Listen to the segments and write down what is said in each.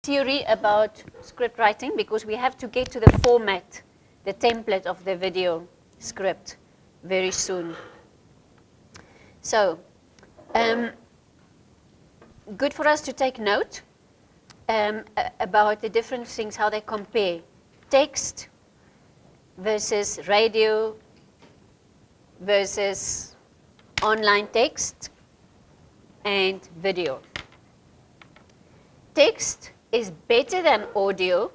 theory about script writing because we have to get to the format, the template of the video script very soon. So, good for us to take note about the different things, how they compare. Text versus radio versus online text and video. Text is better than audio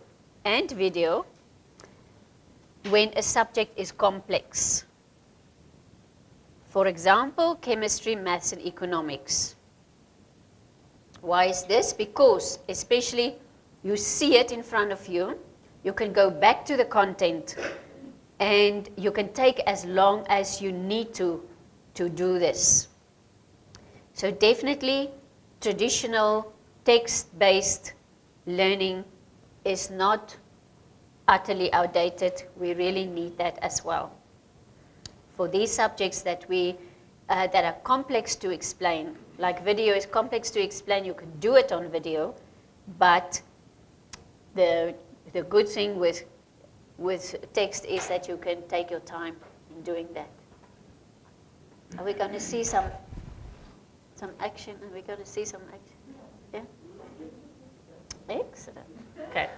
and video when a subject is complex. For example, chemistry, maths, and economics. Why is this? Because especially you see it in front of you, you can go back to the content, and you can take as long as you need to do this. So definitely traditional text-based learning is not utterly outdated. We really need that as well. For these subjects that that are complex to explain, like video is complex to explain, you can do it on video, but the good thing with text is that you can take your time in doing that. Are we going to see some action? Are we going to see some action? Yeah? Excellent. Okay.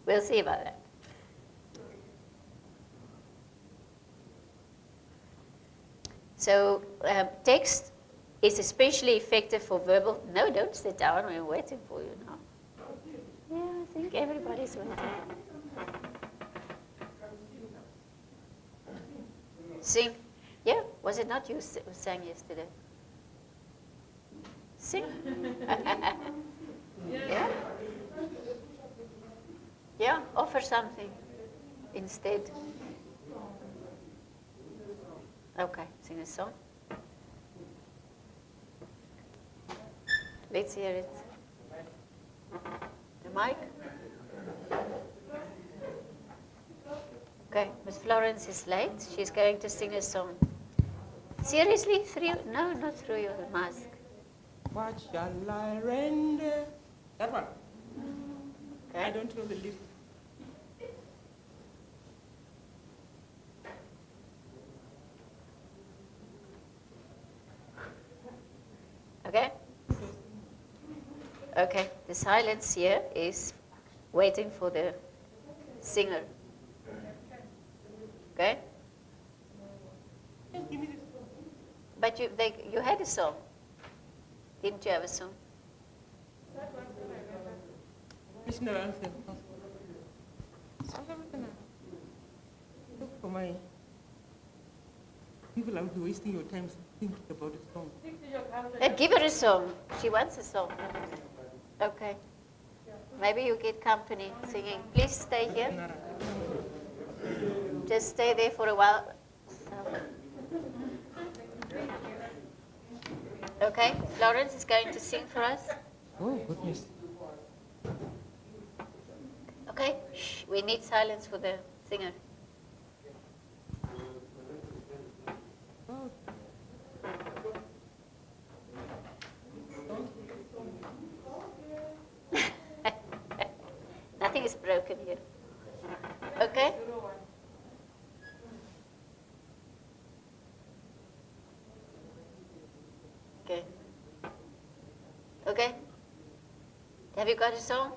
We'll see about that. So text is especially effective for verbal. No, don't sit down. We're waiting for you now. Yeah, I think everybody's waiting. Sing. Yeah, was it not you who sang yesterday? Sing. Yeah? Yeah, offer something instead. Okay, sing a song. Let's hear it. The mic? Okay, Miss Florence is late. She's going to sing a song. Seriously? No, not through your mask. What shall I render? That one. Okay. I don't know the lyrics. Okay? Okay, the silence here is waiting for the singer. Okay? Give me this. But you had a song. Didn't you have a song? National anthem. Look for my people are wasting your time thinking about a song. Give her a song. She wants a song. Okay. Maybe you get company singing. Please stay here. Just stay there for a while. Okay, Florence is going to sing for us. Oh, goodness. Okay, shh, we need silence for the singer. Nothing is broken here. Okay? Okay. Okay? Have you got a song?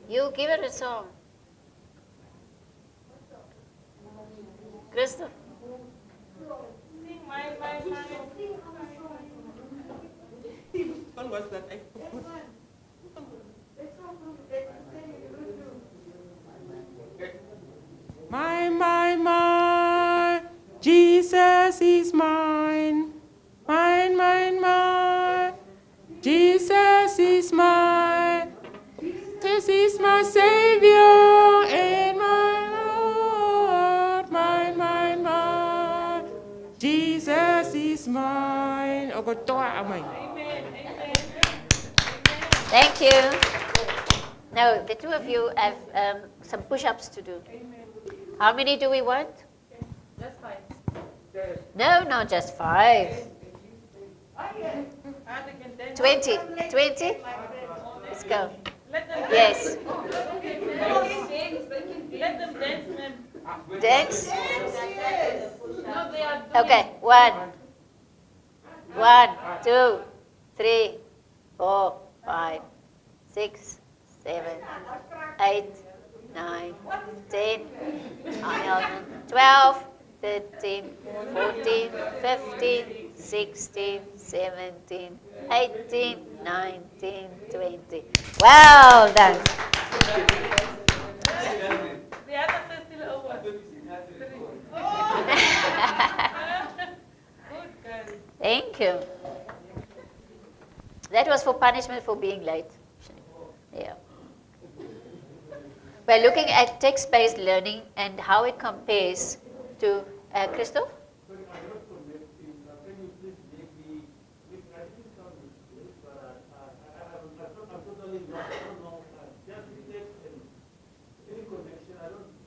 You give her a song. Crystal. What was that? My, Jesus is mine. Mine, Jesus is mine. This is my Savior and my Lord. Mine. Jesus is mine. Thank you. Now, the two of you have some push-ups to do. How many do we want? Just 5. No, not just 5. 20. 20? Let's go. Let them Yes. let them dance, ma'am. Dance? No, they are doing. Okay. 1, 1, 2, 3, 4, 5, 6, 7, 8, 9, 10, 11, 12, 13, 14, 15, 16, 17, 18, 19, 20. Well done. The others are still over. Good girl. Thank you. That was for punishment for being late. Yeah. We're looking at text-based learning and how it compares to Christoph?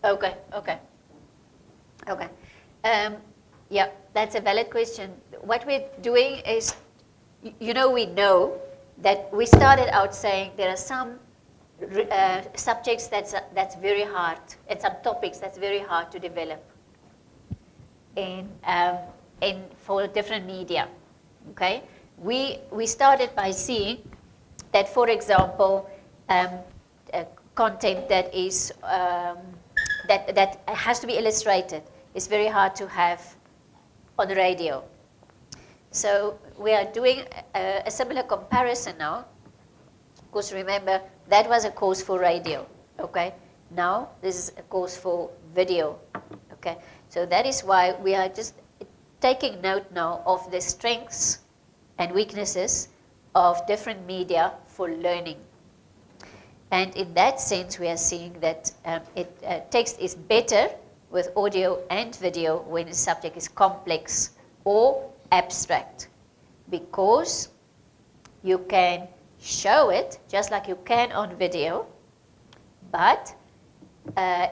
Okay. Yeah, that's a valid question. What we're doing is, we know that we started out saying there are some subjects that's very hard, and some topics that's very hard to develop in for different media. Okay, we started by seeing that, for example, content that is that has to be illustrated is very hard to have on the radio. So we are doing a similar comparison now. Of course, remember that was a course for radio. Okay, now this is a course for video. Okay, so that is why we are just taking note now of the strengths and weaknesses of different media for learning. And in that sense, we are seeing that text is better with audio and video when the subject is complex or abstract, because you can show it just like you can on video, but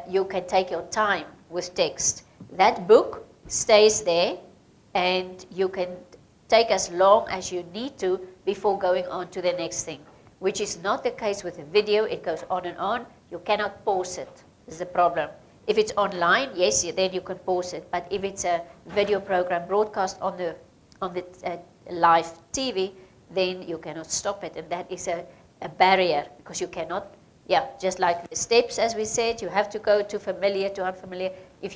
you can take your time with text. That book stays there, and you can take as long as you need to before going on to the next thing, which is not the case with a video. It goes on and on. You cannot pause it. This is the problem. If it's online, yes, then you can pause it. But if it's a video program broadcast on the live TV, then you cannot stop it, and that is a barrier, because you cannot. Yeah, just like the steps, as we said, you have to go to familiar to unfamiliar. If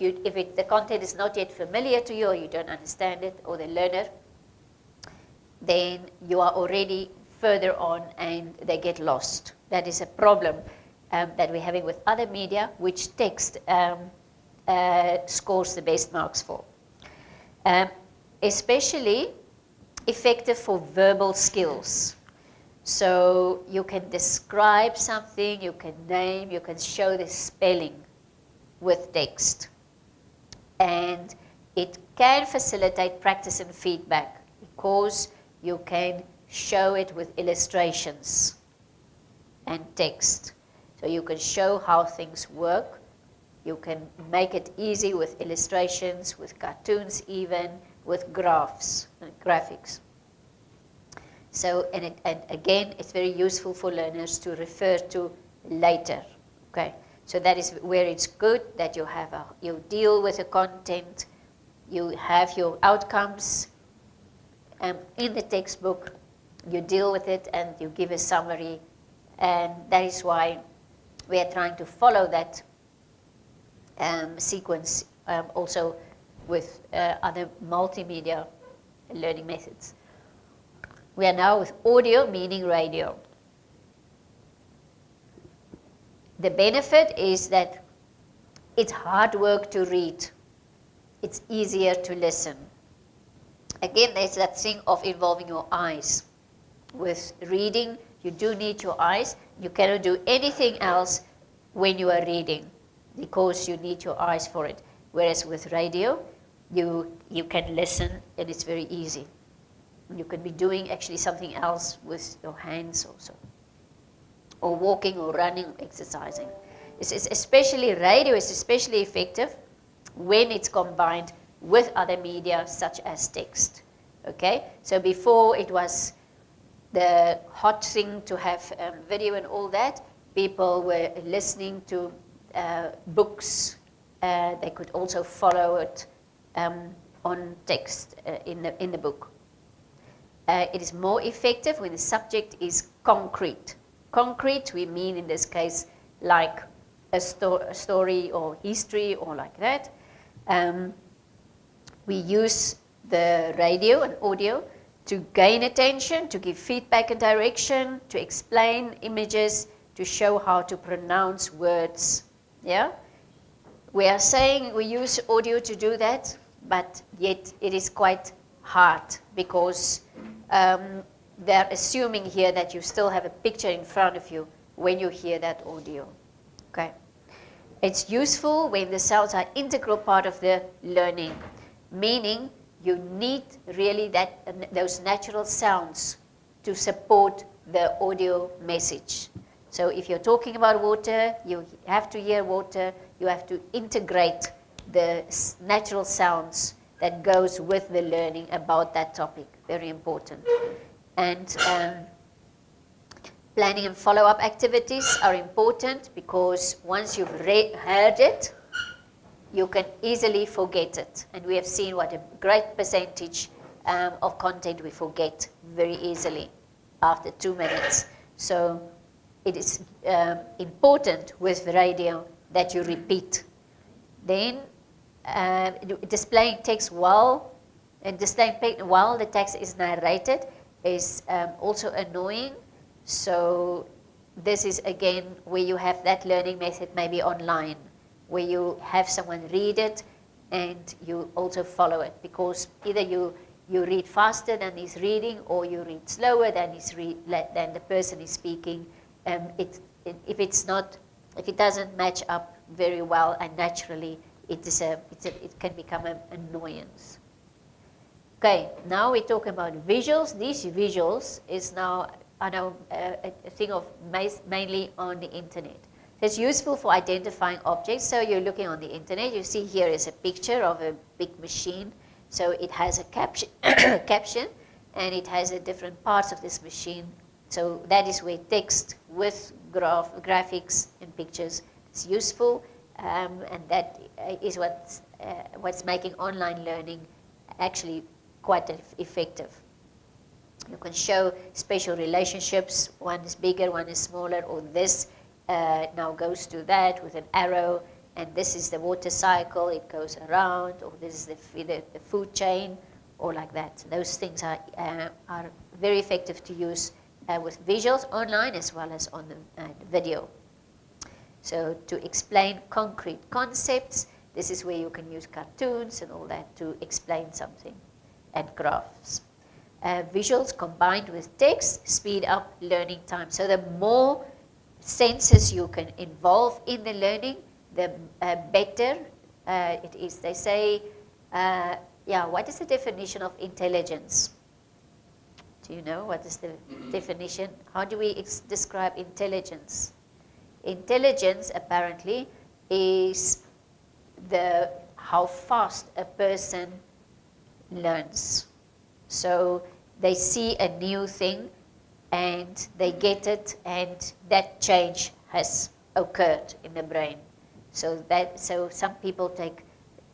the content is not yet familiar to you, or you don't understand it, or the learner, then you are already further on and they get lost. That is a problem that we're having with other media, which text scores the best marks for. Especially effective for verbal skills. So you can describe something, you can name, you can show the spelling with text. And it can facilitate practice and feedback, because you can show it with illustrations and text. So you can show how things work. You can make it easy with illustrations, with cartoons even, with graphs and graphics. So, and again, it's very useful for learners to refer to later. Okay, so that is where it's good that you deal with the content, you have your outcomes in the textbook, you deal with it, and you give a summary, and that is why we are trying to follow that sequence also with other multimedia learning methods. We are now with audio, meaning radio. The benefit is that it's hard work to read. It's easier to listen. Again, there's that thing of involving your eyes. With reading, you do need your eyes. You cannot do anything else when you are reading, because you need your eyes for it. Whereas with radio, you can listen, and it's very easy. You could be doing actually something else with your hands also, or walking or running, or exercising. It's especially radio is especially effective when it's combined with other media such as text. Okay, so before it was the hot thing to have video and all that. People were listening to books. They could also follow it on text in the book. It is more effective when the subject is concrete. Concrete, we mean in this case like a story or history or like that. We use the radio and audio to gain attention, to give feedback and direction, to explain images, to show how to pronounce words. Yeah? We are saying we use audio to do that, but yet it is quite hard because they're assuming here that you still have a picture in front of you when you hear that audio. Okay. It's useful when the sounds are integral part of the learning, meaning you need really those natural sounds to support the audio message. So if you're talking about water, you have to hear water, you have to integrate the natural sounds that goes with the learning about that topic. Very important. And planning and follow-up activities are important because once you've heard it, you can easily forget it. And we have seen what a great percentage of content we forget very easily after 2 minutes. So it is important with radio that you repeat. Then displaying text while the text is narrated is also annoying. So this is again where you have that learning method maybe online, where you have someone read it and you also follow it, because either you read faster than he's reading or you read slower than the person is speaking. If it doesn't match up very well and naturally, it can become an annoyance. Okay, now we talk about visuals. These visuals is now a thing of mainly on the internet. It's useful for identifying objects. So you're looking on the internet. You see here is a picture of a big machine. So it has a caption, and it has the different parts of this machine. So that is where text with graphics and pictures is useful, and that is what's making online learning actually quite effective. You can show special relationships. One is bigger, one is smaller, or this now goes to that with an arrow, and this is the water cycle, it goes around, or this is the food chain, or like that. Those things are very effective to use with visuals online as well as on the video. So to explain concrete concepts, this is where you can use cartoons and all that to explain something, and graphs. Visuals combined with text speed up learning time. So the more senses you can involve in the learning, the better it is. They say, what is the definition of intelligence? Do you know what is the definition? How do we describe intelligence? Intelligence apparently is how fast a person learns. So they see a new thing and they get it, and that change has occurred in the brain. So some people take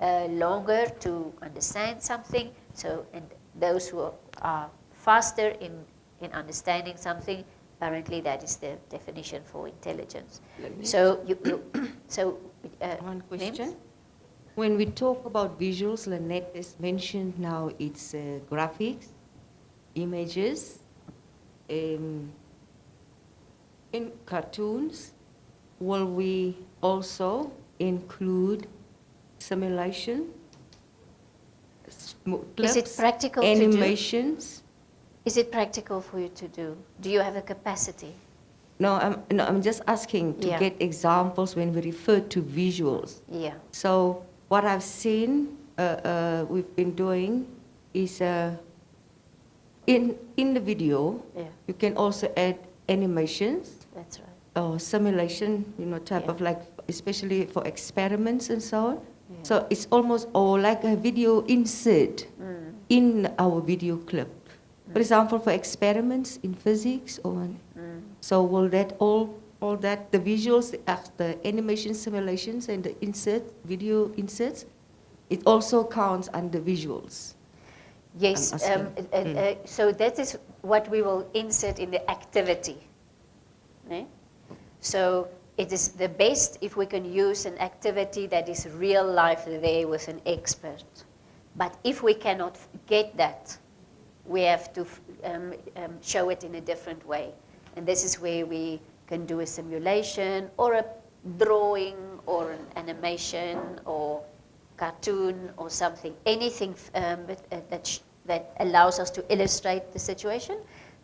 longer to understand something. And those who are faster in understanding something, apparently that is the definition for intelligence. So One question. Names? When we talk about visuals, Lynette has mentioned now it's graphics, images, in cartoons. Will we also include simulation? Is it practical to do? Animations? Is it practical for you to do? Do you have a capacity? No, I'm just asking to get examples when we refer to visuals. Yeah. So what I've seen we've been doing is in the video, you can also add animations. That's right. Or simulation, type of like, especially for experiments and so on. Yeah. So it's almost like a video insert in our video clip. For example, for experiments in physics, or so will that all that the visuals, the animation simulations and the video inserts, it also counts under visuals. Yes, I'm asking. so that is what we will insert in the activity. Ne? So it is the best if we can use an activity that is real life there with an expert. But if we cannot get that, we have to show it in a different way. And this is where we can do a simulation or a drawing or an animation or cartoon or something, anything that allows us to illustrate the situation,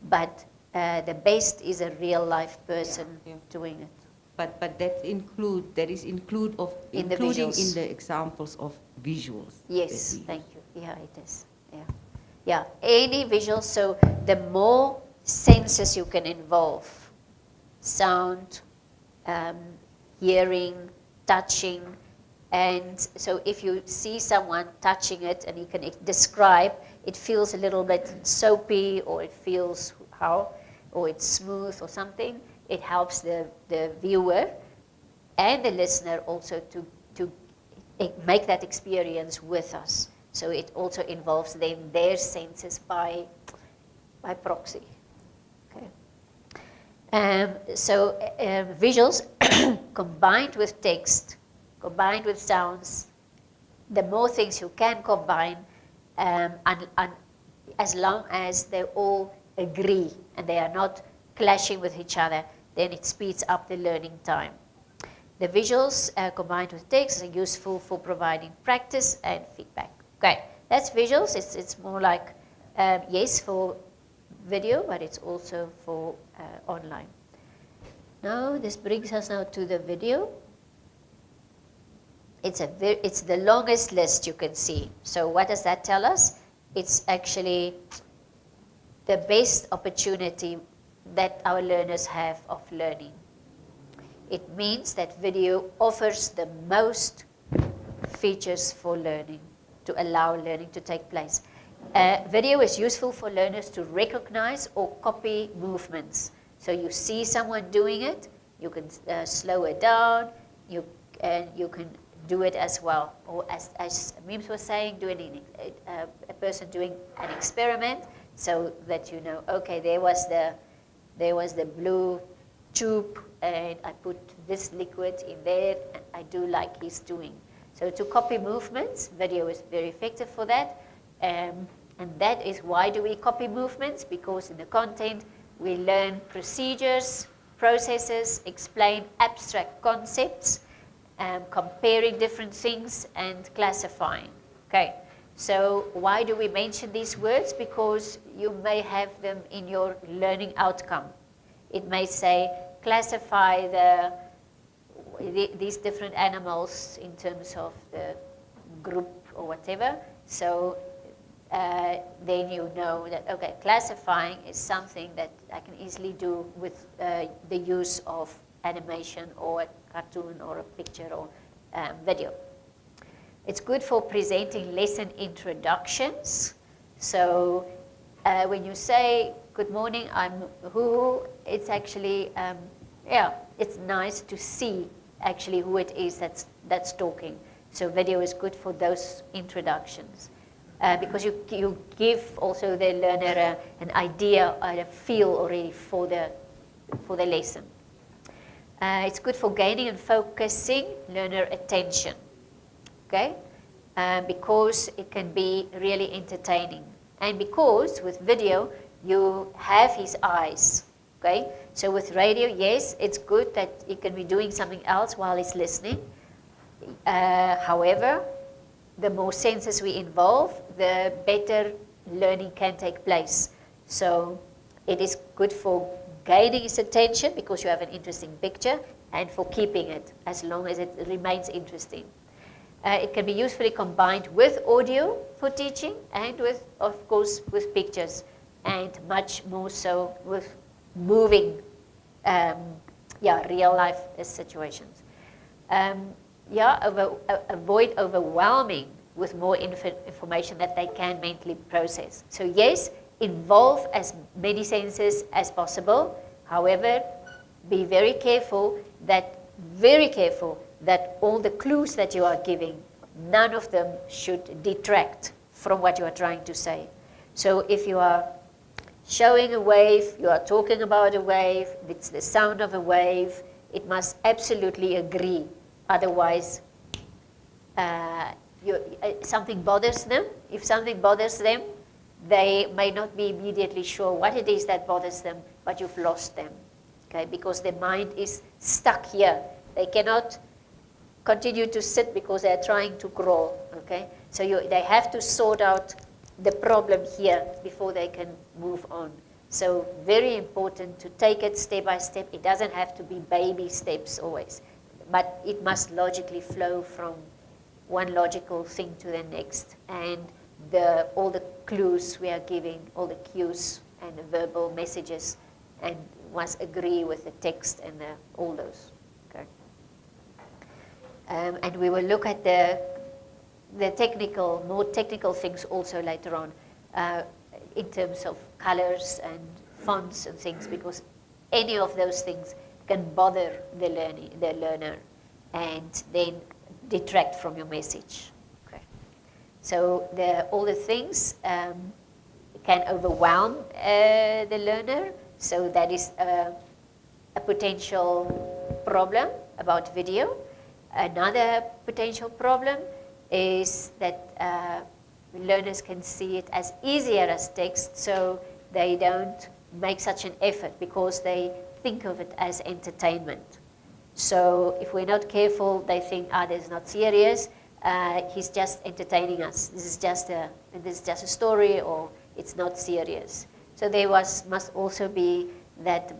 but the best is a real life person doing it. But that is including in the examples of visuals. Yes, thank you. Yeah, it is. Yeah, any visual. So the more senses you can involve, sound, hearing, touching, and so if you see someone touching it and you can describe, it feels a little bit soapy, or it feels or it's smooth or something. It helps the viewer and the listener also to make that experience with us. So it also involves then their senses by proxy. Okay. So visuals combined with text, combined with sounds, the more things you can combine, as long as they all agree and they are not clashing with each other, then it speeds up the learning time. The visuals combined with text are useful for providing practice and feedback. Okay, that's visuals. It's more like, yes, for video, but it's also for online. Now, this brings us now to the video. It's the longest list you can see. So what does that tell us? It's actually the best opportunity that our learners have of learning. It means that video offers the most features for learning, to allow learning to take place. Video is useful for learners to recognize or copy movements. So you see someone doing it, you can slow it down, you can do it as well. Or as Mims was saying, a person doing an experiment, so that you know, okay, there was the blue tube, and I put this liquid in there, and I do like he's doing. So to copy movements, video is very effective for that. And that is why do we copy movements? Because in the content, we learn procedures, processes, explain abstract concepts, comparing different things, and classifying. Okay. So why do we mention these words? Because you may have them in your learning outcome. It may say, classify these different animals in terms of the group or whatever. So then you know that, okay, classifying is something that I can easily do with the use of animation or a cartoon or a picture or video. It's good for presenting lesson introductions. So when you say, good morning, I'm who, it's actually, it's nice to see actually who it is that's talking. So video is good for those introductions. Because you give also the learner an idea and a feel already for the lesson. It's good for gaining and focusing learner attention. Okay, because it can be really entertaining, and because with video you have his eyes. Okay, so with radio, yes, it's good that he can be doing something else while he's listening. However, the more senses we involve, the better learning can take place. So it is good for gaining his attention because you have an interesting picture, and for keeping it as long as it remains interesting. It can be usefully combined with audio for teaching, and with, of course, with pictures, and much more so with moving, real life situations. Avoid overwhelming with more information that they can mentally process. So yes, involve as many senses as possible. However, be very careful that all the clues that you are giving, none of them should detract from what you are trying to say. So if you are showing a wave, you are talking about a wave, it's the sound of a wave, it must absolutely agree. Otherwise, something bothers them. If something bothers them, they may not be immediately sure what it is that bothers them, but you've lost them, okay? Because their mind is stuck here. They cannot continue to sit because they're trying to crawl, okay? So they have to sort out the problem here before they can move on. So very important to take it step by step. It doesn't have to be baby steps always, but it must logically flow from one logical thing to the next. And all the clues we are giving, all the cues and the verbal messages, and must agree with the text and all those. Okay. And we will look at the more technical things also later on, in terms of colors and fonts and things, because any of those things can bother the learner and then detract from your message. Okay. So all the things can overwhelm the learner. So that is a potential problem about video. Another potential problem is that learners can see it as easier as text, so they don't make such an effort because they think of it as entertainment. So if we're not careful, they think, this is not serious, he's just entertaining us. This is just a story, or it's not serious. So there must also be that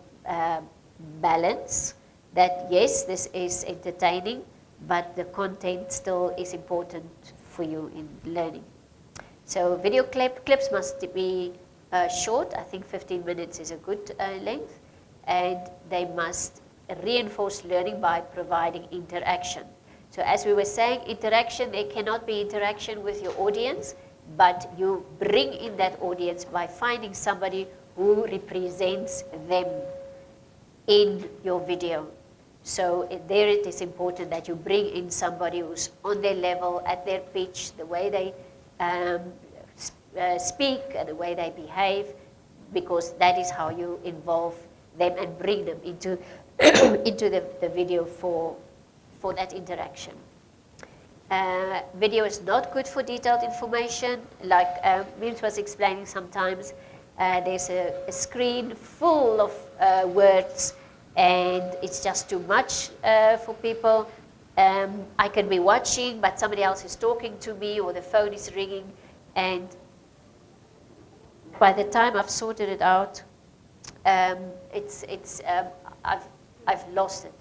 balance that, yes, this is entertaining, but the content still is important for you in learning. So video clips must be short. I think 15 minutes is a good length. And they must reinforce learning by providing interaction. So as we were saying, interaction, there cannot be interaction with your audience, but you bring in that audience by finding somebody who represents them in your video. So there it is important that you bring in somebody who's on their level, at their pitch, the way they speak, the way they behave, because that is how you involve them and bring them into the video for that interaction. Video is not good for detailed information. Like Mims was explaining sometimes, there's a screen full of words, and it's just too much for people. I can be watching, but somebody else is talking to me, or the phone is ringing, and by the time I've sorted it out, I've lost it.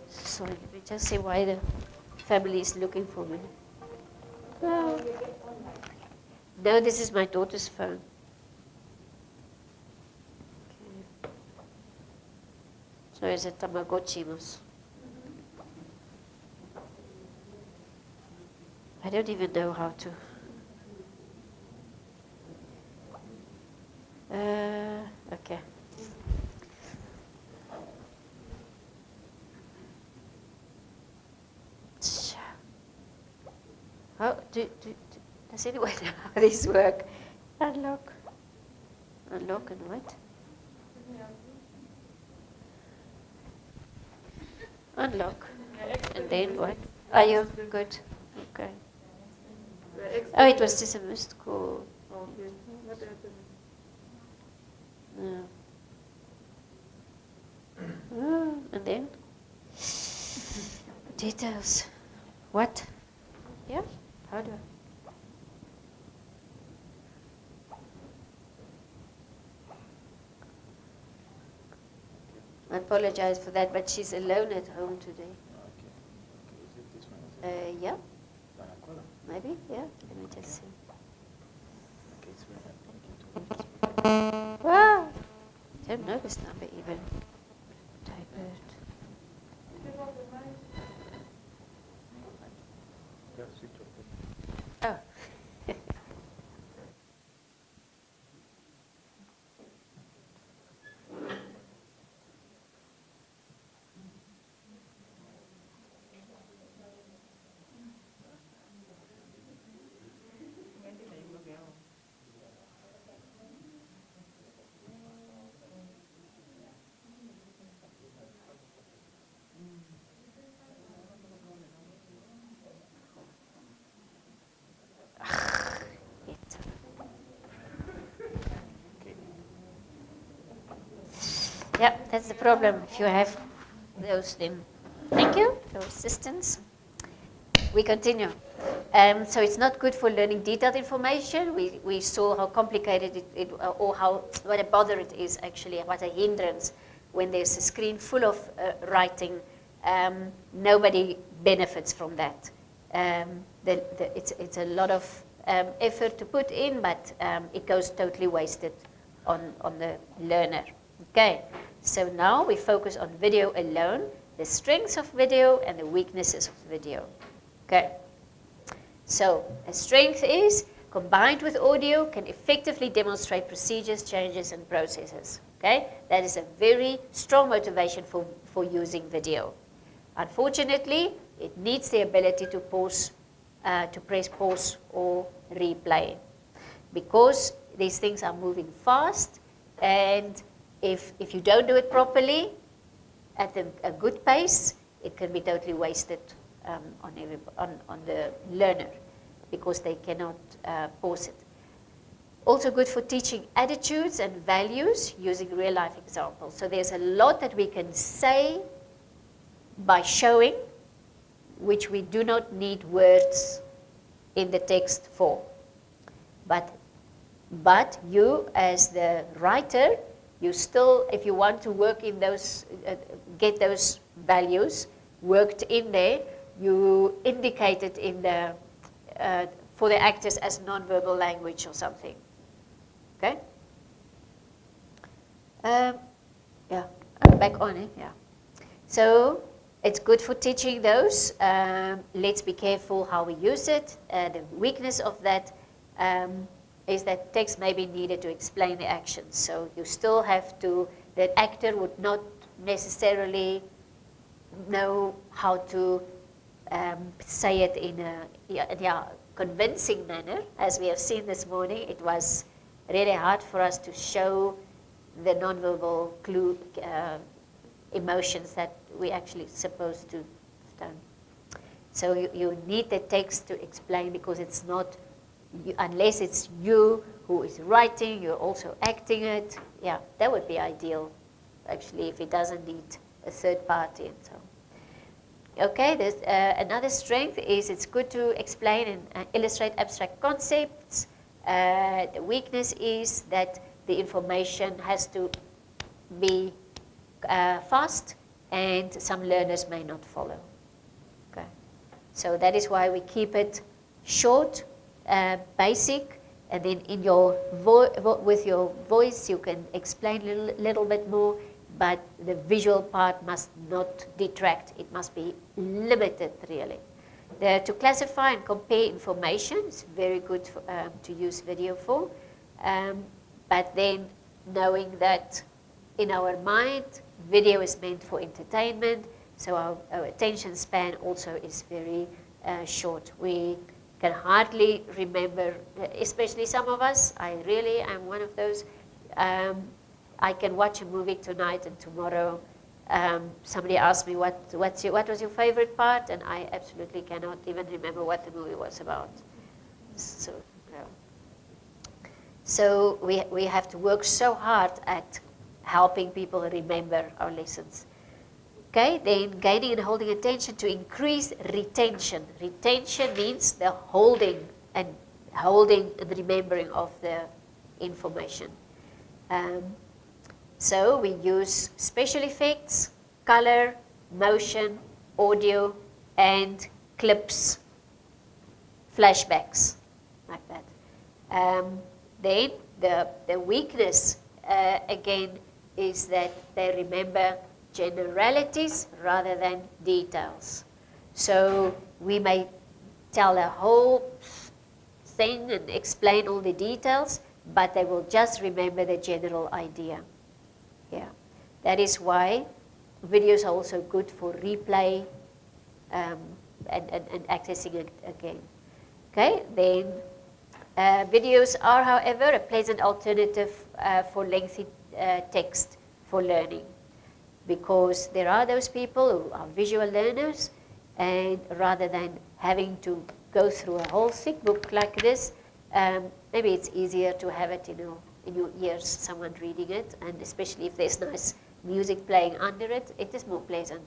Sorry, let me just see why the family is looking for me. No, this is my daughter's phone. Okay. So it's a Tamagotchi. I don't even know how to. Okay. Oh, does anyone know how this work? Unlock and what? Unlock. And then what? Are you good? Okay. Oh, it was just a missed call. Okay. What happened? No. Oh, and then? Details. What? Yeah? How do I apologize for that, but she's alone at home today. Okay. Is it this one? Is it? Yeah, Namcol? maybe, yeah. Let me just see. Okay, it's very Wow! Don't know this number even. Type it. Yeah, switch off. Oh. Yeah, that's the problem. If you have those, then thank you, your assistance. We continue. So it's not good for learning detailed information. We saw how complicated or what a bother it is actually, what a hindrance when there's a screen full of writing. Nobody benefits from that. It's a lot of effort to put in, but it goes totally wasted on the learner. Okay, so now we focus on video alone, the strengths of video and the weaknesses of video. Okay, so a strength is combined with audio can effectively demonstrate procedures, changes, and processes. Okay, that is a very strong motivation for using video. Unfortunately, it needs the ability to pause, to press pause or replay, because these things are moving fast, and if you don't do it properly at a good pace, it can be totally wasted on the learner, because they cannot pause it. Also good for teaching attitudes and values using real life examples. So there's a lot that we can say by showing, which we do not need words in the text for. But you as the writer, you still, if you want to work in those, get those values worked in there, you indicate it in the, for the actors as nonverbal language or something. Okay? Yeah, back on it, yeah. So it's good for teaching those. Let's be careful how we use it. The weakness of that is that text may be needed to explain the actions. So you still have to, the actor would not necessarily know how to say it in a convincing manner. As we have seen this morning, it was really hard for us to show the nonverbal clue emotions that we actually supposed to have done. So you need the text to explain, because it's not, unless it's you who is writing, you're also acting it. Yeah, that would be ideal, actually, if it doesn't need a third party and so on. Okay, there's another strength is it's good to explain and illustrate abstract concepts. The weakness is that the information has to be fast, and some learners may not follow. Okay, so that is why we keep it short, basic, and then in your with your voice you can explain a little bit more, but the visual part must not detract. It must be limited, really. To classify and compare information is very good for, to use video for, but then knowing that in our mind, video is meant for entertainment, so our attention span also is very short. We can hardly remember, especially some of us. I really am one of those. I can watch a movie tonight, and tomorrow somebody asks me what was your favorite part, and I absolutely cannot even remember what the movie was about. So, so we have to work so hard at helping people remember our lessons. Okay, then gaining and holding attention to increase retention. Retention means the holding and remembering of the information. So we use special effects, color, motion, audio, and clips, flashbacks, like that. Then the weakness, again, is that they remember generalities rather than details. So we may tell a whole thing and explain all the details, but they will just remember the general idea. Yeah, that is why videos are also good for replay and accessing it again. Okay, then videos are, however, a pleasant alternative for lengthy text for learning, because there are those people who are visual learners, and rather than having to go through a whole thick book like this, maybe it's easier to have it in your ears, someone reading it, and especially if there's nice music playing under it, it is more pleasant.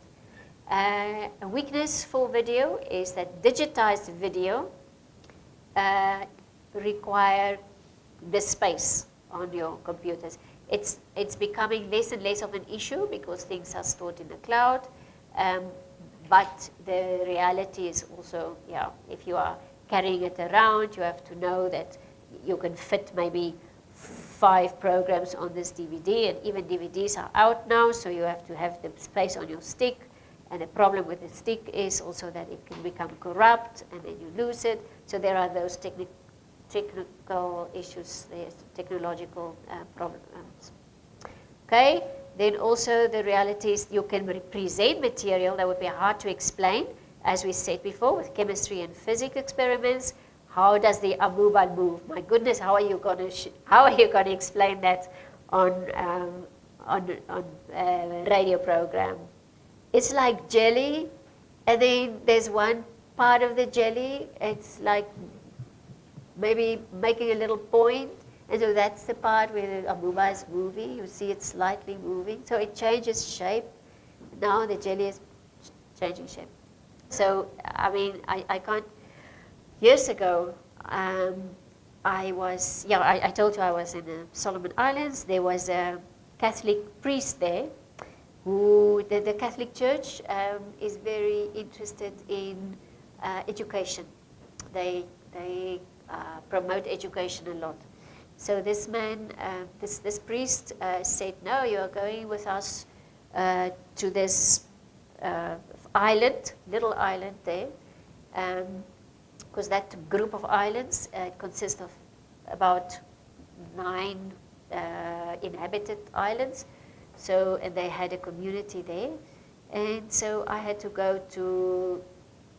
A weakness for video is that digitized video require the space on your computers. It's becoming less and less of an issue because things are stored in the cloud. But the reality is also, yeah, if you are carrying it around, you have to know that you can fit maybe 5 programs on this DVD, and even DVDs are out now, so you have to have the space on your stick. And the problem with the stick is also that it can become corrupt, and then you lose it. So there are those technical issues, there's technological problems. Okay, then also the reality is you can present material that would be hard to explain, as we said before, with chemistry and physics experiments. How does the amoeba move? My goodness, how are you going to explain that on a radio program? It's like jelly, and then there's one part of the jelly, it's like maybe making a little point, and so that's the part where the amoeba is moving. You see it slightly moving, so it changes shape. Now the jelly is changing shape. So, I mean, I can't. Years ago, I told you I was in the Solomon Islands. There was a Catholic priest there who, the Catholic Church is very interested in education. They promote education a lot. So this man, this priest said, no, you are going with us to this island, little island there, because that group of islands consists of about 9 inhabited islands. So, and they had a community there. And so I had to go to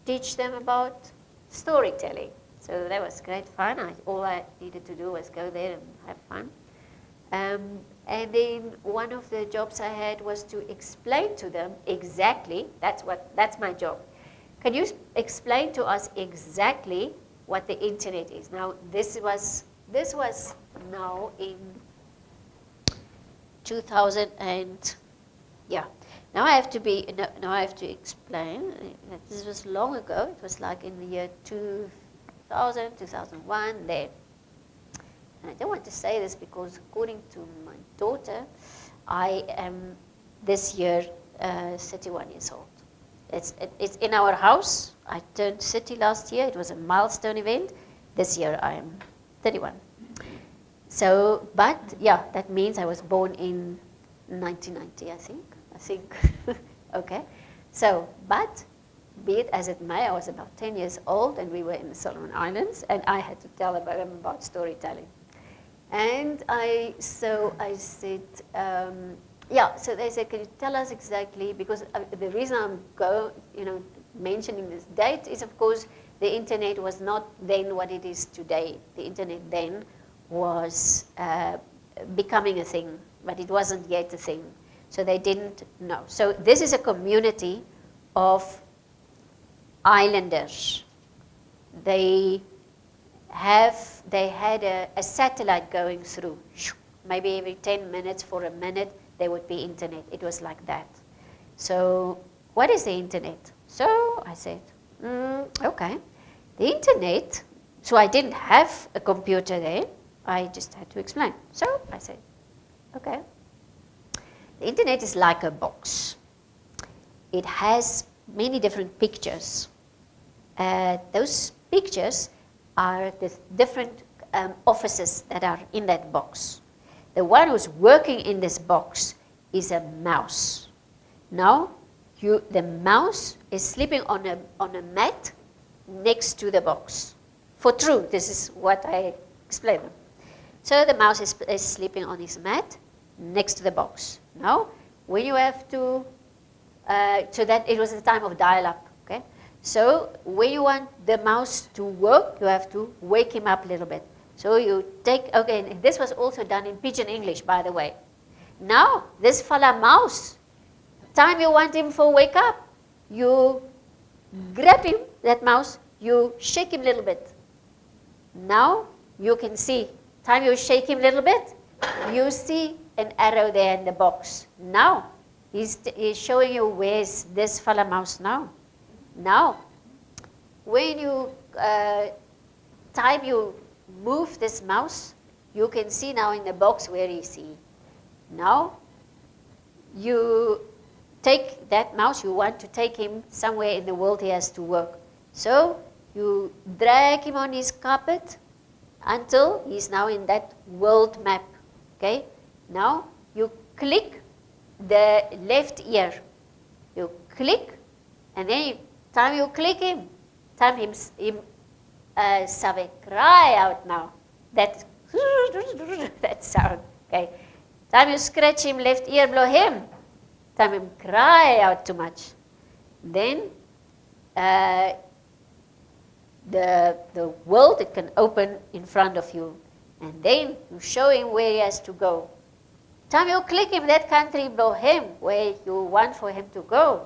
teach them about storytelling. So that was great fun. All I needed to do was go there and have fun. And then one of the jobs I had was to explain to them exactly, that's my job. Can you explain to us exactly what the internet is? Now, this was now in 2000 and, yeah. Now I have to explain that this was long ago. It was like in the year 2000, 2001, there. And I don't want to say this because according to my daughter, I am this year 31 years old. It's in our house. I turned 30 last year. It was a milestone event. This year I am 31. So, but yeah, that means I was born in 1990, I think. Okay. So, but be it as it may, I was about 10 years old and we were in the Solomon Islands and I had to tell them about storytelling. And so I said, so they said, can you tell us exactly, because the reason I'm mentioning this date is, of course, the internet was not then what it is today. The internet then was becoming a thing, but it wasn't yet a thing. So they didn't know. So this is a community of islanders. They had a satellite going through. Maybe every 10 minutes for a minute there would be internet. It was like that. So what is the internet? So I said, okay. The internet, so I didn't have a computer there. I just had to explain. So I said, okay. The internet is like a box. It has many different pictures. Those pictures are the different offices that are in that box. The one who's working in this box is a mouse. Now, the mouse is sleeping on a mat next to the box. For true, this is what I explained. So the mouse is sleeping on his mat next to the box. Now, when you have to, so that it was the time of dial-up, okay? So when you want the mouse to work, you have to wake him up a little bit. So you take, okay, and this was also done in Pidgin English, by the way. Now, this fella mouse, time you want him for wake up, you grab him, that mouse, you shake him a little bit. Now, you can see, time you shake him a little bit, you see an arrow there in the box. Now, he's showing you where's this fella mouse now. Now, when you time you move this mouse, you can see now in the box where is he. Now, you take that mouse, you want to take him somewhere in the world he has to work. So, you drag him on his carpet until he's now in that world map. Okay? Now, you click the left ear. You click, and then time you click him, time him save cry out now. That sound. Okay. Time you scratch him left ear, blow him. Time him cry out too much. Then the world, it can open in front of you. And then you show him where he has to go. Time you click him, that country, blow him where you want for him to go.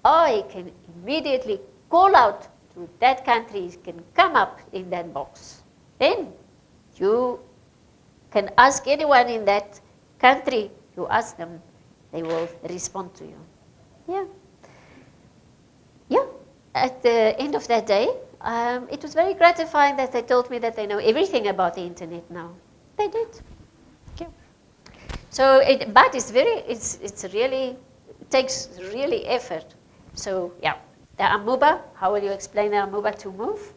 Or he can immediately call out to that country, he can come up in that box. Then you can ask anyone in that country, you ask them, they will respond to you. Yeah. Yeah. At the end of that day, it was very gratifying that they told me that they know everything about the internet now. They did. Okay. So, but it's really, it takes really effort. So, yeah. The amoeba, how will you explain the amoeba to move?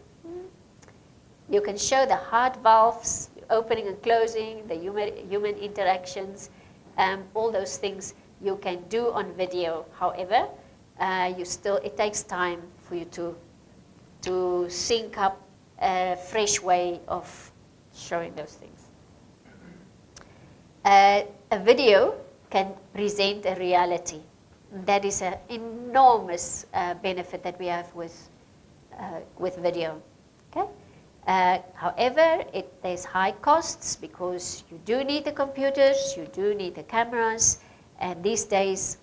You can show the heart valves, opening and closing, the human interactions, all those things you can do on video. However, it takes time for you to sync up a fresh way of showing those things. A video can present a reality. That is an enormous benefit that we have with video. Okay? However, there's high costs because you do need the computers, you do need the cameras, and these days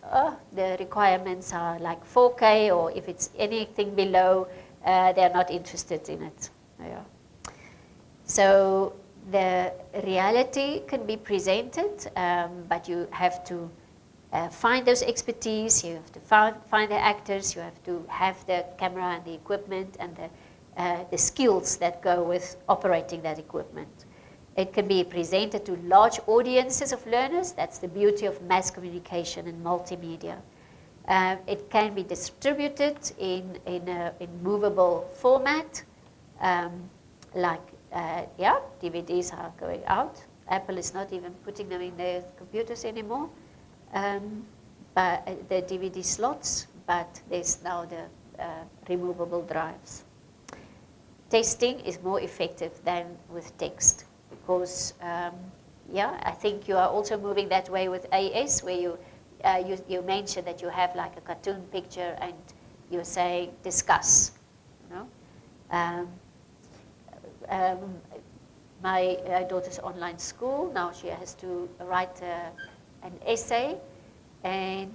the requirements are like 4K, or if it's anything below, they're not interested in it. Yeah. So the reality can be presented, but you have to find those expertise, you have to find the actors, you have to have the camera and the equipment and the skills that go with operating that equipment. It can be presented to large audiences of learners. That's the beauty of mass communication and multimedia. It can be distributed in movable format, DVDs are going out. Apple is not even putting them in their computers anymore, but the DVD slots, but there's now the removable drives. Testing is more effective than with text because, I think you are also moving that way with AS, where you mentioned that you have like a cartoon picture and you say discuss. You know? My daughter's online school, now she has to write an essay, and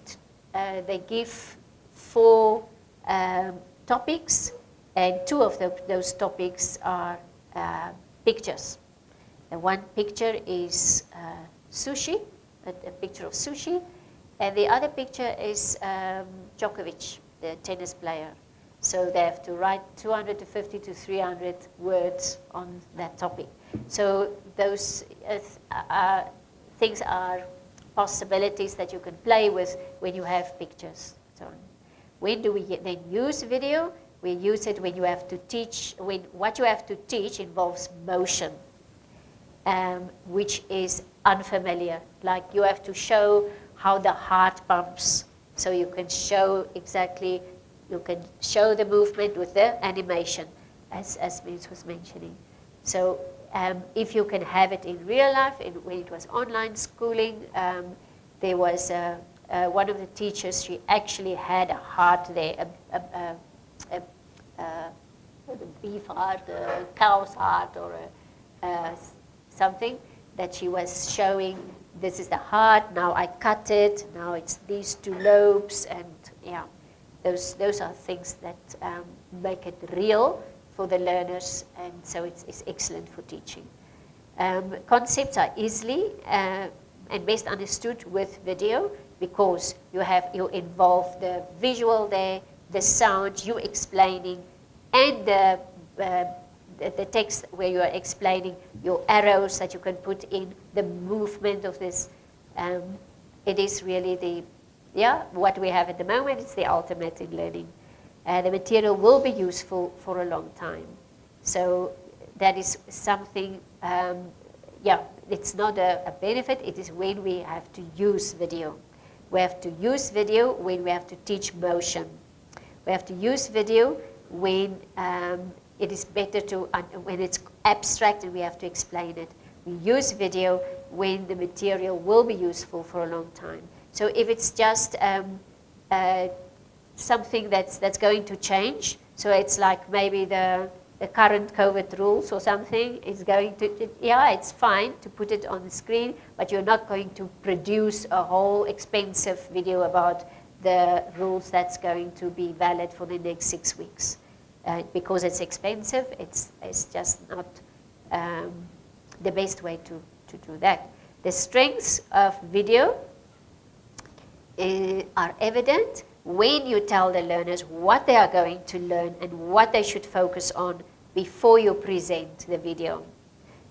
they give 4 topics, and 2 of those topics are pictures. And one picture is sushi, a picture of sushi, and the other picture is Djokovic, the tennis player. So they have to write 250 to 300 words on that topic. So those things are possibilities that you can play with when you have pictures. So when do we then use video? We use it when you have to teach, when what you have to teach involves motion, which is unfamiliar. Like you have to show how the heart pumps. So you can show exactly, you can show the movement with the animation, as Ms. was mentioning. So if you can have it in real life, when it was online schooling, there was one of the teachers, she actually had a heart there, a beef heart, a cow's heart, or something that she was showing. This is the heart, now I cut it, now it's these 2 lobes, and yeah, those are things that make it real for the learners, and so it's excellent for teaching. Concepts are easily and best understood with video, because you involve the visual there, the sound, you explaining, and the text where you are explaining, your arrows that you can put in, the movement of this. It is really what we have at the moment. It's the ultimate in learning. The material will be useful for a long time. So that is something, it's not a benefit. It is when we have to use video. We have to use video when we have to teach motion. We have to use video when it is better when it's abstract and we have to explain it. We use video when the material will be useful for a long time. So if it's just something that's going to change, so it's like maybe the current COVID rules or something is going to, it's fine to put it on the screen, but you're not going to produce a whole expensive video about the rules that's going to be valid for the next 6 weeks. Because it's expensive, it's just not the best way to do that. The strengths of video are evident when you tell the learners what they are going to learn and what they should focus on before you present the video.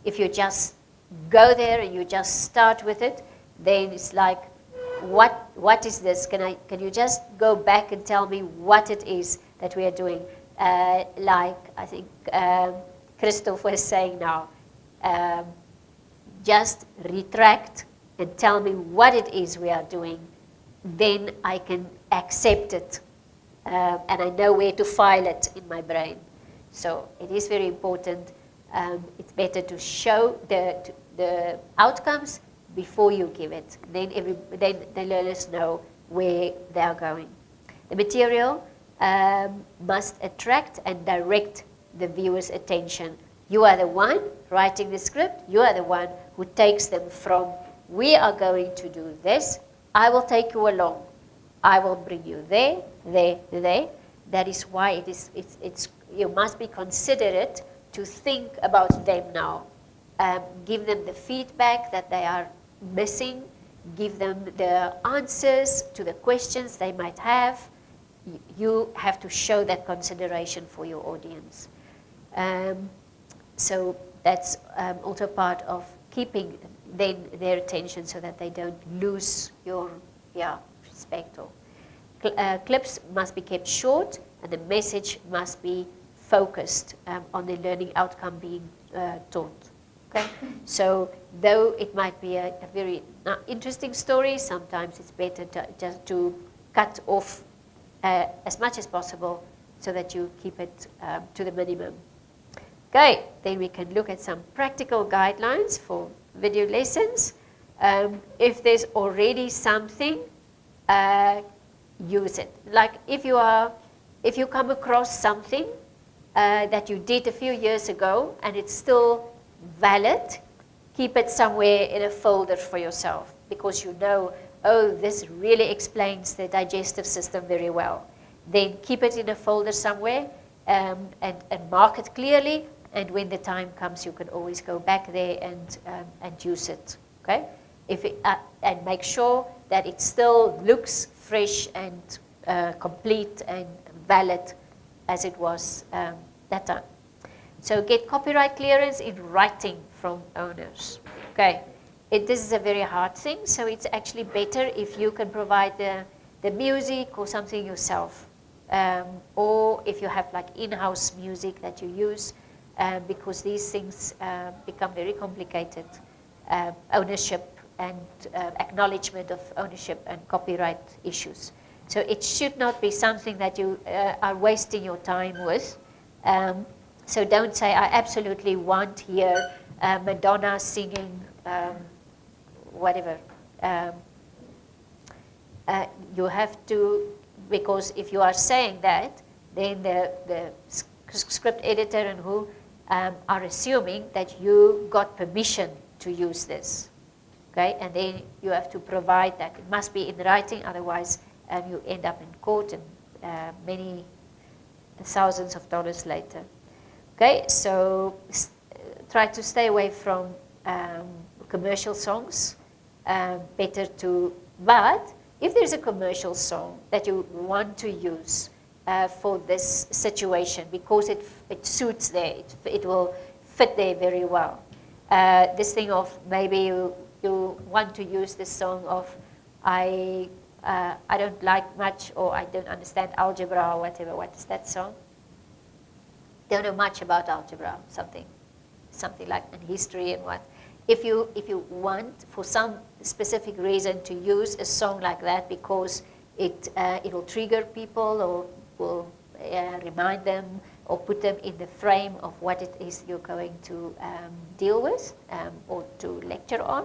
If you just go there and you just start with it, then it's like, what is this? Can you just go back and tell me what it is that we are doing? Like I think Christoph was saying now, just retract and tell me what it is we are doing. Then I can accept it, and I know where to file it in my brain. So it is very important. It's better to show the outcomes before you give it. Then the learners know where they are going. The material must attract and direct the viewer's attention. You are the one writing the script. You are the one who takes them from, we are going to do this. I will take you along. I will bring you there, there, there. That is why you must be considerate to think about them now. Give them the feedback that they are missing. Give them the answers to the questions they might have. You have to show that consideration for your audience. So that's also part of keeping their attention so that they don't lose your respect. Clips must be kept short and the message must be focused on the learning outcome being taught. Okay? So though it might be a very interesting story, sometimes it's better to cut off as much as possible so that you keep it to the minimum. Okay, then we can look at some practical guidelines for video lessons. If there's already something, use it. Like if you come across something that you did a few years ago and it's still valid, keep it somewhere in a folder for yourself, because you know, oh, this really explains the digestive system very well. Then keep it in a folder somewhere and mark it clearly, and when the time comes, you can always go back there and use it. Okay? And make sure that it still looks fresh and complete and valid as it was that time. So get copyright clearance in writing from owners. Okay, this is a very hard thing, so it's actually better if you can provide the music or something yourself, or if you have like in-house music that you use, because these things become very complicated. Ownership and acknowledgement of ownership and copyright issues. So it should not be something that you are wasting your time with. So don't say, I absolutely want here Madonna singing whatever. You have to, because if you are saying that, then the script editor and who are assuming that you got permission to use this. Okay, and then you have to provide that. It must be in writing, otherwise you end up in court and many thousands of dollars later. Okay, so try to stay away from commercial songs. better to, but if there's a commercial song that you want to use for this situation because it suits there, it will fit there very well. This thing of maybe you want to use this song of I don't like much, or I don't understand algebra or whatever. What is that song? Don't know much about algebra, something like, and history and what. If you want for some specific reason to use a song like that because it will trigger people or will remind them or put them in the frame of what it is you're going to deal with or to lecture on,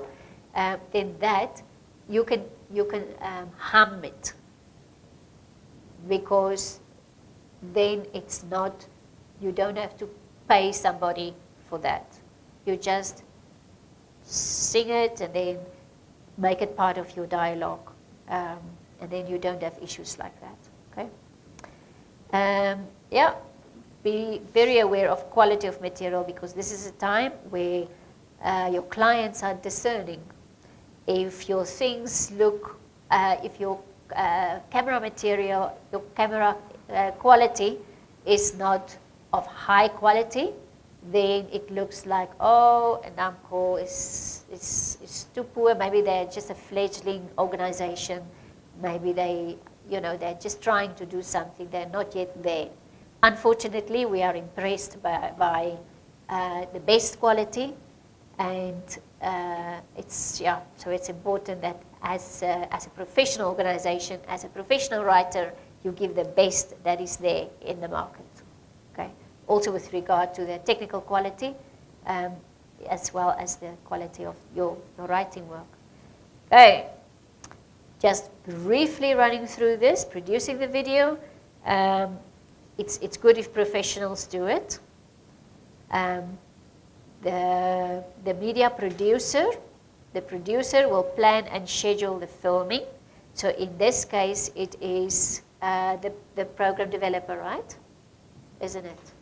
then that you can hum it, because then it's not, you don't have to pay somebody for that. You just sing it and then make it part of your dialogue, and then you don't have issues like that. Okay. Yeah. Be very aware of quality of material, because this is a time where your clients are discerning. If your things look, if your camera material, your camera quality is not of high quality, then it looks like, oh, Namcol is too poor. Maybe they're just a fledgling organization. Maybe they're just trying to do something. They're not yet there. Unfortunately, we are impressed by the best quality, and so it's important that as a professional organization, as a professional writer, you give the best that is there in the market. Okay. Also with regard to the technical quality, as well as the quality of your writing work. Okay. Just briefly running through this, producing the video. It's good if professionals do it. The media producer, the producer will plan and schedule the filming. So in this case, it is the program developer, right? Isn't it?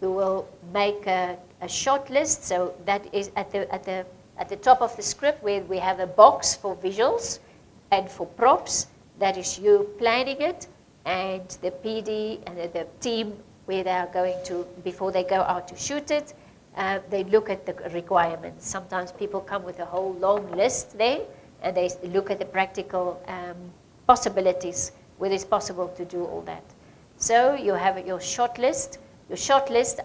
We will make a short list. So that is at the top of the script, where we have a box for visuals and for props. That is you planning it, and the PD and the team, where they are going to, before they go out to shoot it, they look at the requirements. Sometimes people come with a whole long list there, and they look at the practical possibilities, whether it's possible to do all that. So you have your short list. Your short list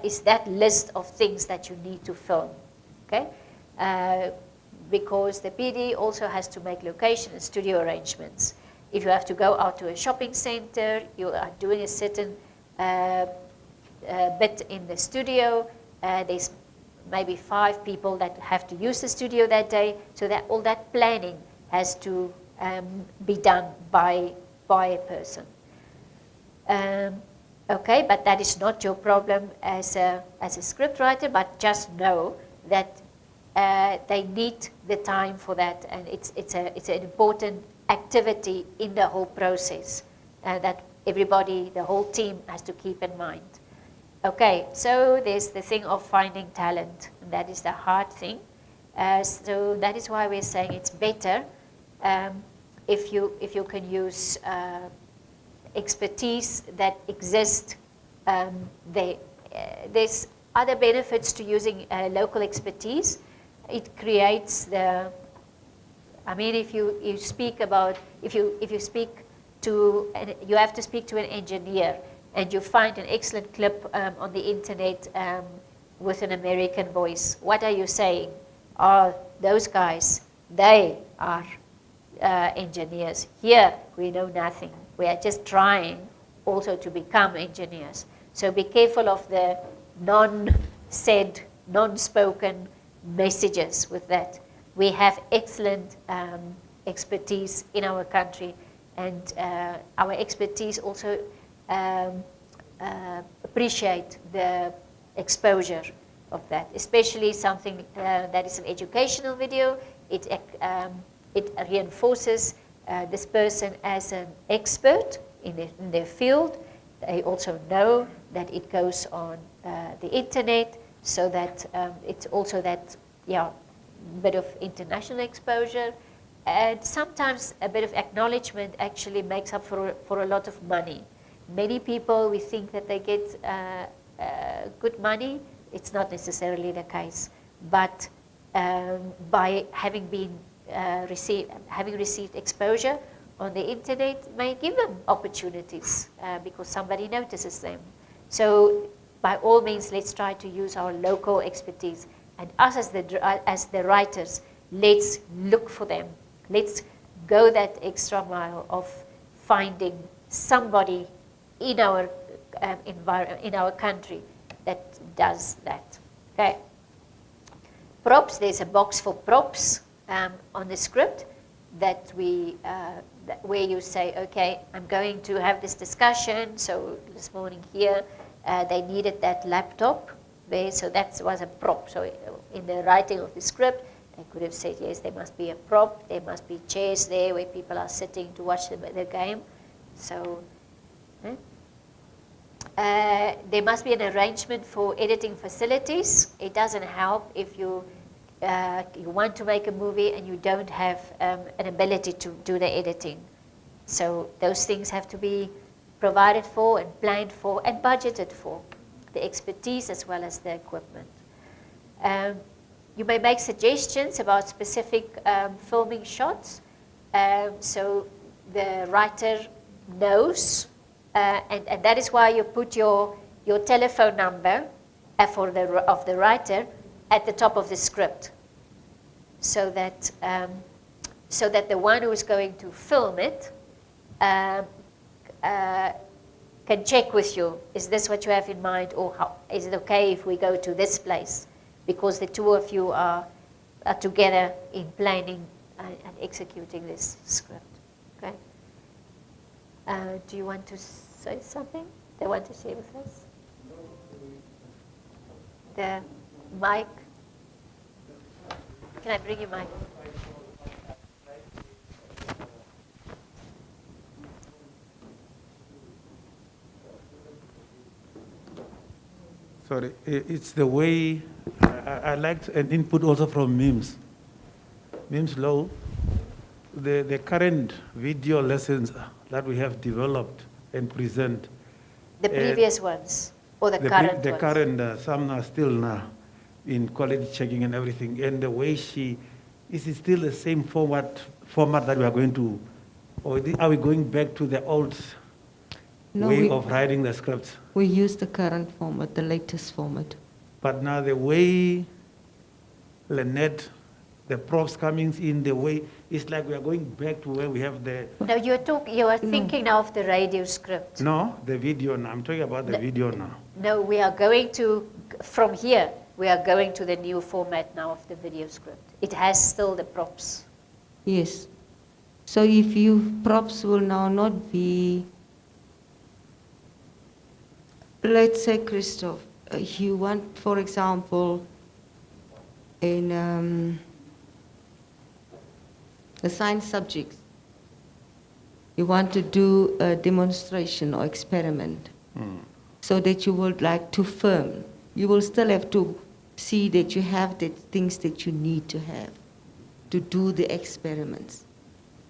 is that list of things that you need to film, okay? Because the PD also has to make location and studio arrangements. If you have to go out to a shopping center, you are doing a certain bit in the studio, there's maybe 5 people that have to use the studio that day, so that all that planning has to be done by a person. Okay, but that is not your problem as a scriptwriter, but just know that they need the time for that, and it's an important activity in the whole process that everybody, the whole team, has to keep in mind. Okay, so there's the thing of finding talent, and that is the hard thing. So that is why we're saying it's better if you can use expertise that exists there. There's other benefits to using local expertise. It creates the, I mean, if you speak about, if you speak to, you have to speak to an engineer, and you find an excellent clip on the internet with an American voice. What are you saying? Oh, those guys, they are engineers. Here, we know nothing. We are just trying also to become engineers. So be careful of the non-said, non-spoken messages with that. We have excellent expertise in our country, and our expertise also appreciate the exposure of that, especially something that is an educational video. It reinforces this person as an expert in their field. They also know that it goes on the internet, so that it's also that, yeah, bit of international exposure, and sometimes a bit of acknowledgement actually makes up for a lot of money. Many people, we think that they get good money. It's not necessarily the case, but by having been having received exposure on the internet may give them opportunities because somebody notices them. So by all means, let's try to use our local expertise. And us as the writers, let's look for them. Let's go that extra mile of finding somebody in our environment, in our country, that does that. Okay. Props, there's a box for props on the script that where you say, okay, I'm going to have this discussion. So this morning here, they needed that laptop there, so that was a prop. So in the writing of the script, they could have said, yes, there must be a prop, there must be chairs there where people are sitting to watch the game. So there must be an arrangement for editing facilities. It doesn't help if you want to make a movie and you don't have an ability to do the editing. So those things have to be provided for and planned for and budgeted for, the expertise as well as the equipment. You may make suggestions about specific filming shots, so the writer knows, and that is why you put your telephone number of the writer at the top of the script, so that the one who is going to film it can check with you, is this what you have in mind, or is it okay if we go to this place? Because the two of you are together in planning and executing this script. Okay. Do you want to say something? They want to share with us? The mic. Can I bring you mic? Sorry, it's the way I liked an input also from Mims. Mims Low, the current video lessons that we have developed and present. The previous ones or the current ones? The current, some are still now in quality checking and everything. And the way is it still the same format that we are going to, or are we going back to the old way of writing the scripts? We use the current format, the latest format. But now the way Lynette, the props coming in, the way, it's like we are going back to where we have the... No, you are thinking now of the radio script. No, the video now. I'm talking about the video now. No, we are going to, from here, we are going to the new format now of the video script. It has still the props. Yes. So props will now not be, let's say, Christoph, you want, for example, in the science subjects, you want to do a demonstration or experiment, so that you would like to film. You will still have to see that you have the things that you need to have to do the experiments.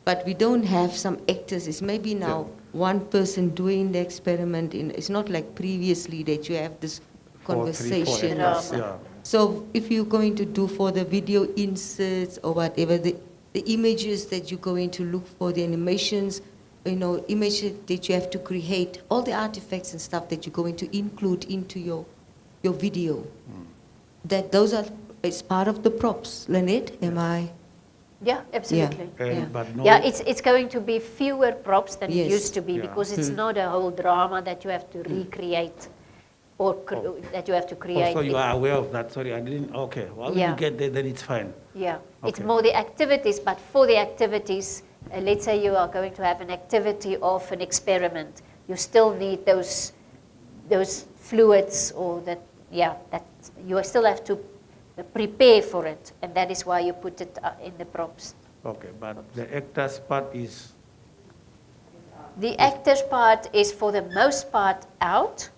But we don't have some actors. It's maybe now one person doing the experiment. It's not like previously that you have this conversation. So if you're going to do for the video inserts or whatever, the images that you're going to look for, the animations, images that you have to create, all the artifacts and stuff that you're going to include into your video, that those are, it's part of the props. Lynette, am I? Yeah, absolutely. Yeah. But no, It's going to be fewer props than it used to be, because it's not a whole drama that you have to recreate or that you have to create. So you are aware of that? Sorry, I didn't. Okay, well, when you get there, then it's fine. Yeah, it's Okay. more the activities, but for the activities, let's say you are going to have an activity of an experiment, you still need those fluids, or that you still have to prepare for it, and that is why you put it in the props. Okay, but the actor's part is? The actor's part is for the most part out,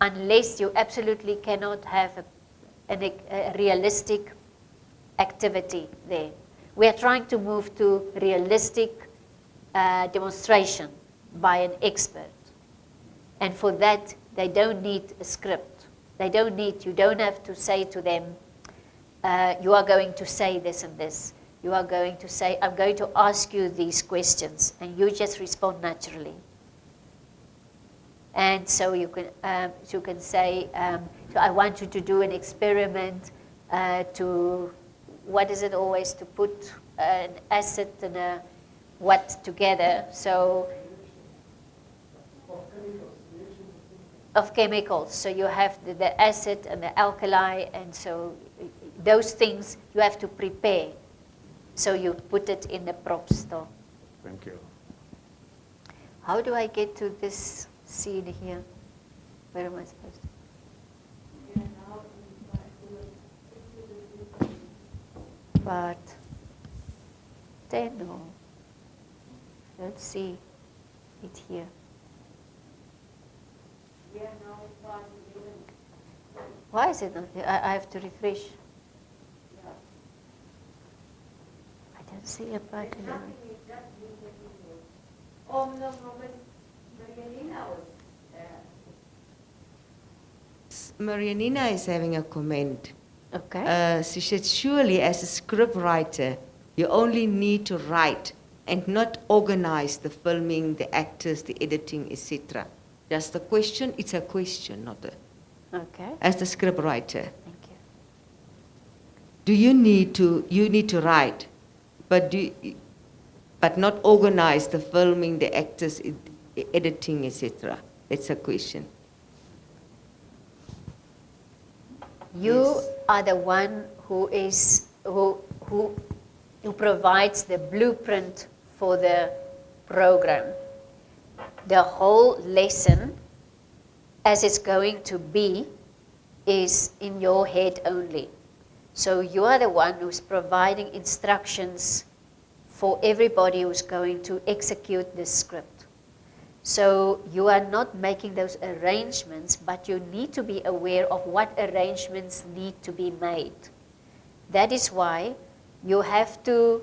unless you absolutely cannot have a realistic activity there. We are trying to move to realistic demonstration by an expert. And for that, they don't need a script. You don't have to say to them, you are going to say this and this. You are going to say, I'm going to ask you these questions, and you just respond naturally. And so you can say, so I want you to do an experiment to, what is it always, to put an acid and a what together. So of chemicals. So you have the acid and the alkali, and so those things you have to prepare. So you put it in the prop store. Thank you. How do I get to this scene here? Where am I supposed to? But then no. Let's see it here. Why is it not here? I have to refresh. I don't see a part in it. Marianina is having a comment. Okay. She said, surely as a script writer, you only need to write and not organize the filming, the actors, the editing, etc. Just a question, it's a question, not a... Okay. As the script writer, Thank you. do you need to write, but not organize the filming, the actors, editing, etc. It's a question. You Yes. are the one who provides the blueprint for the program. The whole lesson, as it's going to be, is in your head only. So you are the one who's providing instructions for everybody who's going to execute this script. So you are not making those arrangements, but you need to be aware of what arrangements need to be made. That is why you have to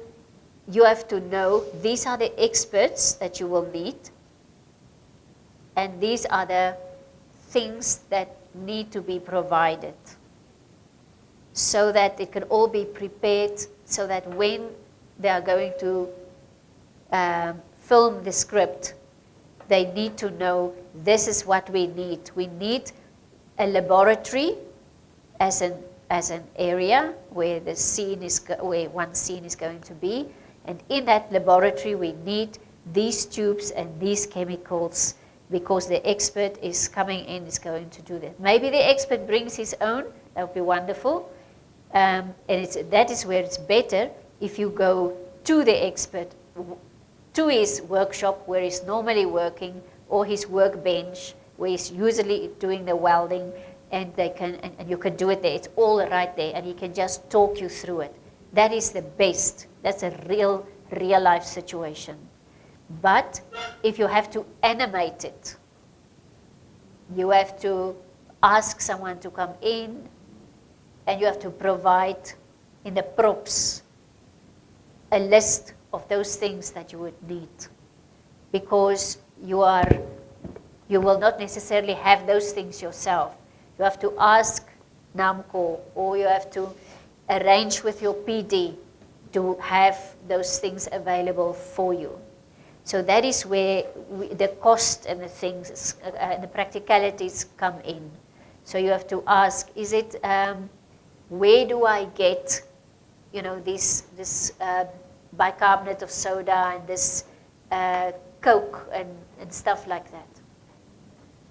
know these are the experts that you will meet, and these are the things that need to be provided, so that it can all be prepared, so that when they are going to film the script, they need to know this is what we need. We need a laboratory as an area where the scene is where one scene is going to be, and in that laboratory we need these tubes and these chemicals, because the expert is coming in, is going to do that. Maybe the expert brings his own, that would be wonderful. And that is where it's better if you go to the expert, to his workshop where he's normally working, or his workbench where he's usually doing the welding, and you can do it there. It's all right there, and he can just talk you through it. That is the best. That's a real life situation. But if you have to animate it, you have to ask someone to come in, and you have to provide in the props a list of those things that you would need, because you will not necessarily have those things yourself. You have to ask Namcol, or you have to arrange with your PD to have those things available for you. So that is where the cost and the things, the practicalities come in. So you have to ask, is it, where do I get, this bicarbonate of soda and this Coke and stuff like that?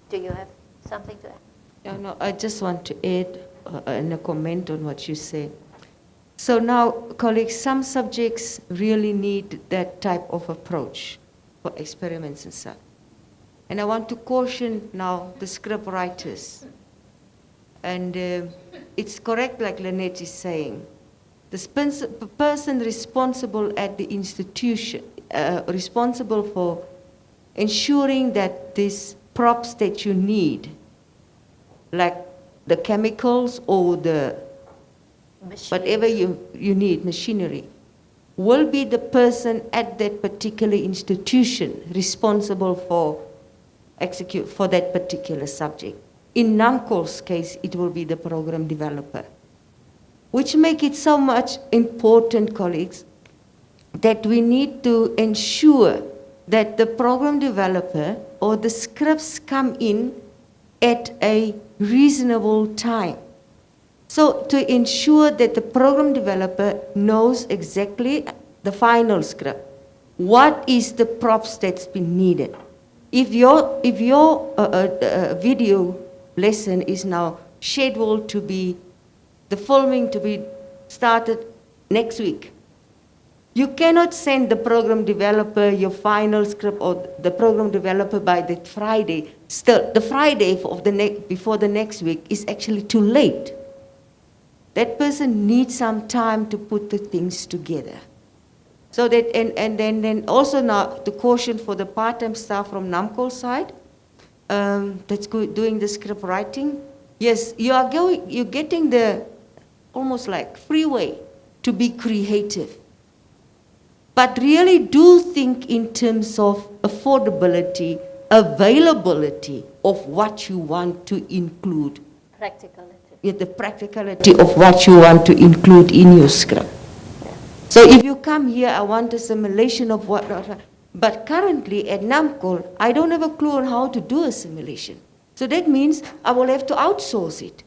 Do you have something to add? No, I just want to add a comment on what you say. So now, colleagues, some subjects really need that type of approach for experiments and stuff. And I want to caution now the script writers. And it's correct, like Lynette is saying. The person responsible at the institution, responsible for ensuring that these props that you need, like the chemicals or the whatever you need, machinery, will be the person at that particular institution responsible for execute for that particular subject. In Namcol's case, it will be the program developer, which make it so much important, colleagues, that we need to ensure that the program developer or the scripts come in at a reasonable time. So to ensure that the program developer knows exactly the final script, what is the props that's been needed. If your video lesson is now scheduled to be, the filming to be started next week, you cannot send the program developer your final script or the program developer by that Friday. Still, the Friday of before the next week is actually too late. That person needs some time to put the things together. So that, and then also now the caution for the part-time staff from Namcol side, that's doing the script writing. Yes, you're getting the almost like freeway to be creative. But really do think in terms of affordability, availability of what you want to include. Practicality. Yeah, the practicality of what you want to include in your script. So if you come here, I want a simulation of what, but currently at Namcol, I don't have a clue on how to do a simulation. So that means I will have to outsource it.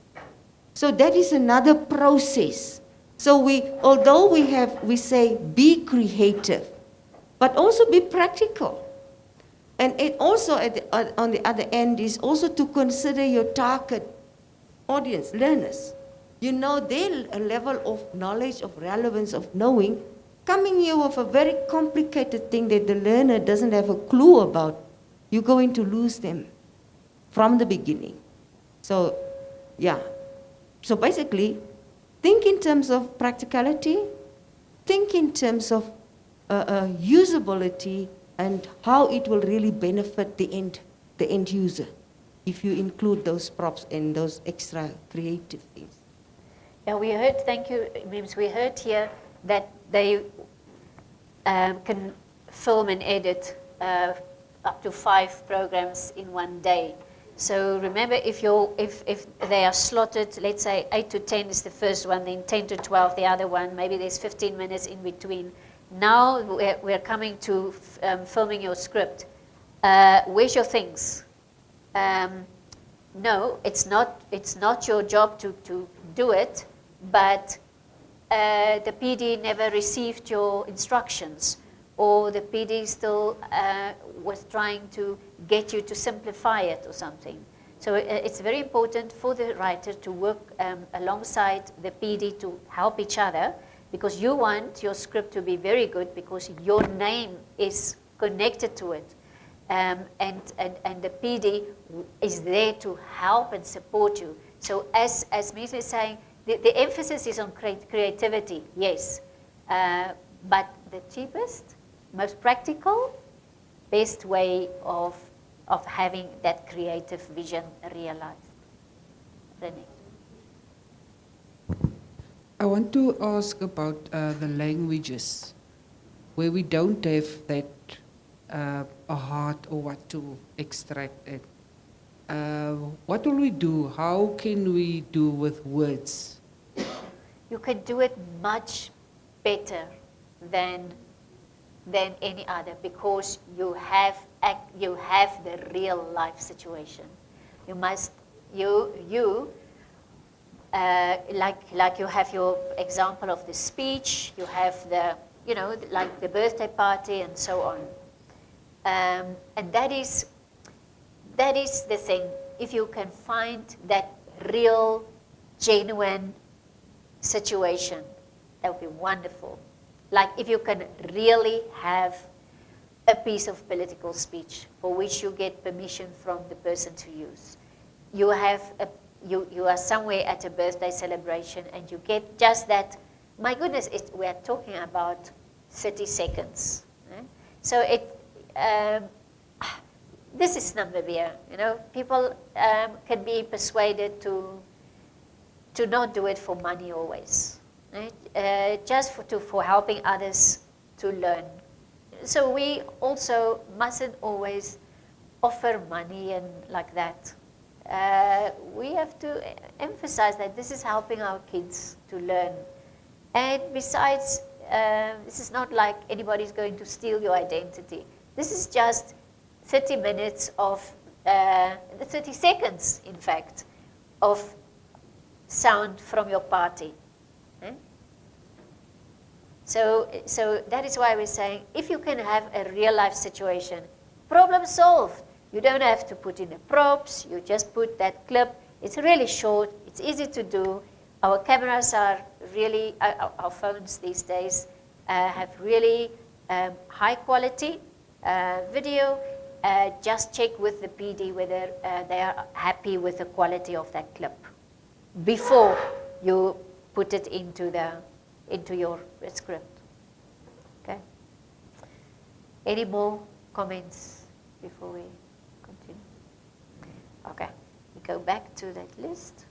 So that is another process. So although we say be creative, but also be practical. And it also on the other end is also to consider your target audience, learners. You know their level of knowledge, of relevance, of knowing, coming here with a very complicated thing that the learner doesn't have a clue about, you're going to lose them from the beginning. So, yeah. So basically, think in terms of practicality, think in terms of usability and how it will really benefit the end user if you include those props and those extra creative things. Yeah, we heard, thank you, Mims, we heard here that they can film and edit up to 5 programs in one day. So remember, if they are slotted, let's say 8 to 10 is the first one, then 10 to 12 the other one, maybe there's 15 minutes in between. Now we're coming to filming your script. Where's your things? No, it's not your job to do it, but the PD never received your instructions, or the PD still was trying to get you to simplify it or something. So it's very important for the writer to work alongside the PD to help each other, because you want your script to be very good because your name is connected to it. And the PD is there to help and support you. So as Mies is saying, the emphasis is on creativity, yes. But the cheapest, most practical, best way of having that creative vision realized. René. I want to ask about the languages, where we don't have that a heart or what to extract it. What will we do? How can we do with words? You can do it much better than any other, because you have the real life situation. You must like you have your example of the speech. You have the like the birthday party and so on. And that is the thing. If you can find that real, genuine situation, that would be wonderful. Like if you can really have a piece of political speech for which you get permission from the person to use. You are somewhere at a birthday celebration and you get just that. My goodness, we are talking about 30 seconds. Right? So this is Namibia. People can be persuaded to not do it for money always. right? Just for helping others to learn. So we also mustn't always offer money and like that. We have to emphasize that this is helping our kids to learn. And besides, this is not like anybody's going to steal your identity. This is just 30 minutes of, 30 seconds, in fact, of sound from your party. Eh? So that is why we're saying, if you can have a real life situation, problem solved. You don't have to put in the props, you just put that clip. It's really short, it's easy to do. Our cameras are really, our phones these days have really high quality video. Just check with the PD whether they are happy with the quality of that clip before you put it into your script. Okay. Any more comments before we continue? Okay. We go back to that list.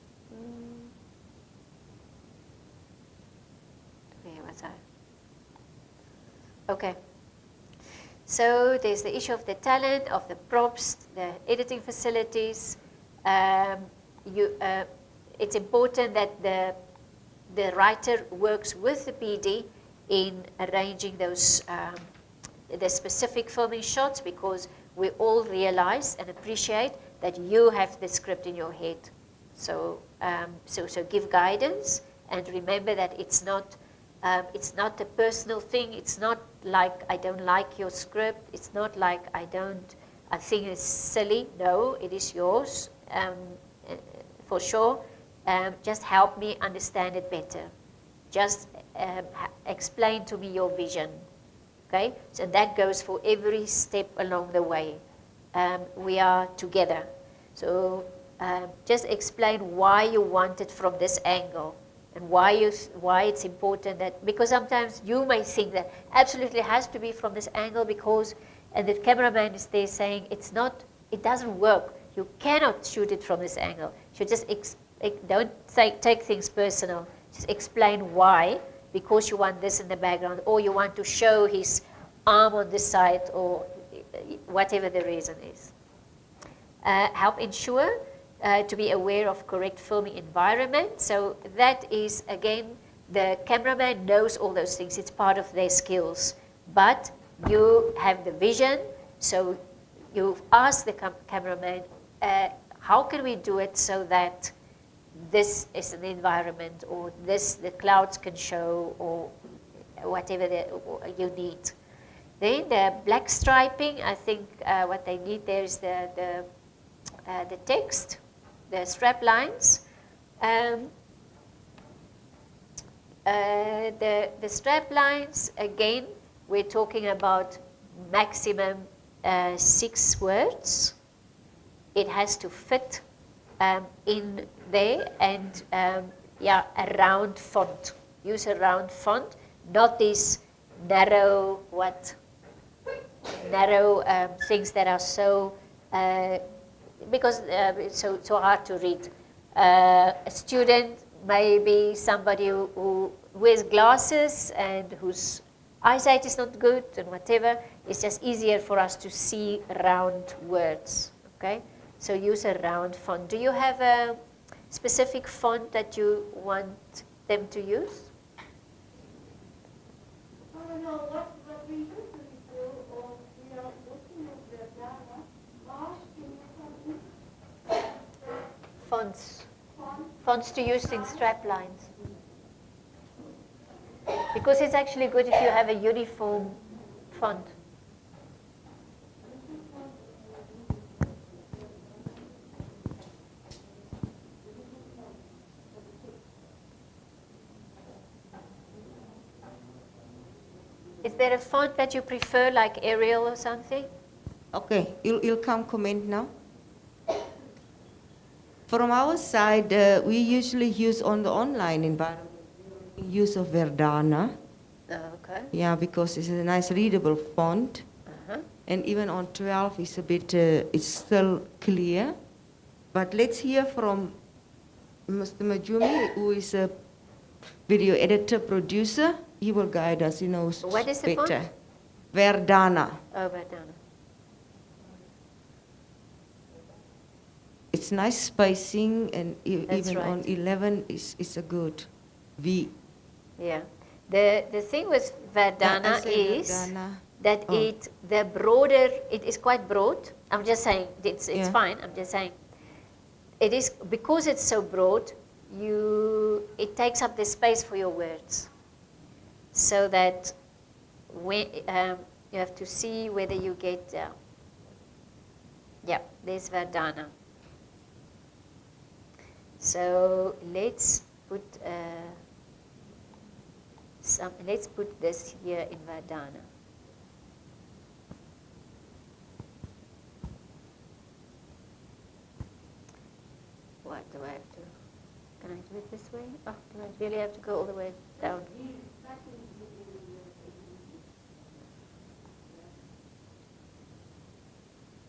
Where was I? Okay. So there's the issue of the talent, of the props, the editing facilities. It's important that the writer works with the PD in arranging those the specific filming shots, because we all realize and appreciate that you have the script in your head. So so give guidance, and remember that it's not a personal thing. It's not like I don't like your script. It's not like I think it's silly. No, it is yours for sure. Just help me understand it better. Just explain to me your vision. Okay, so that goes for every step along the way. We are together. So just explain why you want it from this angle. And why it's important that, because sometimes you may think that absolutely has to be from this angle because, and the cameraman is there saying it doesn't work. You cannot shoot it from this angle. You just don't take things personal. Just explain why, because you want this in the background, or you want to show his arm on this side, or whatever the reason is. Help ensure to be aware of correct filming environment. So that is, again, the cameraman knows all those things. It's part of their skills. But you have the vision, so you've asked the cameraman, how can we do it so that this is an environment, or the clouds can show, or whatever you need. Then the black striping, I think what they need there is the text, the strap lines. The strap lines, again, we're talking about maximum 6 words. It has to fit in there, and a round font. Use a round font, not these narrow things that are so because it's so hard to read. A student may be somebody who wears glasses and whose eyesight is not good and whatever. It's just easier for us to see round words. Okay, so use a round font. Do you have a specific font that you want them to use? No, what we usually do, or we are looking at the data, Fonts to use in strap lines. Because it's actually good if you have a uniform font. Is there a font that you prefer, like Arial or something? Okay, you'll come comment now. From our side, we usually use on the online environment, use of Verdana. Okay. Yeah, because it's a nice readable font. And even on 12, it's a bit, it's still clear. But let's hear from Mr. Majumi, who is video editor, producer. He will guide us, he knows What is the better. font? Verdana. Oh, Verdana. It's nice spacing, and That's even on right. 11 is a good V. Yeah. The thing with Verdana I say is Verdana. that Oh. the broader, it is quite broad. I'm just saying, it's Yeah. fine. I'm just saying, it is, because it's so broad, it takes up the space for your words. So that when, you have to see whether you get, yeah, there's Verdana. So let's put let's put this here in Verdana. What do I have to? Can I do it this way? Oh, do I really have to go all the way down?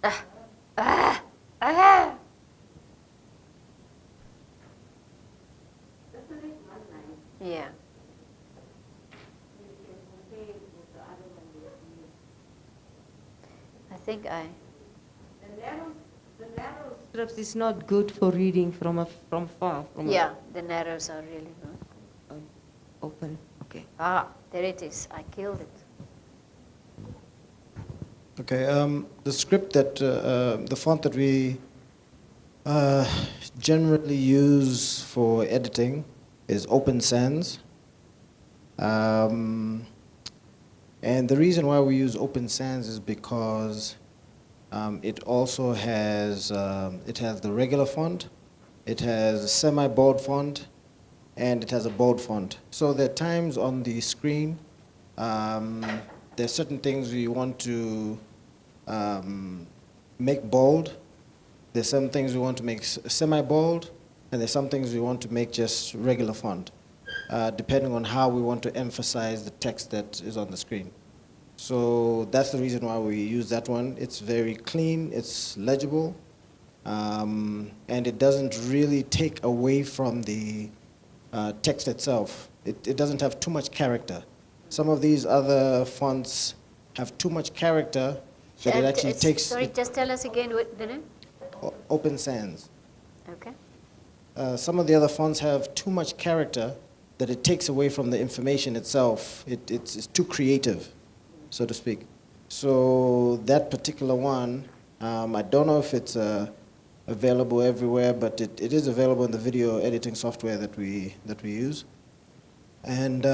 Ah, ah, ah! Yeah. I think The narrow strips is not good for reading from far. yeah, the narrows are really good. Open. Okay. Ah, there it is. I killed it. Okay, the script that, the font that we generally use for editing is Open Sans. And the reason why we use Open Sans is because it also has, it has the regular font, it has a semi-bold font, and it has a bold font. So there are times on the screen, there's certain things we want to make bold. There's some things we want to make semi-bold, and there's some things we want to make just regular font, depending on how we want to emphasize the text that is on the screen. So that's the reason why we use that one. It's very clean, it's legible, and it doesn't really take away from the text itself. It doesn't have too much character. Some of these other fonts have too much character that it actually takes. Sorry, just tell us again what the name. Open Sans. Okay. Some of the other fonts have too much character that it takes away from the information itself. It's too creative, so to speak. So that particular one, I don't know if it's available everywhere, but it is available in the video editing software that we use. And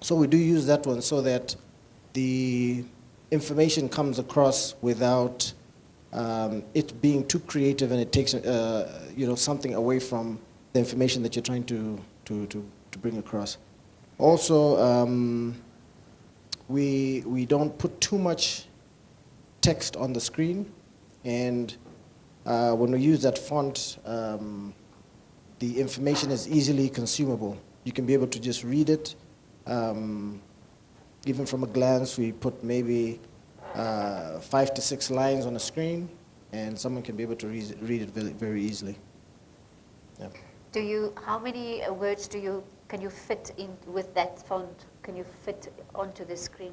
so we do use that one so that the information comes across without it being too creative, and it takes something away from the information that you're trying to bring across. Also, we don't put too much text on the screen, and when we use that font, the information is easily consumable. You can be able to just read it. Even from a glance, we put maybe 5 to 6 lines on a screen, and someone can be able to read it very, very easily. Yeah. How many words can you fit in with that font? Can you fit onto the screen?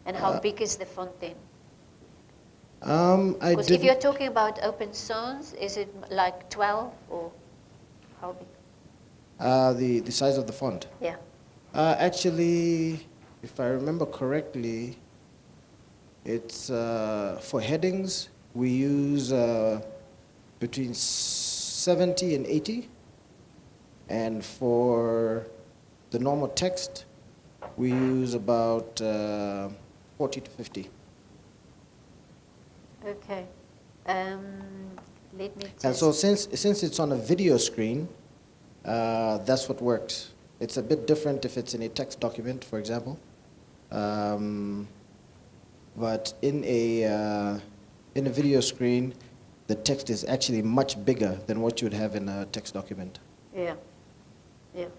And how big is the font then? Because if you're talking about Open Sans, is it like 12 or how big? The size of the font. Yeah. Actually, if I remember correctly, it's for headings we use between 70 and 80, and for the normal text we use about 40 to 50. Okay. Let me just... And so since it's on a video screen, that's what works. It's a bit different if it's in a text document, for example. But in a video screen, the text is actually much bigger than what you would have in a text document. Yeah. Yeah.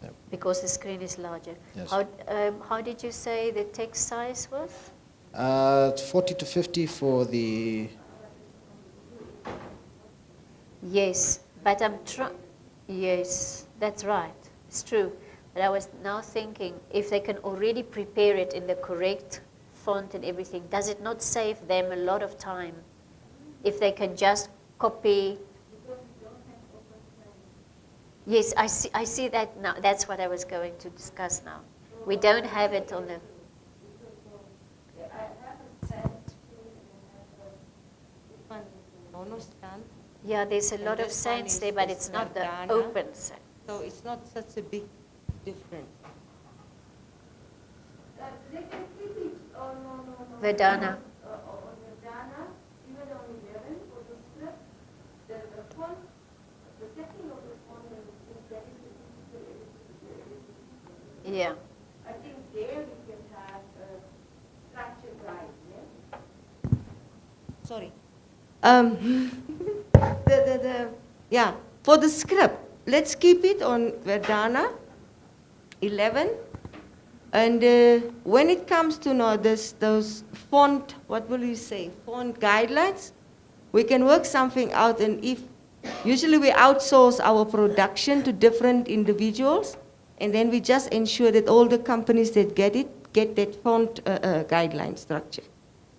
Yeah. Because the screen is larger. Yes. How did you say the text size was? 40 to 50 for the... Yes, but Yes, that's right. It's true. But I was now thinking, if they can already prepare it in the correct font and everything, does it not save them a lot of time? If they can just copy. Yes, I see that now. That's what I was going to discuss now. We don't have it on the. Yeah, there's a And lot of this one saints is there, but the it's not the Sardana. open saint. So it's not such a big difference. They can keep it on Vedana. on Verdana, even on 11 for the script. The font, the setting of the font is very specific. Yeah. I think there we can have structured right, yeah? Sorry. Yeah, for the script, let's keep it on Verdana 11. And when it comes to those font, what will you say, font guidelines, we can work something out. And if usually we outsource our production to different individuals, and then we just ensure that all the companies that get it get that font guideline structure,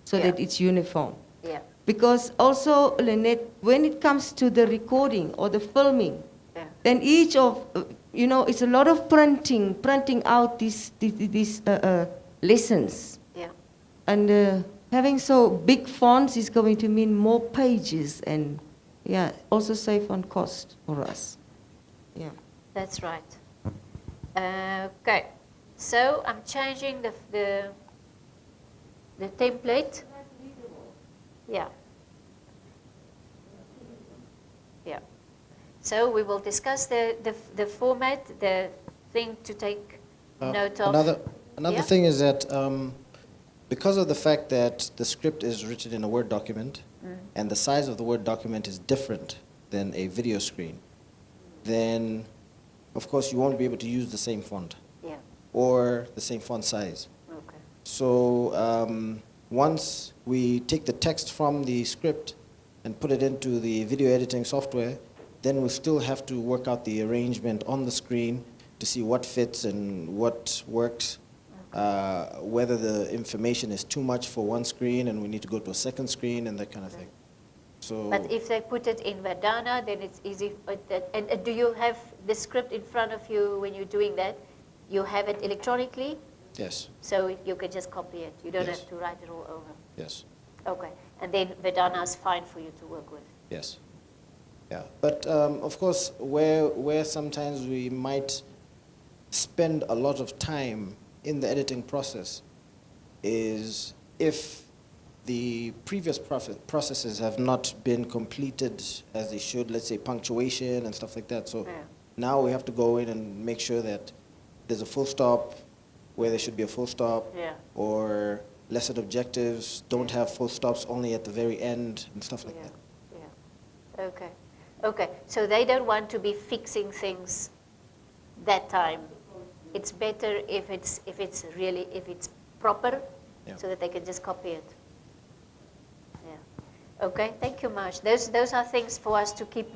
so Yeah. that it's uniform. Yeah. Because also, Lynette, when it comes to the recording or the filming, Yeah. then each of, it's a lot of printing out these lessons. Yeah. And having so big fonts is going to mean more pages and, yeah, also save on cost for us. Yeah. That's right. Okay. So I'm changing the template. Yeah. Yeah. So we will discuss the format, the thing to take note of. Another Yeah? thing is that because of the fact that the script is written in a Word document, and the size of the Word document is different than a video screen, then of course you won't be able to use the same font Yeah. or the same font size. Okay. So once we take the text from the script and put it into the video editing software, then we still have to work out the arrangement on the screen to see what fits and what works, whether the information is too much for one screen and we need to go to a second screen and that kind of thing. So But if they put it in Verdana, then it's easy. And do you have the script in front of you when you're doing that? You have it electronically, yes, so you can just copy it. You don't Yes. have to write it all over. yes, Okay. And then Verdana is fine for you to work with. yes. Yeah, but of course, where sometimes we might spend a lot of time in the editing process is if the previous processes have not been completed as they should, let's say punctuation and stuff like that. So Yeah. now we have to go in and make sure that there's a full stop where there should be a full stop, Yeah. or lesson objectives don't have full stops, only at the very end and stuff like Yeah. that. Yeah. Okay. Okay. So they don't want to be fixing things that time. It's better if it's proper, Yeah. so that they can just copy it. Yeah. Okay. Thank you, Marsh. Those are things for us to keep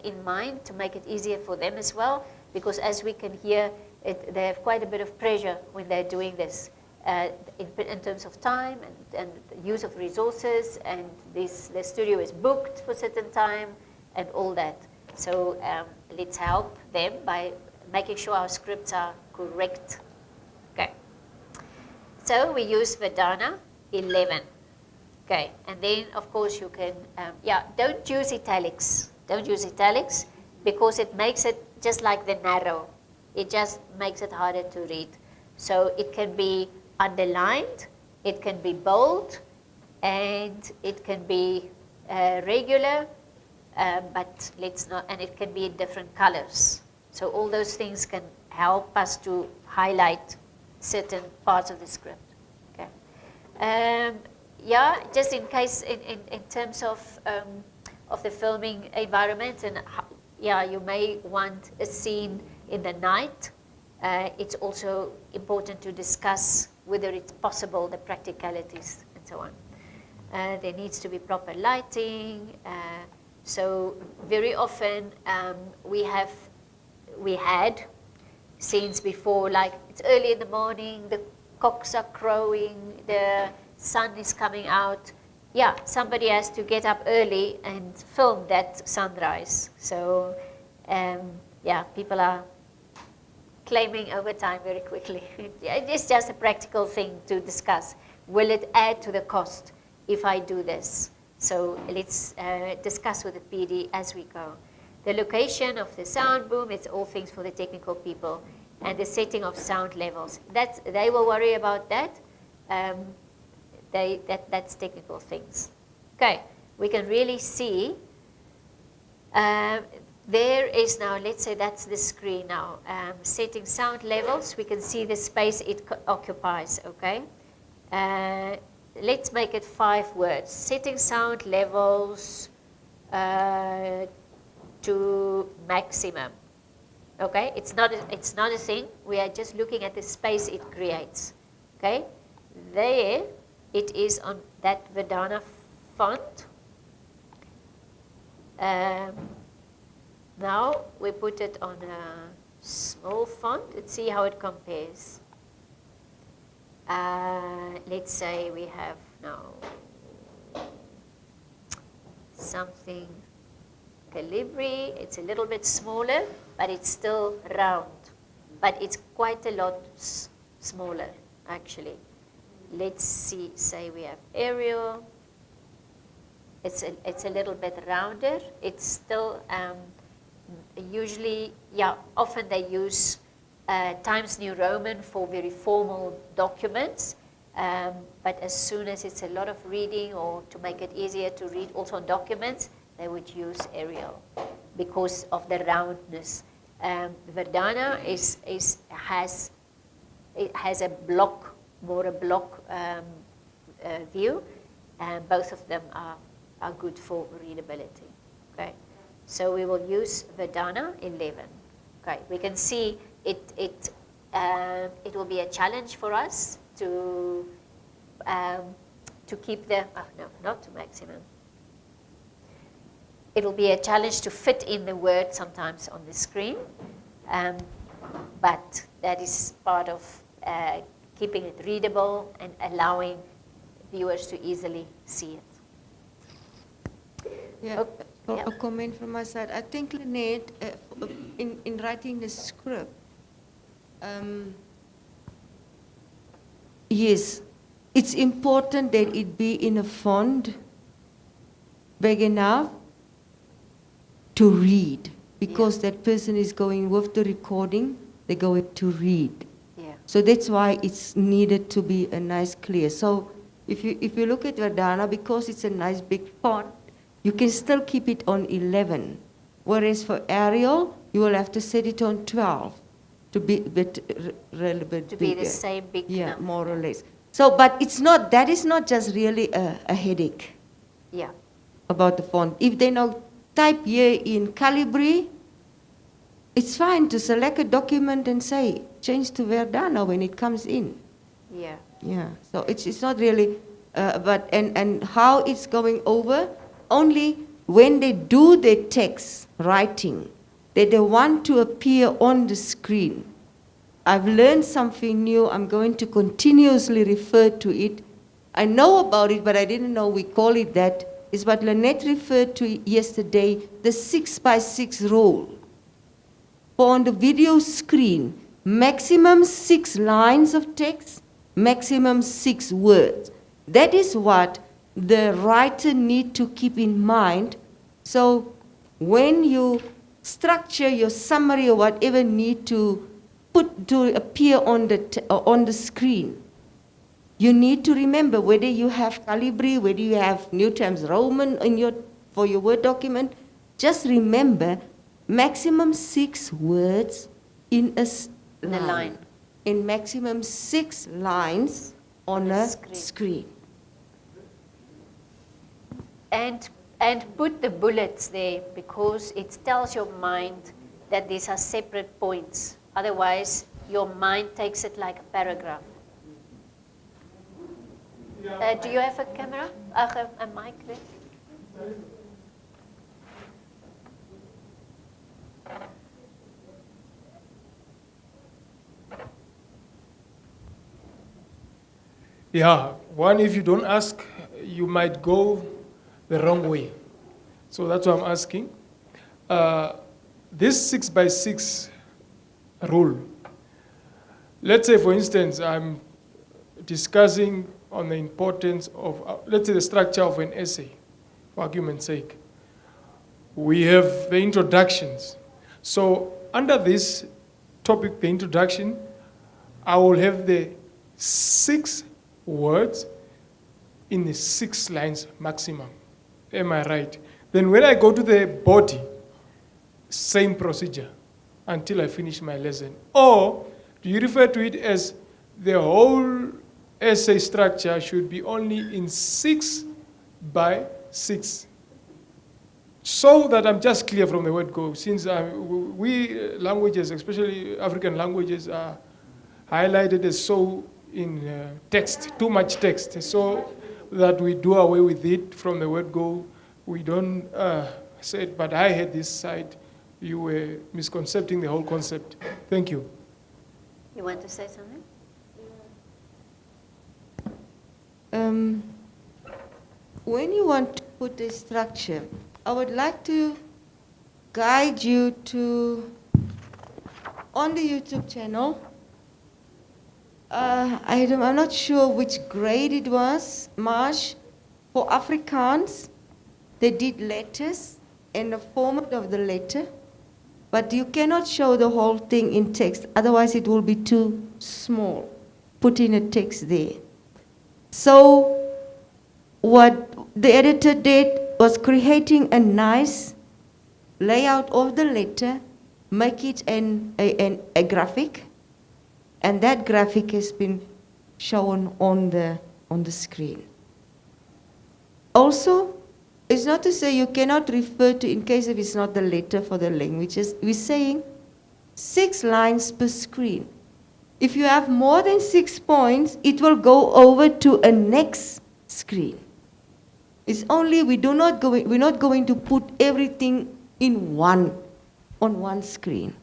in mind to make it easier for them as well, because as we can hear, they have quite a bit of pressure when they're doing this. In terms of time and use of resources, and the studio is booked for a certain time and all that. So let's help them by making sure our scripts are correct. Okay. So we use Verdana 11. Okay, and then of course you can, don't use italics. Don't use italics because it makes it just like the narrow. It just makes it harder to read. So it can be underlined, it can be bold, and it can be regular, but let's not, and it can be in different colors. So all those things can help us to highlight certain parts of the script. Okay. Just in case, in terms of the filming environment, and you may want a scene in the night. It's also important to discuss whether it's possible, the practicalities, and so on. There needs to be proper lighting. So very often we have we had scenes before, like it's early in the morning, the cocks are crowing, the sun is coming out. Yeah, somebody has to get up early and film that sunrise. So, yeah, people are claiming overtime very quickly. It's just a practical thing to discuss. Will it add to the cost if I do this? So let's discuss with the PD as we go. The location of the sound boom, it's all things for the technical people. And the setting of sound levels. They will worry about that. That's technical things. Okay, we can really see. There is now, let's say that's the screen now. Setting sound levels, we can see the space it occupies, okay? Let's make it 5 words. Setting sound levels to maximum. Okay, it's not a thing. We are just looking at the space it creates. Okay, there it is on that Verdana font. Now we put it on a small font. Let's see how it compares. Let's say we have now something Calibri. It's a little bit smaller, but it's still round. But it's quite a lot smaller, actually. Let's see, say we have Arial. It's a little bit rounder. It's still usually, yeah, often they use Times New Roman for very formal documents. But as soon as it's a lot of reading or to make it easier to read also on documents, they would use Arial because of the roundness. Verdana has a block, more a block view, and both of them are good for readability. Okay, so we will use Verdana 11. Okay, we can see it will be a challenge for us to keep the no, not to maximum. It'll be a challenge to fit in the word sometimes on the screen, but that is part of keeping it readable and allowing viewers to easily see it. Yeah, Okay. a comment from my side. I think, Lynette, in writing the script, yes, it's important that it be in a font big enough to read, because that person is going with the recording, they're going to read. Yeah. So that's why it's needed to be a nice clear. So if you look at Verdana, because it's a nice big font, you can still keep it on 11. Whereas for Arial, you will have to set it on 12 to be a bit relevant. To be the same big Yeah, number. more or less. So, but it's not, that is not just really a headache Yeah. about the font. If they now type here in Calibri, it's fine to select a document and say, change to Verdana when it comes in. Yeah. Yeah, so it's not really, but and how it's going over, only when they do their text writing, that they want to appear on the screen. I've learned something new, I'm going to continuously refer to it. I know about it, but I didn't know we call it that. It's what Lynette referred to yesterday, the 6x6 rule. For on the video screen, maximum 6 lines of text, maximum 6 words. That is what the writer needs to keep in mind. So when you structure your summary or whatever need to put to appear on the screen, you need to remember whether you have Calibri, whether you have New Times Roman for your Word document. Just remember maximum 6 words in a line. In maximum 6 lines on a screen. And put the bullets there, because it tells your mind that these are separate points. Otherwise, your mind takes it like a paragraph. Do you have a camera? A mic there? Yeah, one, if you don't ask, you might go the wrong way. So that's why I'm asking. This 6 by 6 rule, let's say, for instance, I'm discussing on the importance of, let's say, the structure of an essay, for argument's sake. We have the introductions. So under this topic, the introduction, I will have the 6 words in the 6 lines maximum. Am I right? Then when I go to the body, same procedure until I finish my lesson. Or do you refer to it as the whole essay structure should be only in 6 by 6? So that I'm just clear from the word go, since we languages, especially African languages, are highlighted as so in text, too much text, so that we do away with it from the word go. We don't say it, but I had this side. You were misconcepting the whole concept. Thank you. You want to say something? When you want to put a structure, I would like to guide you to, on the YouTube channel, I'm not sure which grade it was, March, for Afrikaans, they did letters and the format of the letter, but you cannot show the whole thing in text, otherwise it will be too small. Put in a text there. So what the editor did was creating a nice layout of the letter, make it a graphic, and that graphic has been shown on the screen. Also, it's not to say you cannot refer to, in case if it's not the letter for the languages, we're saying 6 lines per screen. If you have more than 6 points, it will go over to a next screen. It's only we're not going to put everything in on one screen.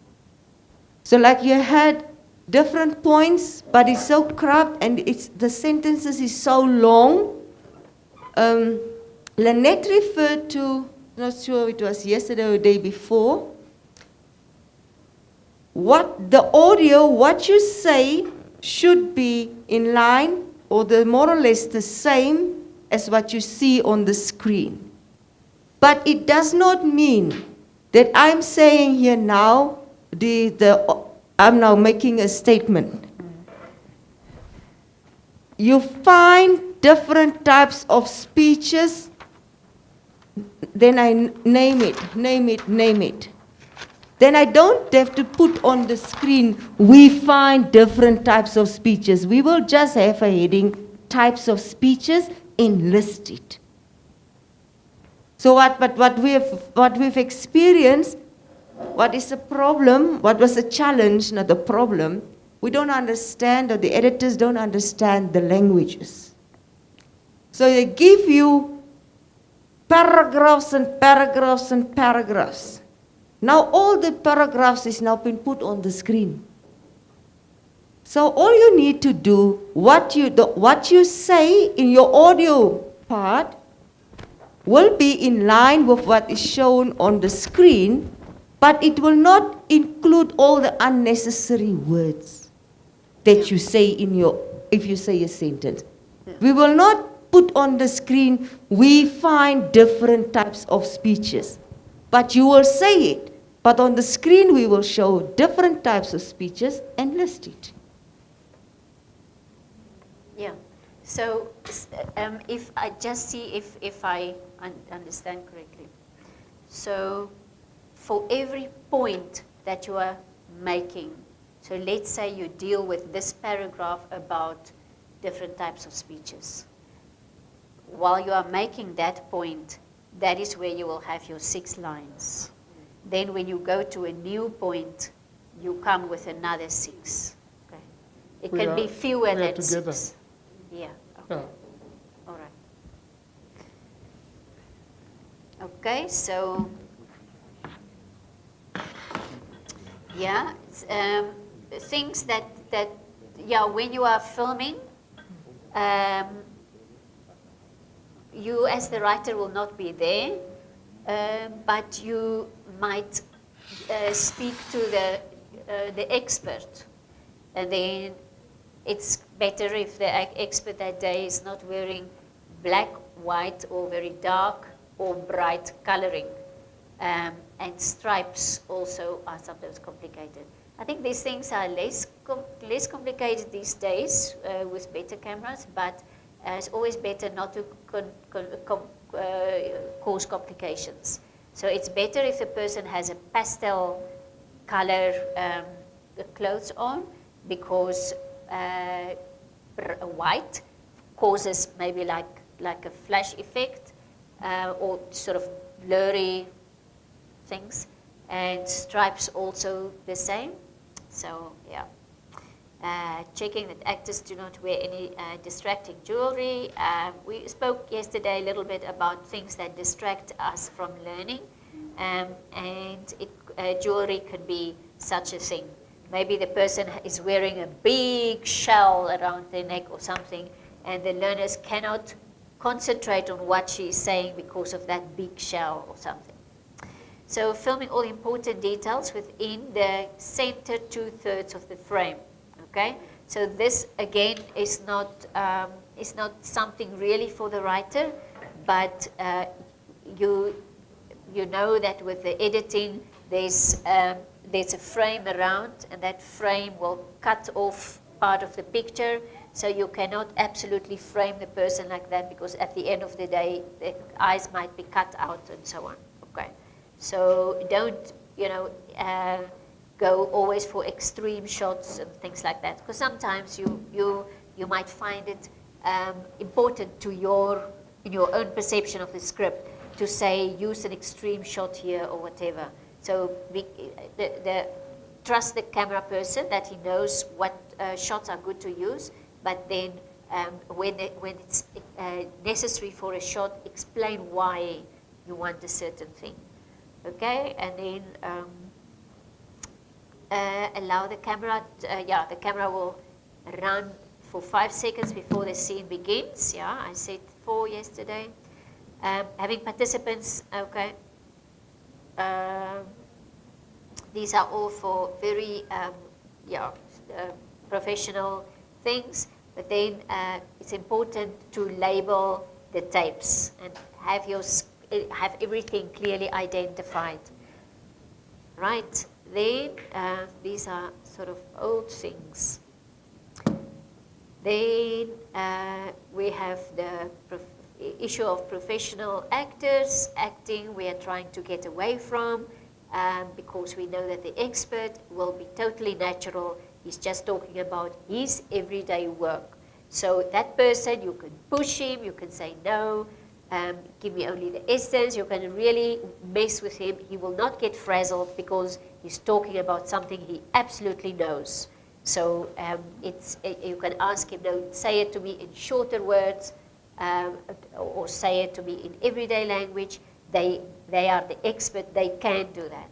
So like you had different points, but it's so cropped and the sentences is so long. Lynette referred to, not sure it was yesterday or the day before, what the audio, what you say should be in line or more or less the same as what you see on the screen. But it does not mean that I'm saying here now, I'm now making a statement. You find different types of speeches, then I name it. Then I don't have to put on the screen, we find different types of speeches. We will just have a heading, types of speeches, and list it. So what we've experienced, what is the problem, what was the challenge, not the problem, we don't understand, or the editors don't understand the languages. So they give you paragraphs and paragraphs and paragraphs. Now all the paragraphs is now been put on the screen. So all you need to do, what you say in your audio part will be in line with what is shown on the screen, but it will not include all the unnecessary words that you say if you say a sentence. Yeah. We will not put on the screen, we find different types of speeches, but you will say it. But on the screen, we will show different types of speeches and list it. Yeah. So if I just see if I understand correctly. So for every point that you are making, so let's say you deal with this paragraph about different types of speeches. While you are making that point, that is where you will have your 6 lines. Then when you go to a new point, you come with another 6. Okay. It can be fewer than together. 6. Yeah. Okay. Yeah. All right. Okay, so yeah, things that when you are filming, Um, you as the writer will not be there, but you might speak to the expert, and then it's better if the expert that day is not wearing black, white, or very dark or bright coloring. And stripes also are sometimes complicated. I think these things are less complicated these days with better cameras, but it's always better not to cause complications. So it's better if the person has a pastel color clothes on, because white causes maybe like a flash effect or sort of blurry things, and stripes also the same. So yeah, checking that actors do not wear any distracting jewelry. We spoke yesterday a little bit about things that distract us from learning, and jewelry could be such a thing. Maybe the person is wearing a big shell around their neck or something, and the learners cannot concentrate on what she is saying because of that big shell or something. So filming all important details within the center 2/3 of the frame. Okay, so this again is not something really for the writer, but you know that with the editing there's a frame around, and that frame will cut off part of the picture, so you cannot absolutely frame the person like that, because at the end of the day the eyes might be cut out and so on. Okay, so don't go always for extreme shots and things like that, because sometimes you might find it important in your own perception of the script to say use an extreme shot here or whatever. So trust the camera person that he knows what shots are good to use, but then when it's necessary for a shot, explain why you want a certain thing. Okay, and then allow the camera, the camera will run for 5 seconds before the scene begins. Yeah, I said 4 yesterday. Having participants, okay. These are all for very professional things, but then it's important to label the tapes and have everything clearly identified. Right, then these are sort of old things. Then we have the issue of professional actors. Acting we are trying to get away from, because we know that the expert will be totally natural. He's just talking about his everyday work. So that person, you can push him, you can say no, give me only the essence. You can really mess with him. He will not get frazzled because he's talking about something he absolutely knows. So you can ask him, no, say it to me in shorter words, or say it to me in everyday language. They are the expert, they can do that.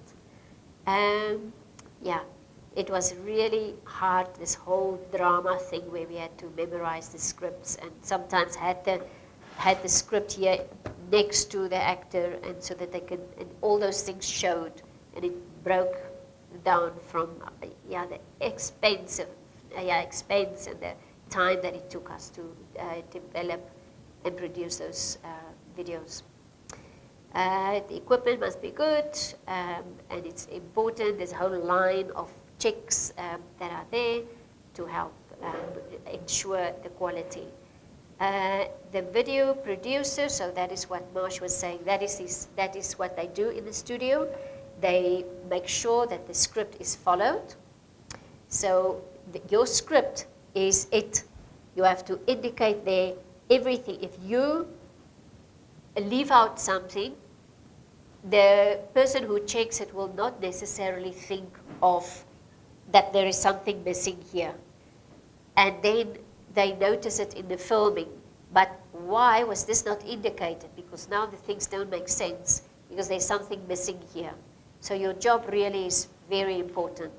It was really hard, this whole drama thing where we had to memorize the scripts, and sometimes had the script here next to the actor, and so that they could, and all those things showed, and it broke down from the expense and the time that it took us to develop and produce those videos. The equipment must be good, and it's important. There's a whole line of checks that are there to help ensure the quality. The video producer, so that is what Marsh was saying, that is what they do in the studio. They make sure that the script is followed. So your script is it. You have to indicate there everything. If you leave out something, the person who checks it will not necessarily think of that there is something missing here. And then they notice it in the filming. But why was this not indicated? Because now the things don't make sense, because there's something missing here. So your job really is very important.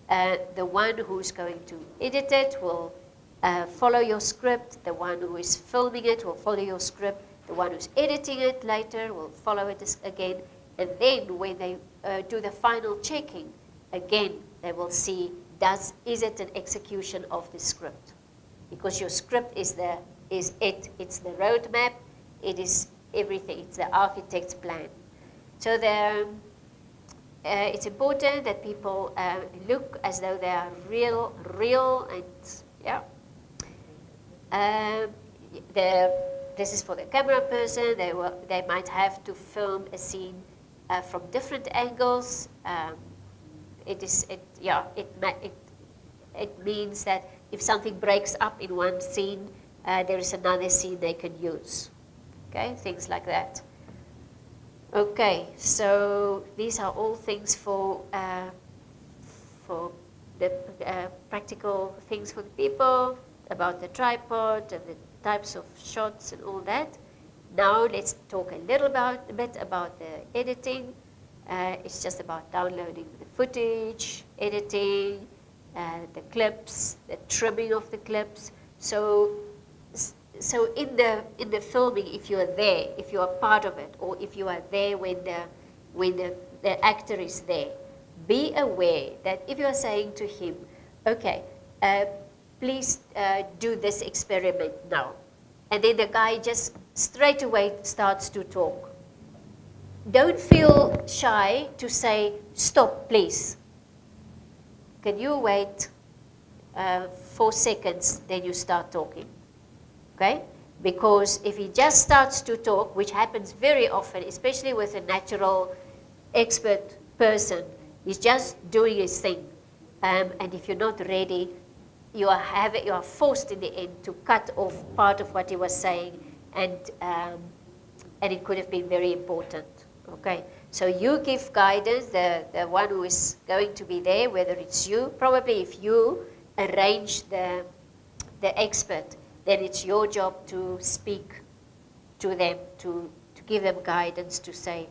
The one who's going to edit it will follow your script. The one who is filming it will follow your script. The one who's editing it later will follow it again. And then when they do the final checking, again, they will see, is it an execution of the script? Because your script is it's the roadmap, it is everything, it's the architect's plan. So it's important that people look as though they are real, and yeah. This is for the camera person. They might have to film a scene from different angles. It means that if something breaks up in one scene, there is another scene they can use. Okay, things like that. Okay, so these are all things for the practical things for the people, about the tripod and the types of shots and all that. Now let's talk a bit about the editing. It's just about downloading the footage, editing, the clips, the trimming of the clips. So in the filming, if you are there, if you are part of it, or if you are there when the actor is there, be aware that if you are saying to him, okay, please do this experiment now, and then the guy just straight away starts to talk, don't feel shy to say, stop, please. Can you wait 4 seconds, then you start talking? Okay? Because if he just starts to talk, which happens very often, especially with a natural expert person, he's just doing his thing. And if you're not ready, you are forced in the end to cut off part of what he was saying, and it could have been very important. Okay, so you give guidance, the one who is going to be there, whether it's you, probably if you arrange the expert, then it's your job to speak to them, to give them guidance, to say,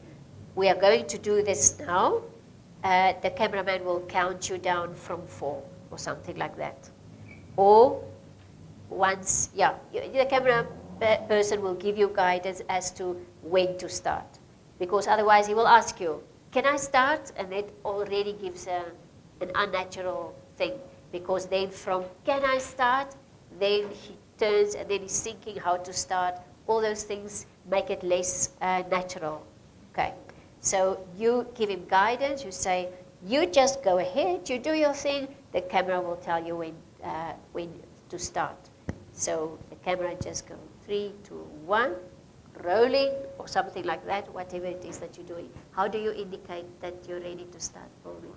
we are going to do this now, the cameraman will count you down from 4 or something like that. Or once, the camera person will give you guidance as to when to start. Because otherwise he will ask you, can I start? And it already gives an unnatural thing. Because then from, can I start? Then he turns and then he's thinking how to start. All those things make it less natural. Okay. So you give him guidance. You say, you just go ahead, you do your thing. The camera will tell you when to start. So the camera just goes 3, 2, 1. Rolling or something like that, whatever it is that you're doing. How do you indicate that you're ready to start filming?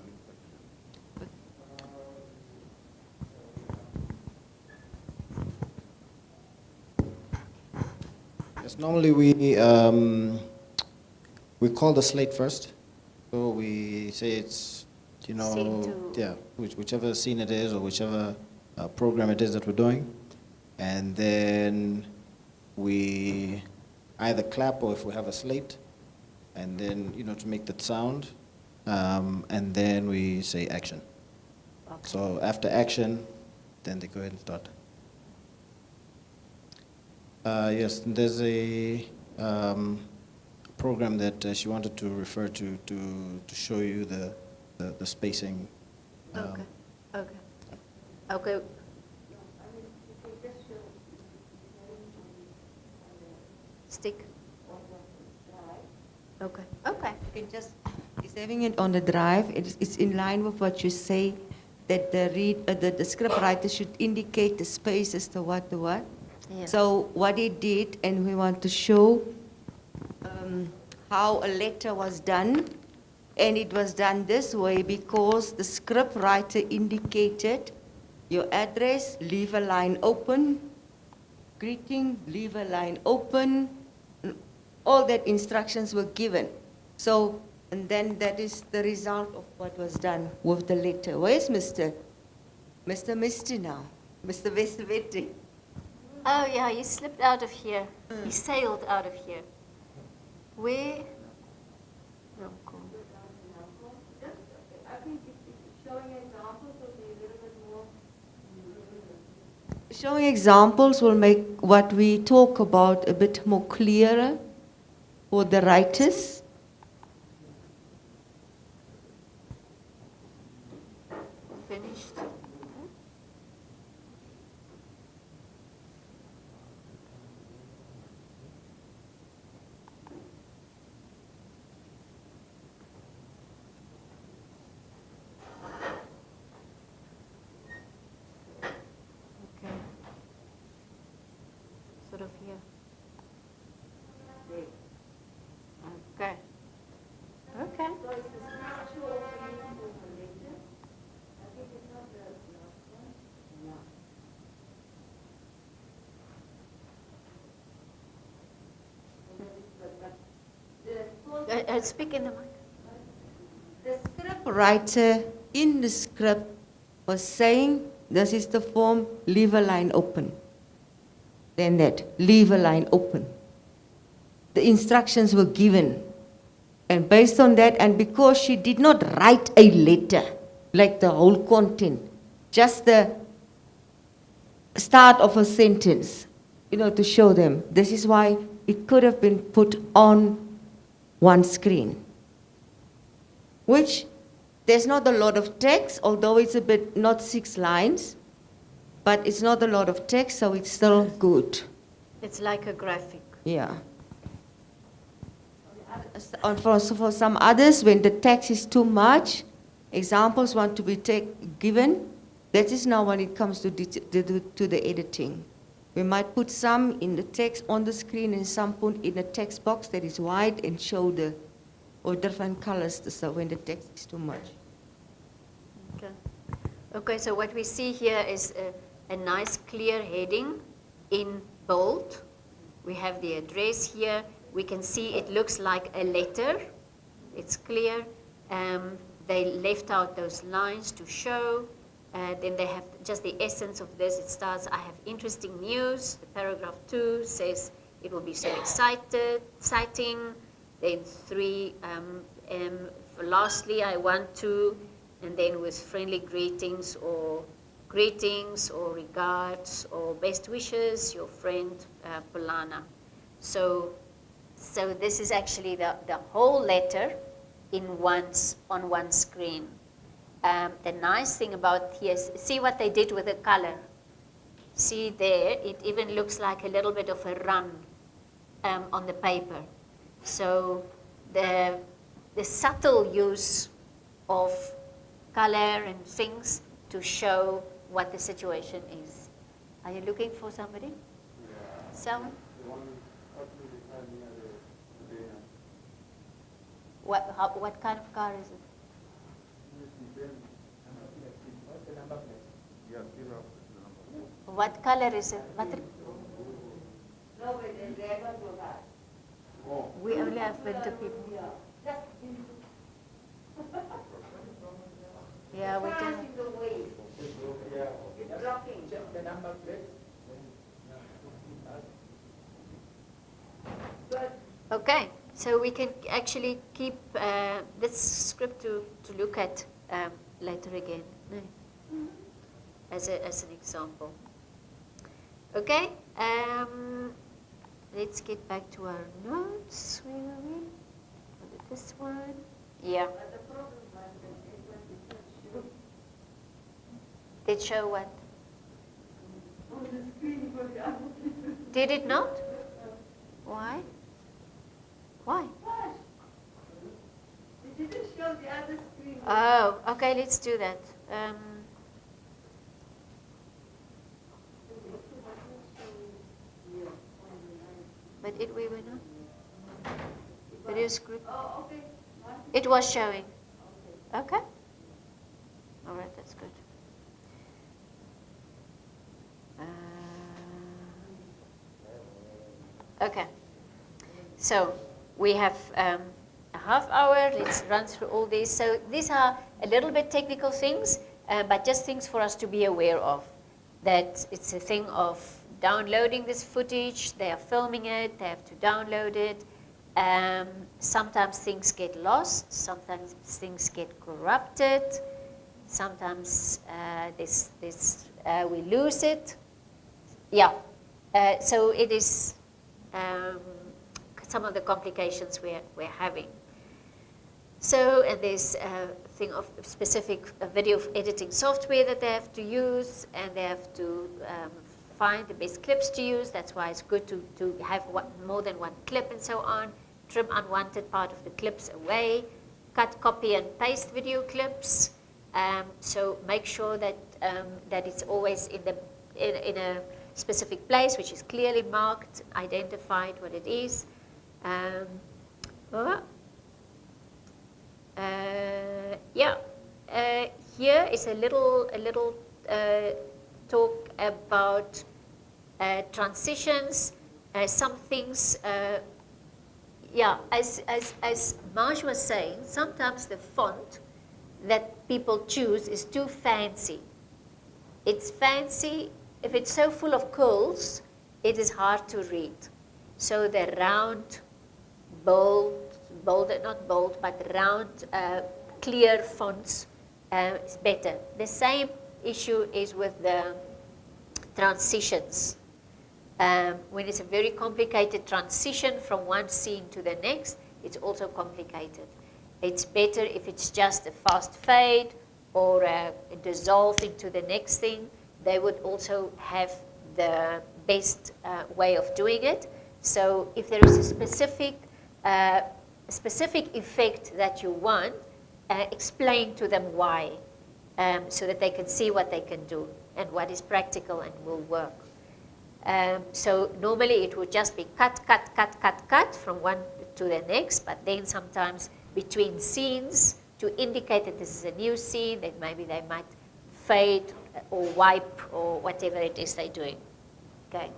Yes, normally we call the slate first. So we say it's, whichever scene it is or whichever program it is that we're doing. And then we either clap, or if we have a slate, and then, to make that sound, and then we say action. Okay. So after action, then they go ahead and start. Yes, there's a program that she wanted to refer to show you the spacing. Okay. Stick. Okay. You can it's having it on the drive. It's in line with what you say, that the script writer should indicate the space as to what to what. Yeah. So what he did, and we want to show how a letter was done, and it was done this way because the script writer indicated your address, leave a line open, greeting, leave a line open. All that instructions were given. So, and then that is the result of what was done with the letter. Where's Mr. Misty now? Mr. Westerwette? Oh yeah, he slipped out of here. He sailed out of here. Where? Namcol. I think showing examples will be a little bit more. Showing examples will make what we talk about a bit more clearer for the writers. Finished. Okay. Sort of here. Okay. Okay. Speak in the mic. The script writer in the script was saying, this is the form, leave a line open. Then that, leave a line open. The instructions were given. And based on that, and because she did not write a letter, like the whole content, just the start of a sentence, to show them. This is why it could have been put on one screen. Which, there's not a lot of text, although it's a bit, not 6 lines, but it's not a lot of text, so it's still good. It's like a graphic. Yeah. And for some others, when the text is too much, examples want to be given. That is now when it comes to the editing. We might put some in the text on the screen and some put in a text box that is wide and show or different colors, so when the text is too much. Okay. Okay, so what we see here is a nice clear heading in bold. We have the address here. We can see it looks like a letter. It's clear. They left out those lines to show. Then they have just the essence of this. It starts, I have interesting news. The paragraph 2 says it will be so exciting. Then 3, lastly, I want to, and then with friendly greetings or regards or best wishes, your friend Polana. So this is actually the whole letter on one screen. The nice thing about here, see what they did with the color. See there, it even looks like a little bit of a run on the paper. So the subtle use of color and things to show what the situation is. Are you looking for somebody? Yeah. Someone? What kind of car is it? What color is it? We only have winter people. Yeah, we can. Okay, so we can actually keep this script to look at later again, as an example. Okay, let's get back to our notes. Where were we? Was it this one? Yeah. Did show what? Did it not? Why? Why? It didn't show the other screen. Oh, okay, let's do that. But we were not. Video script. Oh, okay. It was showing. Okay. All right, that's good. Okay. So we have a half hour. Let's run through all these. So these are a little bit technical things, but just things for us to be aware of. That it's a thing of downloading this footage. They are filming it. They have to download it. Sometimes things get lost. Sometimes things get corrupted. Sometimes we lose it. Yeah, so it is some of the complications we're having. So, and there's a thing of specific video editing software that they have to use, and they have to find the best clips to use. That's why it's good to have more than one clip and so on. Trim unwanted part of the clips away. Cut, copy, and paste video clips. So make sure that that it's always in a specific place, which is clearly marked, identified what it is. Here is a little talk about transitions. Some things, as Marge was saying, sometimes the font that people choose is too fancy. It's fancy. If it's so full of curls, it is hard to read. So the round, bold, not bold, but round, clear fonts is better. The same issue is with the transitions. When it's a very complicated transition from one scene to the next, it's also complicated. It's better if it's just a fast fade or a dissolve into the next thing. They would also have the best way of doing it. So if there is a specific effect that you want, explain to them why, so that they can see what they can do and what is practical and will work. So normally it would just be cut from one to the next, but then sometimes between scenes to indicate that this is a new scene, that maybe they might fade or wipe or whatever it is they're doing. Okay.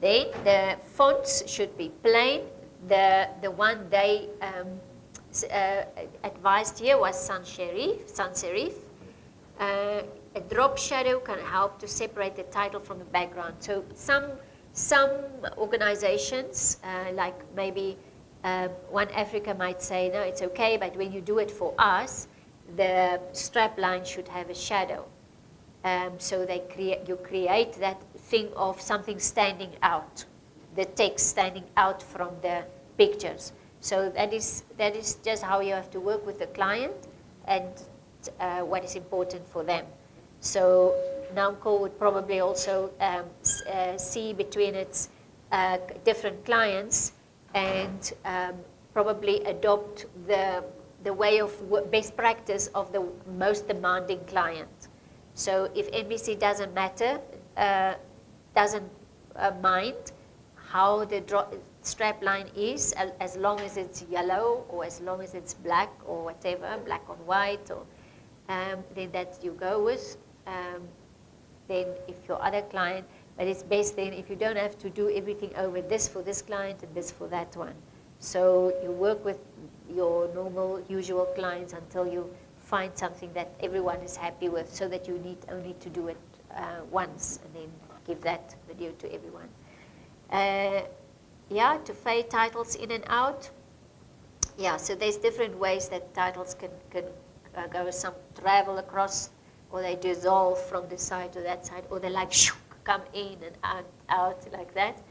Then the fonts should be plain. The one they advised here was sans serif. A drop shadow can help to separate the title from the background. So some organizations, like maybe One Africa might say, no, it's okay, but when you do it for us, the strap line should have a shadow. So you create that thing of something standing out, the text standing out from the pictures. So that is just how you have to work with the client and what is important for them. So Namcol would probably also see between its different clients and probably adopt the way of best practice of the most demanding client. So if NBC doesn't mind how the strap line is, as long as it's yellow or as long as it's black or whatever, black on white, or then that you go with. Then if your other client, but it's best then if you don't have to do everything over this for this client and this for that one. So you work with your normal, usual clients until you find something that everyone is happy with, so that you need only to do it once and then give that video to everyone. To fade titles in and out. Yeah, so there's different ways that titles can go. Some travel across, or they dissolve from this side to that side, or they like come in and out like that.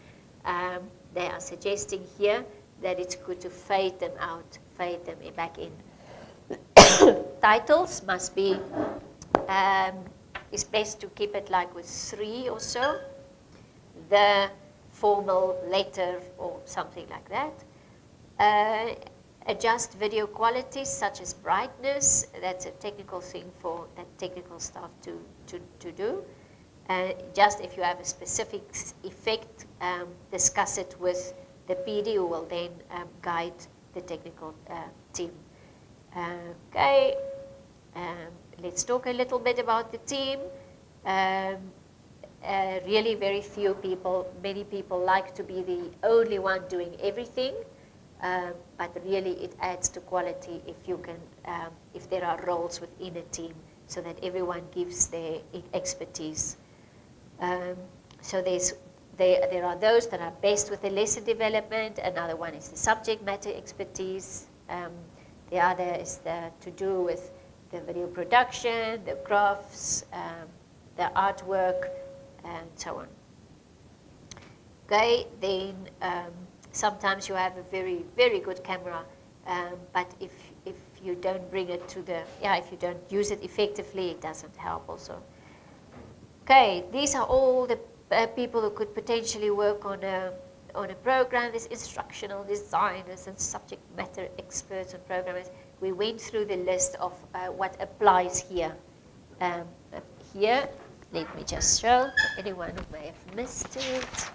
They are suggesting here that it's good to fade them out, fade them back in. Titles must be, it's best to keep it like with 3 or so. The formal letter or something like that. Adjust video quality such as brightness. That's a technical thing for that technical staff to do. Just if you have a specific effect, discuss it with the PD, who will then guide the technical team. Okay, let's talk a little bit about the team. Really very few people, many people like to be the only one doing everything, but really it adds to quality if you can, if there are roles within a team, so that everyone gives their expertise. So there are those that are best with the lesson development. Another one is the subject matter expertise. The other is to do with the video production, the crafts, the artwork, and so on. Okay, then sometimes you have a very, very good camera, but if you don't bring it to the, if you don't use it effectively, it doesn't help also. Okay, these are all the people who could potentially work on a program. There's instructional designers and subject matter experts and programmers. We went through the list of what applies here. Here, let me just show for anyone who may have missed it.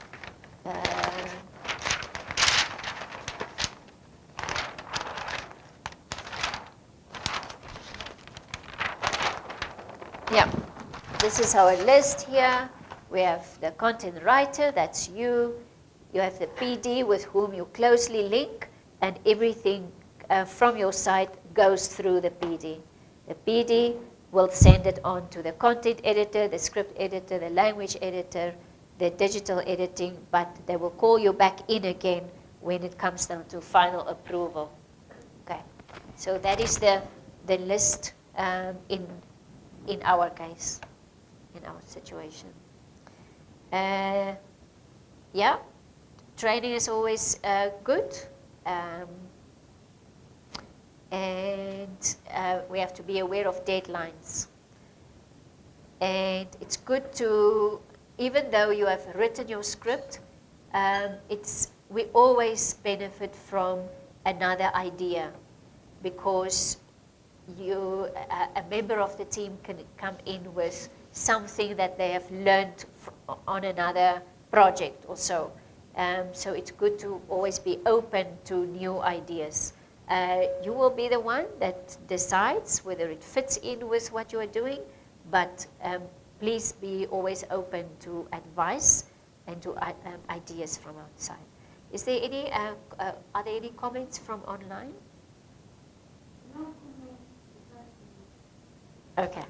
Yeah, this is our list here. We have the content writer, that's you. You have the PD with whom you closely link, and everything from your site goes through the PD. The PD will send it on to the content editor, the script editor, the language editor, the digital editing, but they will call you back in again when it comes down to final approval. Okay, so that is the list in our case, in our situation. Yeah, training is always good. And we have to be aware of deadlines. And it's good to, even though you have written your script, we always benefit from another idea, because a member of the team can come in with something that they have learned on another project or so. So it's good to always be open to new ideas. You will be the one that decides whether it fits in with what you are doing, but please be always open to advice and to ideas from outside. Is there any, are there any comments from online? Okay,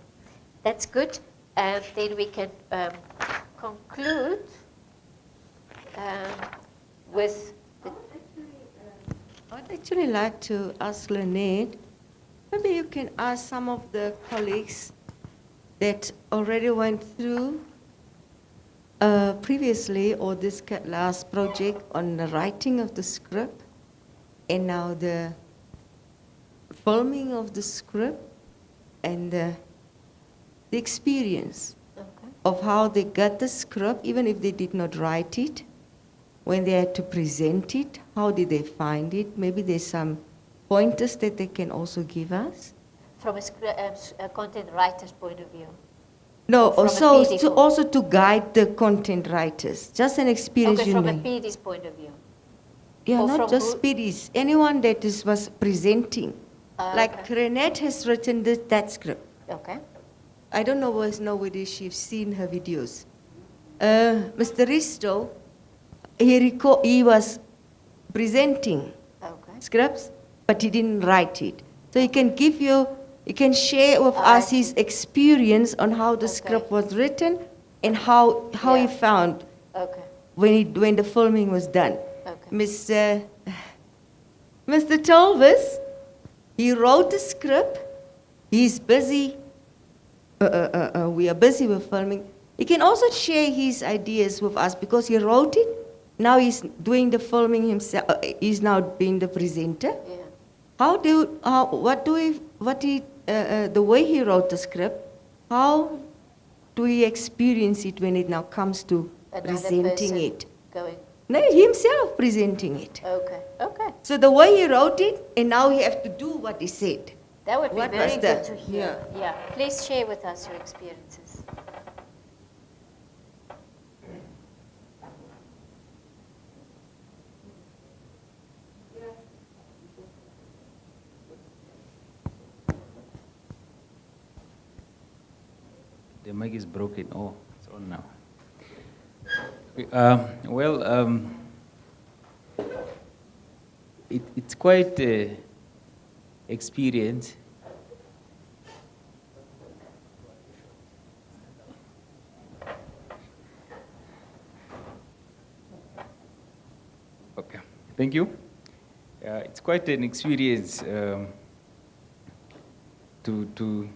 that's good. Then we can conclude with the... I'd actually like to ask Lynette, maybe you can ask some of the colleagues that already went through previously, or this last project on the writing of the script, and now the filming of the script, and the experience of how they got the script, even if they did not write it, when they had to present it, how did they find it? Maybe there's some pointers that they can also give us. From a content writer's point of view? No, From also to guide the content writers, just an experience. Okay, from a PD's point of view? Yeah, Or not just PDs, anyone that was presenting. Like okay. Renette has written that script. Okay. I don't know whether she's seen her videos. Mr. Risto, he was presenting scripts, but he didn't write it. So he can give you, he can share with us his experience on how the script was written and how he found when the filming was done. Mr. Tolvis, he wrote the script. He's busy. We are busy with filming. He can also share his ideas with us because he wrote it. Now he's doing the filming himself. He's now being the presenter. Yeah. The way he wrote the script, how do we experience it when it now comes to presenting it? No, himself presenting it. Okay. So the way he wrote it, and now he has to do what he said. That would be very good to hear. Yeah. Please share with us your experiences. The mic is broken. Oh, it's on now. It's quite experience. Okay, thank you. It's quite an experience to.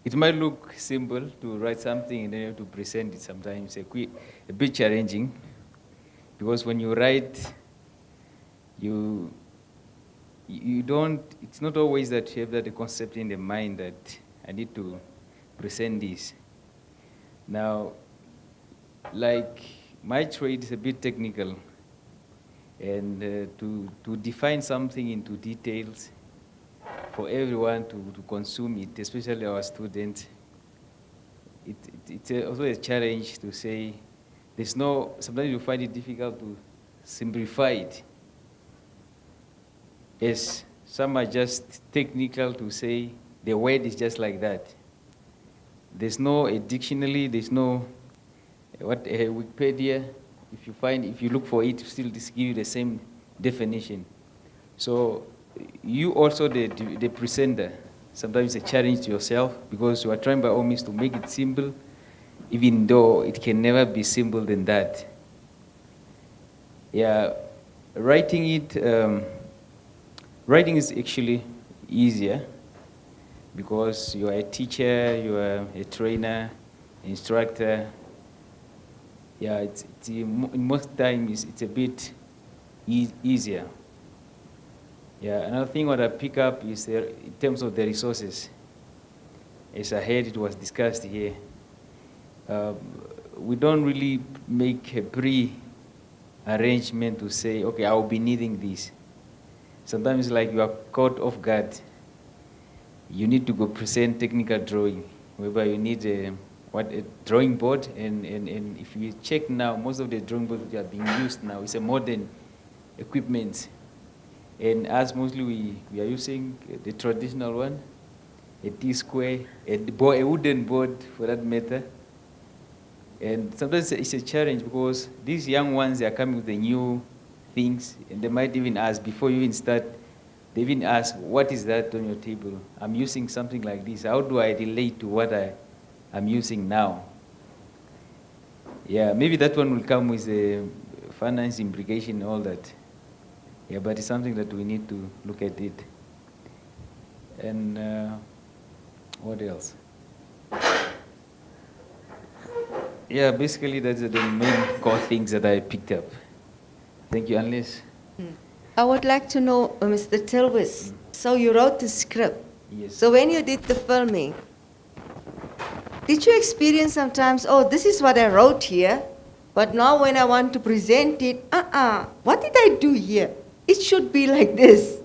It might look simple to write something and then you have to present it sometimes. A bit challenging. Because when you write, you don't, it's not always that you have that concept in the mind that I need to present this. Now, like my trade is a bit technical, and to define something into details for everyone to consume it, especially our students, it's also a challenge to say, sometimes you find it difficult to simplify it. Yes, some are just technical to say the word is just like that. There's no a dictionary, there's no Wikipedia. If you look for it, still this give you the same definition. So you also the presenter, sometimes it's a challenge to yourself because you are trying by all means to make it simple, even though it can never be simple than that. Yeah, writing is actually easier because you are a teacher, you are a trainer, instructor. Yeah, in most times it's a bit easier. Yeah, another thing what I pick up is in terms of the resources. As I heard it was discussed here, we don't really make a pre-arrangement to say, okay, I will be needing this. Sometimes like you are caught off guard. You need to go present technical drawing, whereby you need a drawing board, and if you check now, most of the drawing boards that are being used now is a modern equipment. And as mostly we are using the traditional one, a T-square, a wooden board for that matter. And sometimes it's a challenge because these young ones, they are coming with the new things, and they might even ask, before you even start, they even ask, what is that on your table? I'm using something like this. How do I relate to what I'm using now? Yeah, maybe that one will come with a finance implication and all that. Yeah, but it's something that we need to look at it. And what else? Yeah, basically that's the main core things that I picked up. Thank you, Unless. I would like to know, Mr. Tilwis, so you wrote the script. Yes. So when you did the filming, did you experience sometimes, oh, this is what I wrote here, but now when I want to present it, what did I do here? It should be like this.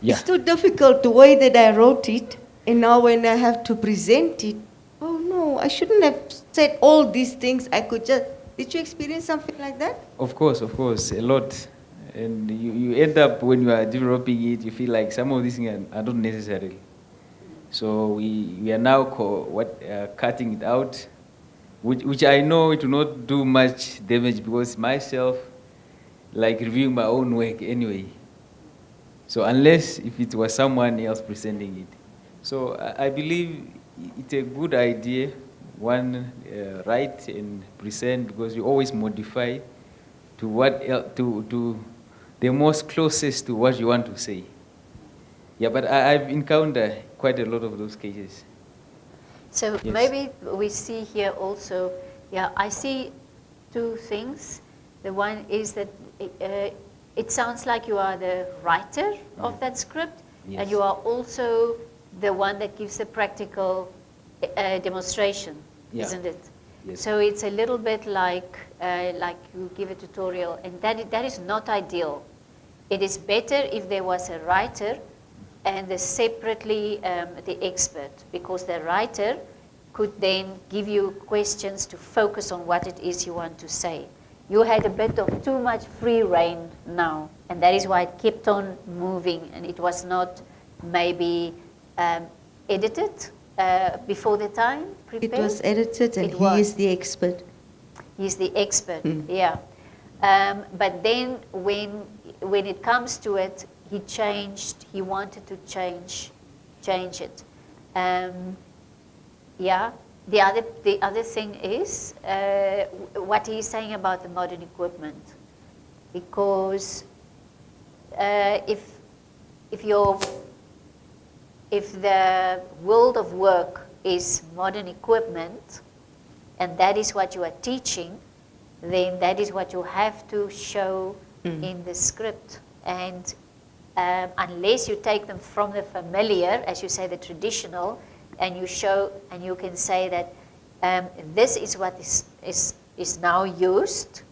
Yeah. It's too difficult the way that I wrote it, and now when I have to present it, oh no, I shouldn't have said all these things. I could just, did you experience something like that? Of course, a lot. And you end up, when you are developing it, you feel like some of these things are not necessary. So we are now cutting it out, which I know it will not do much damage because myself, like reviewing my own work anyway. So unless if it was someone else presenting it. So I believe it's a good idea, write and present, because you always modify to the most closest to what you want to say. Yeah, but I've encountered quite a lot of those cases. So Yes. maybe we see here also, I see two things. The one is that it sounds like you are the writer of that script, Yes. and you are also the one that gives the practical demonstration, Yeah. isn't it? Yes. So it's a little bit like you give a tutorial, and that is not ideal. It is better if there was a writer and separately the expert, because the writer could then give you questions to focus on what it is you want to say. You had a bit of too much free rein now, and that is why it kept on moving, and it was not maybe edited before the time, prepared. It was edited, and It he was. is the expert. He's the expert, yeah. But then when it comes to it, he wanted to change it. Yeah. The other thing is what he's saying about the modern equipment, because if the world of work is modern equipment, and that is what you are teaching, then that is what you have to show in the script. And unless you take them from the familiar, as you say, the traditional, and you show, and you can say that this is what is now used.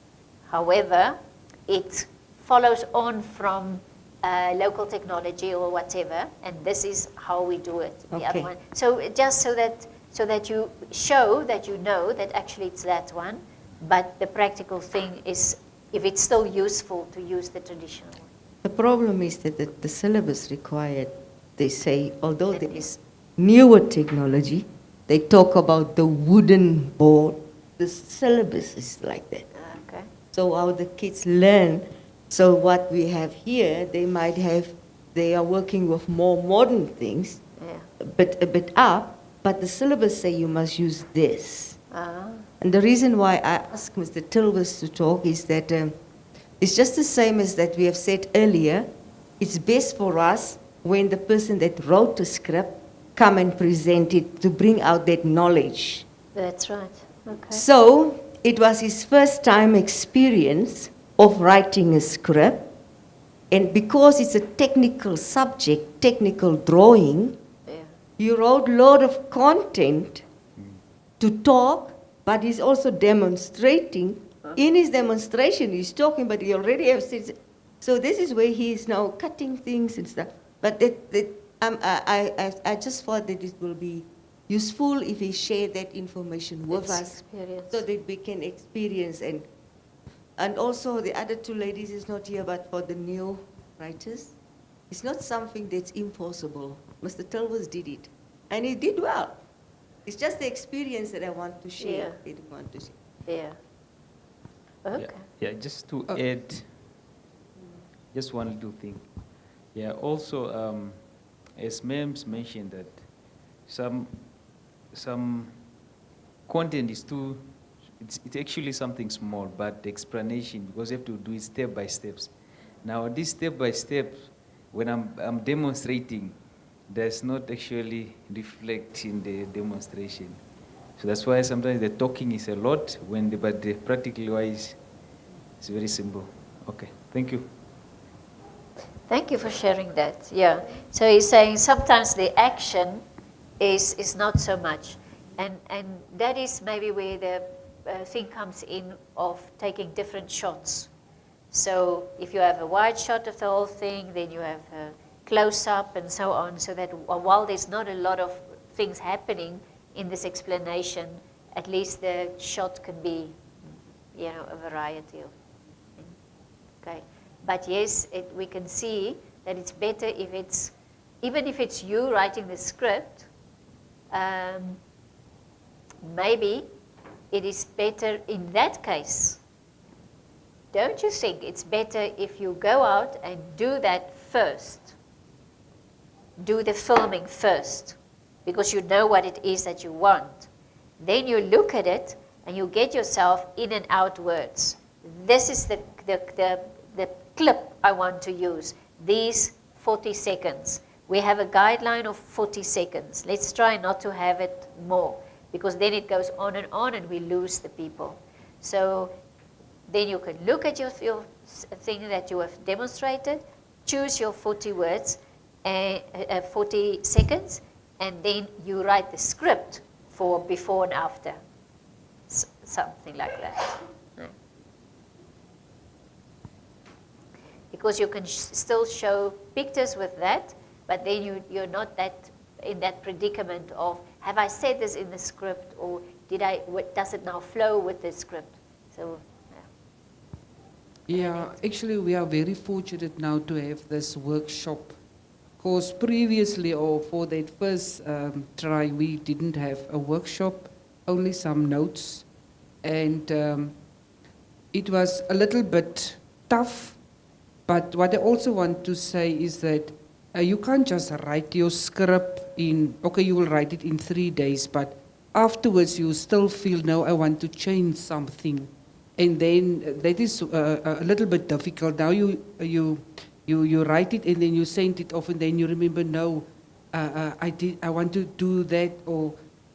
However, it follows on from local technology or whatever, and this is how we do it. The other Okay. one. So just so that you show that you know that actually it's that one, but the practical thing is if it's still useful to use the traditional one. The problem is that the syllabus required, they say, although there is newer technology, they talk about the wooden board. The syllabus is like that. Okay. So how the kids learn. So what we have here, they are working with more modern things, Yeah. but a bit up, but the syllabus say you must use this. Ah. And the reason why I asked Mr. Tilvers to talk is that it's just the same as that we have said earlier. It's best for us when the person that wrote the script come and present it to bring out that knowledge. That's right. Okay. So it was his first time experience of writing a script. And because it's a technical subject, technical drawing, Yeah. he wrote a lot of content to talk, but he's also demonstrating. In his demonstration, he's talking, but he already has said. So this is where he is now cutting things and stuff. But I just thought that it will be useful if he shared that information with It's us, experience. so that we can experience. And also the other two ladies is not here, but for the new writers, it's not something that's impossible. Mr. Tilvers did it, and he did well. It's just the experience that I want to share. Yeah. I want to share. Yeah. Okay. Yeah, just to add, just one little thing. Yeah, also, as Mams mentioned that some content is too, it's actually something small, but the explanation, because you have to do it step by steps. Now, this step by step, when I'm demonstrating, does not actually reflect in the demonstration. So that's why sometimes the talking is a lot, but the practical wise, it's very simple. Okay, thank you. Thank you for sharing that. Yeah. So he's saying sometimes the action is not so much. And that is maybe where the thing comes in of taking different shots. So if you have a wide shot of the whole thing, then you have a close-up and so on, so that while there's not a lot of things happening in this explanation, at least the shot can be, a variety of things. Okay. But yes, we can see that it's better if it's, even if it's you writing the script, maybe it is better in that case. Don't you think it's better if you go out and do that first? Do the filming first, because you know what it is that you want. Then you look at it and you get yourself in and out words. This is the clip I want to use, these 40 seconds. We have a guideline of 40 seconds. Let's try not to have it more, because then it goes on and we lose the people. So then you can look at your thing that you have demonstrated, choose your 40 words, 40 seconds, and then you write the script for before and after, something like that. Because you can still show pictures with that, but then you're not in that predicament of, have I said this in the script, or does it now flow with the script? So, Yeah, actually we are very fortunate now to have this workshop, because previously, or for that first try, we didn't have a workshop, only some notes, and it was a little bit tough. But what I also want to say is that you can't just write your script you will write it in 3 days, but afterwards you still feel, no, I want to change something. And then that is a little bit difficult. Now you write it and then you send it off and then you remember, no, I want to do that.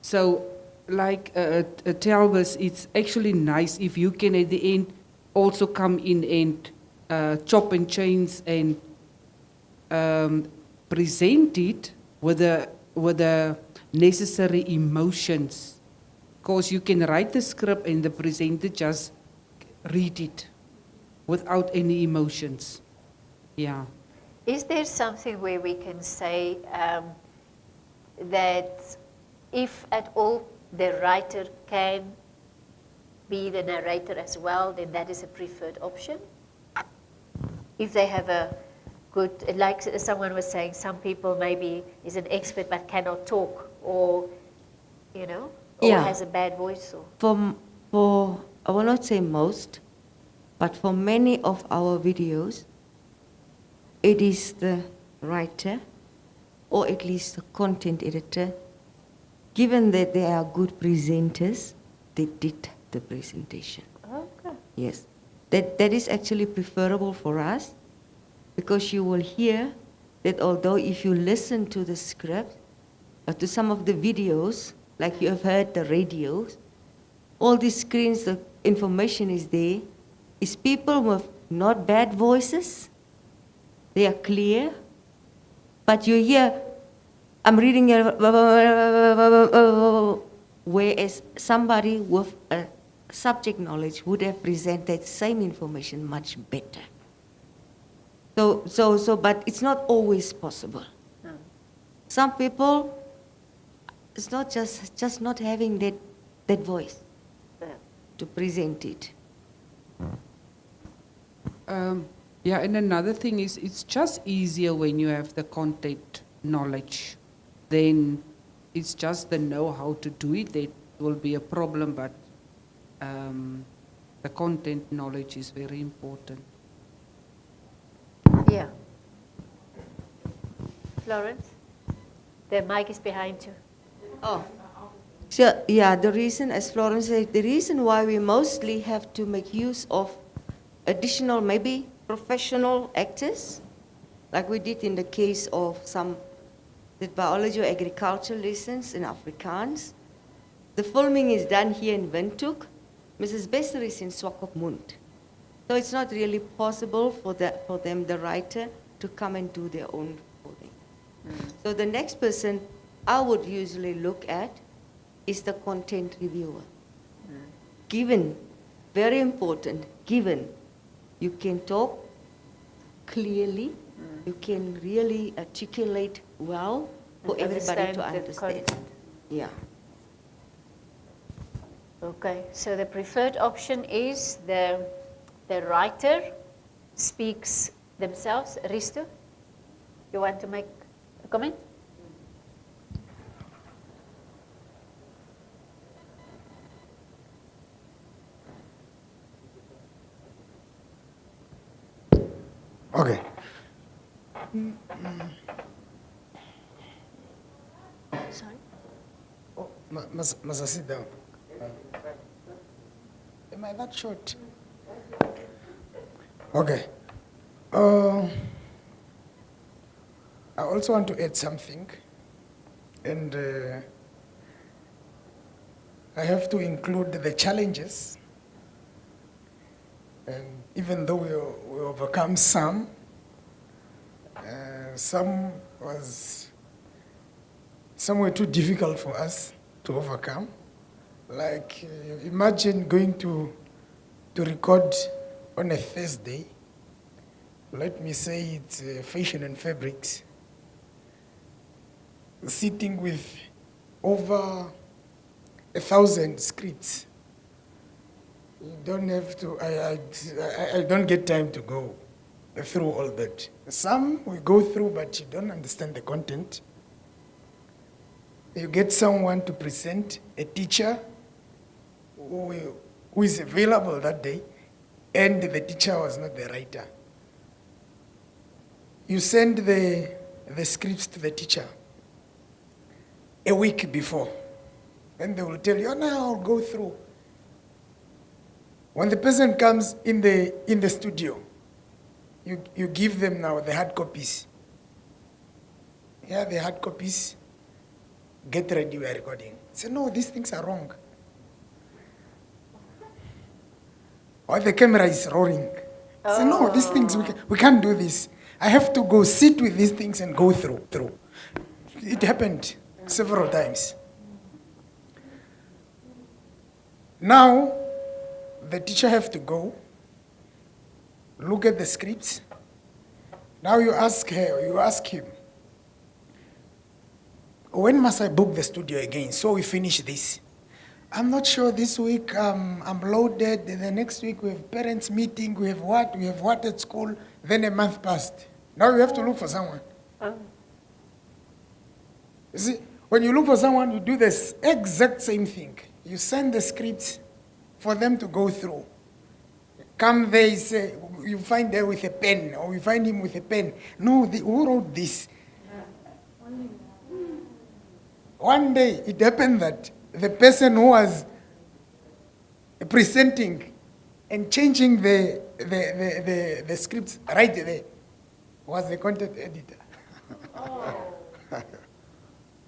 So tell us, it's actually nice if you can at the end also come in and chop and change and present it with the necessary emotions. Because you can write the script and the presenter just read it without any emotions. Yeah. Is there something where we can say that if at all the writer can be the narrator as well, then that is a preferred option? If they have a good, like someone was saying, some people maybe is an expert but cannot talk, or, you know, or Yeah. has a bad voice. Or For I will not say most, but for many of our videos, it is the writer, or at least the content editor, given that they are good presenters, they did the presentation. okay. Yes. That is actually preferable for us, because you will hear that although if you listen to the script, or to some of the videos, like you have heard the radios, all these screens, the information is there, is people with not bad voices, they are clear, but you hear, I'm reading, whereas somebody with a subject knowledge would have presented same information much better. So, but it's not always possible. No. Some people, it's not just not having that voice Yeah. to present it. Yeah, and another thing is, it's just easier when you have the content knowledge. Then it's just the know-how to do it that will be a problem, but the content knowledge is very important. Yeah. Florence, the mic is behind you. Oh. So, yeah, the reason, as Florence said, the reason why we mostly have to make use of additional, maybe professional actors, like we did in the case of some did biology or agriculture lessons in Afrikaans. The filming is done here in Windhoek. Mrs. Besser is in Swakopmund. So it's not really possible for them, the writer, to come and do their own recording. So the next person I would usually look at is the content reviewer. Given, very important, given you can talk clearly, you can really articulate well for And everybody to understand the understand. content. Yeah. Okay, so the preferred option is the writer speaks themselves. Risto, you want to make a comment? Okay. Sorry. Oh, must I sit down? Am I that short? Okay. I also want to add something, and I have to include the challenges. And even though we overcome some were too difficult for us to overcome. Like imagine going to record on a Thursday. Let me say it's fashion and fabrics. Sitting with over 1,000 scripts. You don't have to, I don't get time to go through all that. Some we go through, but you don't understand the content. You get someone to present, a teacher who is available that day, and the teacher was not the writer. You send the scripts to the teacher a week before, and they will tell you, oh, no, I'll go through. When the person comes in the studio, you give them now the hard copies. Yeah, the hard copies. get ready, we are recording. I said, no, these things are wrong. Or the camera is roaring. I said, no, these things, we can't do this. I have to go sit with these things and go through. It happened several times. Now, the teacher have to go, look at the scripts. Now you ask her, you ask him, when must I book the studio again so we finish this? I'm not sure this week I'm loaded, the next week we have parents meeting, we have what at school, then a month passed. Now you have to look for someone. You see, when you look for someone, you do this exact same thing. You send the scripts for them to go through. Come there, you say, you find there with a pen, or you find him with a pen. No, who wrote this? One day, it happened that the person who was presenting and changing the scripts right there was the content editor.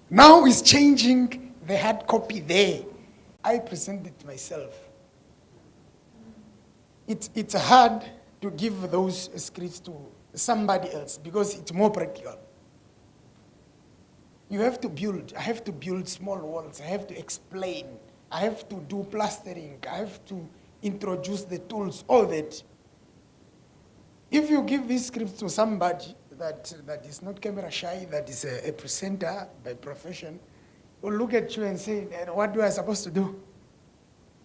Now he's changing the hard copy there. I presented myself. It's hard to give those scripts to somebody else because it's more practical. You have to build. I have to build small walls. I have to explain. I have to do plastering. I have to introduce the tools, all that. If you give these scripts to somebody that is not camera shy, that is a presenter by profession, will look at you and say, what do I supposed to do?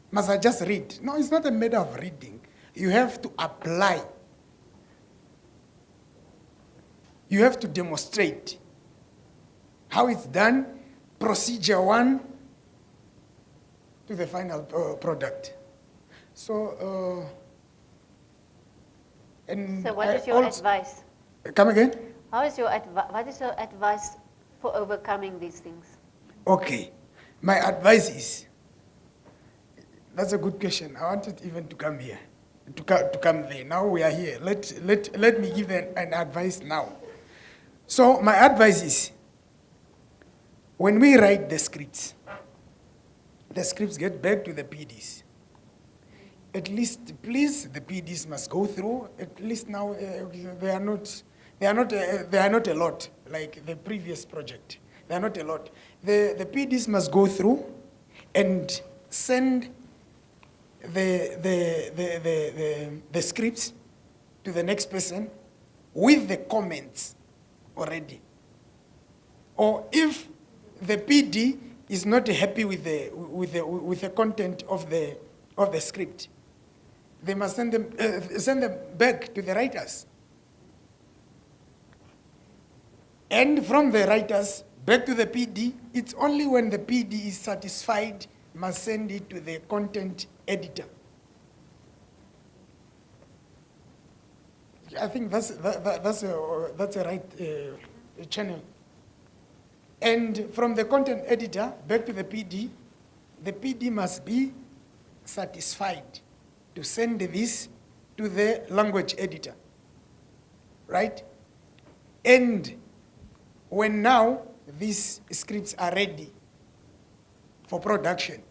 Must I just read? No, it's not a matter of reading. You have to apply. You have to demonstrate how it's done, procedure 1 to the final product. So, So what is your advice? Come again? What is your advice for overcoming these things? Okay. My advice is, that's a good question. I wanted even to come here, to come there. Now we are here. Let me give an advice now. So my advice is, when we write the scripts get back to the PDs. At least, please, the PDs must go through. At least now they are not a lot like the previous project. They are not a lot. The PDs must go through and send the scripts to the next person with the comments already. Or if the PD is not happy with the content of the script, they must send them back to the writers. And from the writers back to the PD, it's only when the PD is satisfied must send it to the content editor. I think that's a right channel. And from the content editor back to the PD must be satisfied to send this to the language editor, right? And when now these scripts are ready for production,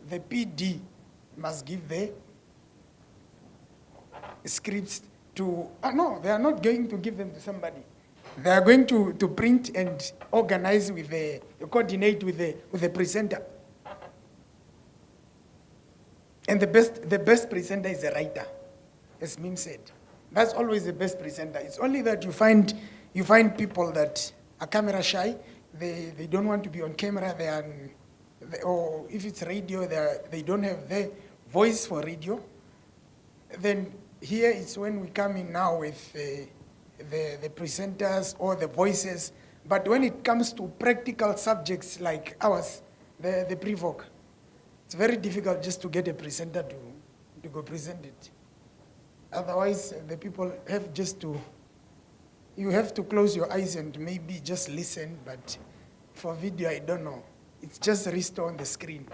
the PD must give the scripts to, no, they are not going to give them to somebody. They are going to print and organize with coordinate with the presenter. And the best presenter is the writer, as Mim said. That's always the best presenter. It's only that you find people that are camera shy. They don't want to be on camera. Or if it's radio, they don't have the voice for radio. Then here is when we come in now with the presenters or the voices. But when it comes to practical subjects like ours, the pre-voc, it's very difficult just to get a presenter to go present it. Otherwise, the people have just to, you have to close your eyes and maybe just listen, but for video, I don't know. It's just restore on the screen.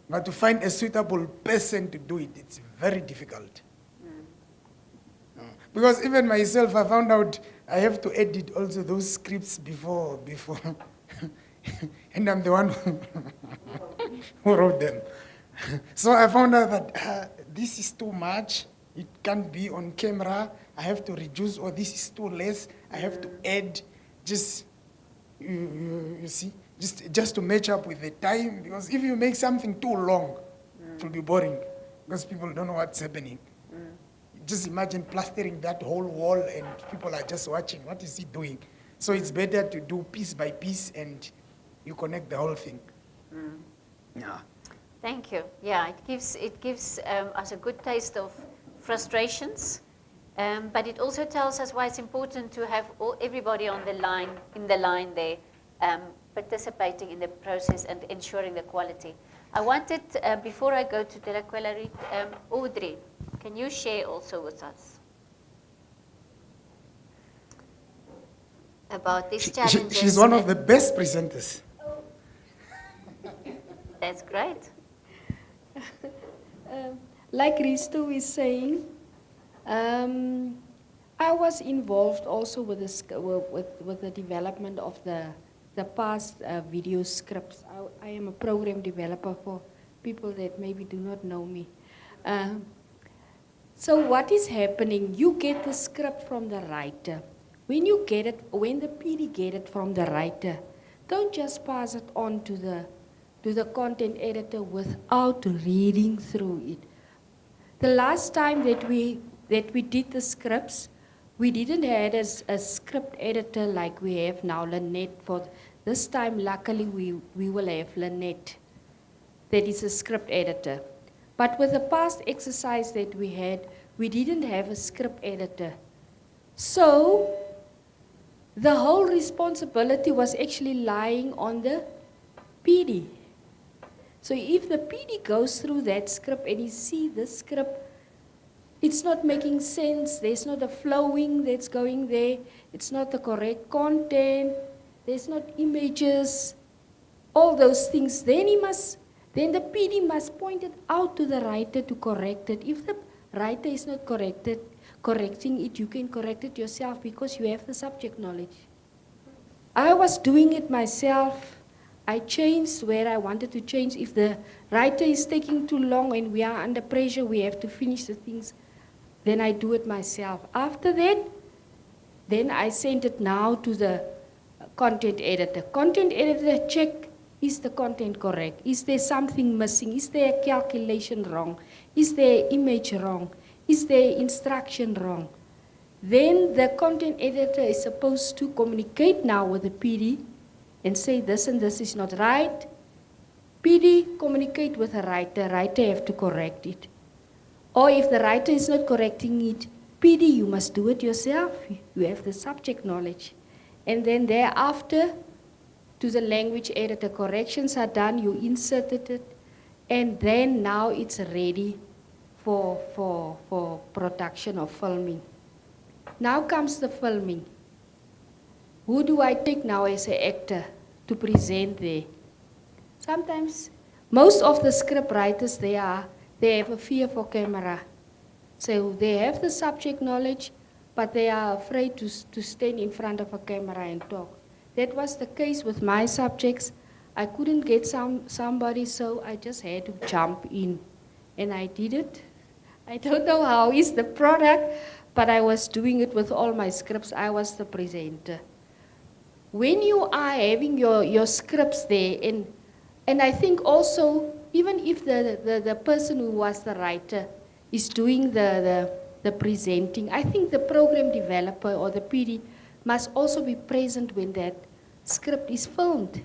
But to find a suitable person to do it, it's very difficult. Because even myself, I found out I have to edit also those scripts before and I'm the one who wrote them. So I found out that this is too much. It can't be on camera. I have to reduce, or this is too less. I have to add, just you see, just to match up with the time. Because if you make something too long, it will be boring because people don't know what's happening. Just imagine plastering that whole wall and people are just watching. What is he doing? So it's better to do piece by piece and you connect the whole thing. Yeah. Thank you. Yeah, it gives us a good taste of frustrations, but it also tells us why it's important to have everybody on the line, in the line there, participating in the process and ensuring the quality. I wanted, before I go to Delaquella, Audrey, can you share also with us about these challenges? She's one of the best presenters. That's great. Like Risto is saying, I was involved also with the development of the past video scripts. I am a program developer for people that maybe do not know me. So what is happening? You get the script from the writer. When you get it, when the PD get it from the writer, don't just pass it on to the content editor without reading through it. The last time that we did the scripts, we didn't have a script editor like we have now, Lynette. For this time, luckily, we will have Lynette, that is a script editor. But with the past exercise that we had, we didn't have a script editor. So the whole responsibility was actually lying on the PD. So if the PD goes through that script and he sees the script, it's not making sense, there's not a flowing that's going there, it's not the correct content, there's not images, all those things, then the PD must point it out to the writer to correct it. If the writer is not correcting it, you can correct it yourself because you have the subject knowledge. I was doing it myself. I changed where I wanted to change. If the writer is taking too long and we are under pressure, we have to finish the things, then I do it myself. After that, then I send it now to the content editor. Content editor check, is the content correct? Is there something missing? Is there a calculation wrong? Is there image wrong? Is there instruction wrong? Then the content editor is supposed to communicate now with the PD and say this and this is not right. PD communicate with the writer have to correct it. Or if the writer is not correcting it, PD, you must do it yourself. You have the subject knowledge. And then thereafter, to the language editor, corrections are done, you inserted it, and then now it's ready for production or filming. Now comes the filming. Who do I take now as an actor to present there? Sometimes, most of the script writers, they have a fear for camera. So they have the subject knowledge, but they are afraid to stand in front of a camera and talk. That was the case with my subjects. I couldn't get somebody, so I just had to jump in. And I did it. I don't know how is the product, but I was doing it with all my scripts. I was the presenter. When you are having your scripts there, and I think also, even if the person who was the writer is doing the presenting, I think the program developer or the PD must also be present when that script is filmed,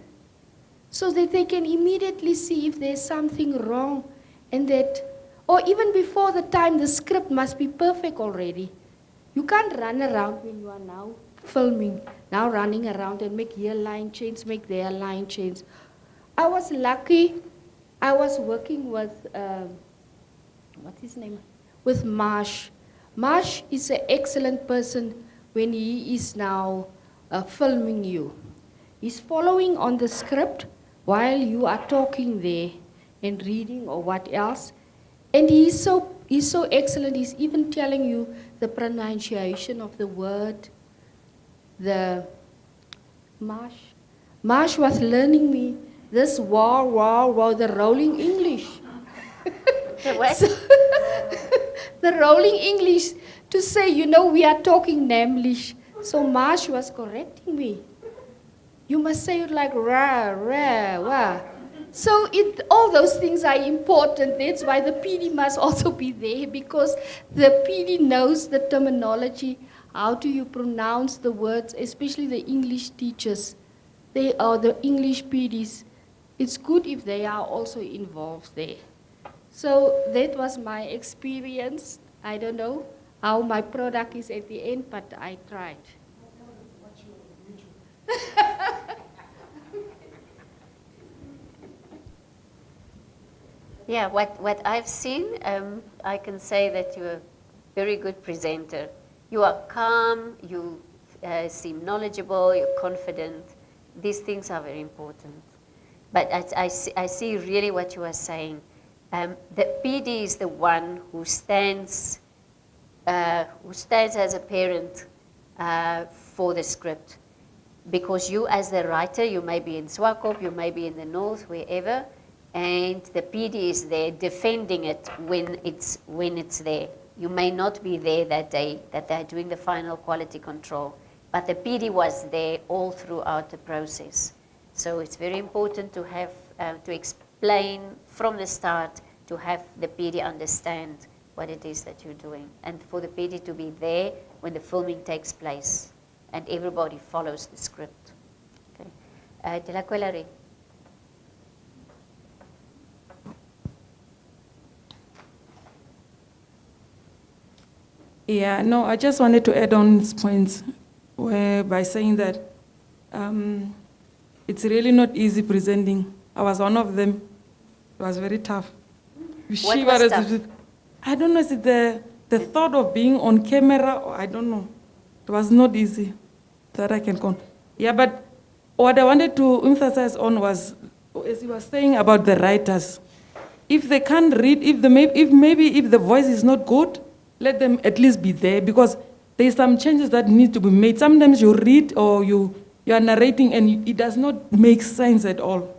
so that they can immediately see if there's something wrong, and that, or even before the time, the script must be perfect already. You can't run around when you are now filming, now running around and make here line change, make there line change. I was lucky. I was working with, what's his name? With Marsh. Marsh is an excellent person when he is now filming you. He's following on the script while you are talking there and reading or what else. And he's so excellent. He's even telling you the pronunciation of the word. The Marsh Marsh was learning me this wow, the rolling English. The what? So, the rolling English to say, we are talking Namlish. So Marsh was correcting me. You must say it like ra, ra, wa. So all those things are important. That's why the PD must also be there, because the PD knows the terminology. How do you pronounce the words, especially the English teachers? They are the English PDs. It's good if they are also involved there. So that was my experience. I don't know how my product is at the end, but I tried. Yeah, what I've seen, I can say that you're a very good presenter. You are calm, you seem knowledgeable, you're confident. These things are very important. But I see really what you are saying. The PD is the one who stands as a parent for the script. Because you as the writer, you may be in Swakop, you may be in the north, wherever, and the PD is there defending it when it's there. You may not be there that day that they're doing the final quality control, but the PD was there all throughout the process. So it's very important to have to explain from the start, to have the PD understand what it is that you're doing, and for the PD to be there when the filming takes place, and everybody follows the script. Okay. De la Quellerie. Yeah, no, I just wanted to add on his points by saying that it's really not easy presenting. I was one of them. It was very tough. What was tough? I don't know, is it the thought of being on camera, or I don't know. It was not easy, that I can count. Yeah, but what I wanted to emphasize on was, as you were saying about the writers, if they can't read, if the voice is not good, let them at least be there, because there's some changes that need to be made. Sometimes you read or you are narrating and it does not make sense at all.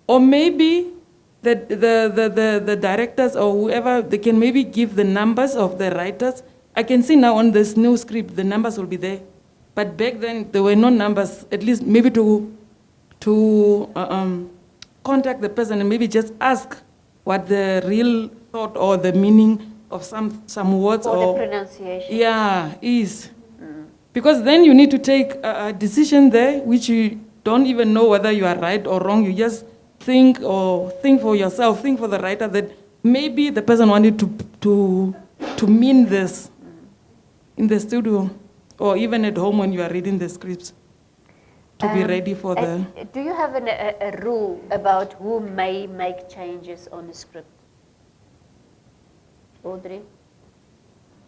Or maybe the directors or whoever, they can maybe give the numbers of the writers. I can see now on this new script, the numbers will be there. But back then, there were no numbers, at least maybe to contact the person and maybe just ask what the real thought or the meaning of some words or the pronunciation. Yeah, is. Because then you need to take a decision there, which you don't even know whether you are right or wrong. You just think for yourself, think for the writer that maybe the person wanted to mean this in the studio or even at home when you are reading the scripts to be ready for the... Do you have a rule about who may make changes on the script? Audrey?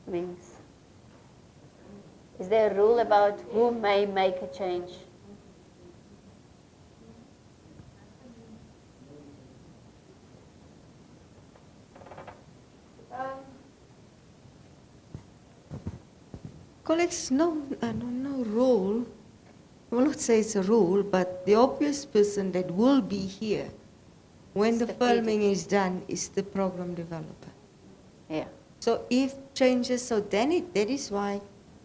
Wings? Is there a rule about who may make a change? Colleagues, no rule. I will not say it's a rule, but the obvious person that will be here when the filming is done is the program developer. Yeah. So if changes, so then that is why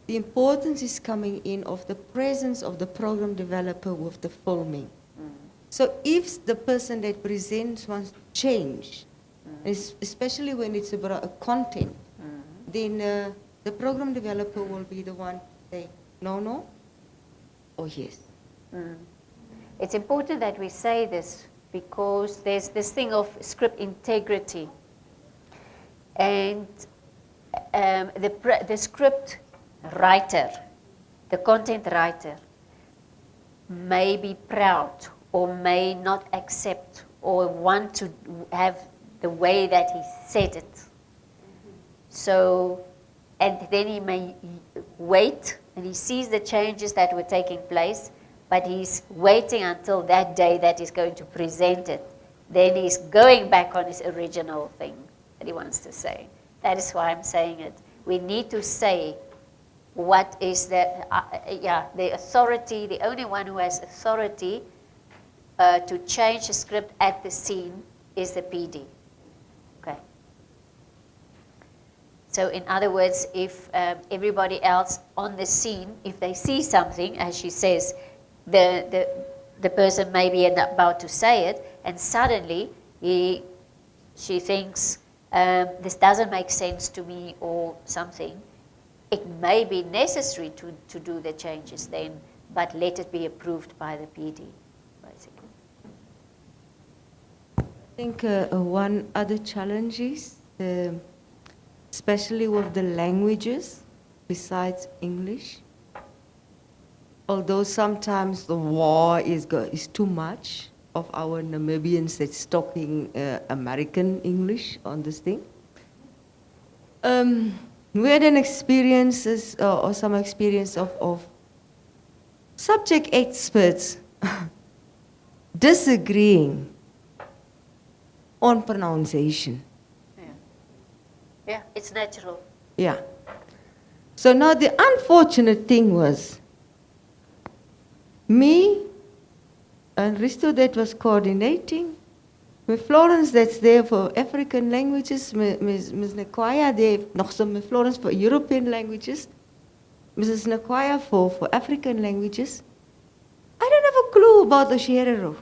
the importance is coming in of the presence of the program developer with the filming. So if the person that presents wants to change, especially when it's about a content, then the program developer will be the one to say no, or yes. It's important that we say this because there's this thing of script integrity. And the script writer, the content writer, may be proud or may not accept or want to have the way that he said it. So, and then he may wait and he sees the changes that were taking place, but he's waiting until that day that he's going to present it. Then he's going back on his original thing that he wants to say. That is why I'm saying it. We need to say what is the authority, the only one who has authority to change the script at the scene is the PD. Okay. So in other words, if everybody else on the scene, if they see something, as she says, the person may be about to say it, and suddenly she thinks, this doesn't make sense to me or something, it may be necessary to do the changes then, but let it be approved by the PD, basically. I think one other challenge is, especially with the languages besides English, although sometimes the war is too much of our Namibians that's talking American English on this thing. We had an experiences or some experience of subject experts disagreeing on pronunciation. Yeah, it's natural. Yeah. So now the unfortunate thing was, me and Risto that was coordinating, with Florence that's there for African languages, Ms. Nakwaya there, nog some Ms. Florence for European languages, Mrs. Nakwaya for African languages. I don't have a clue about the Sherero.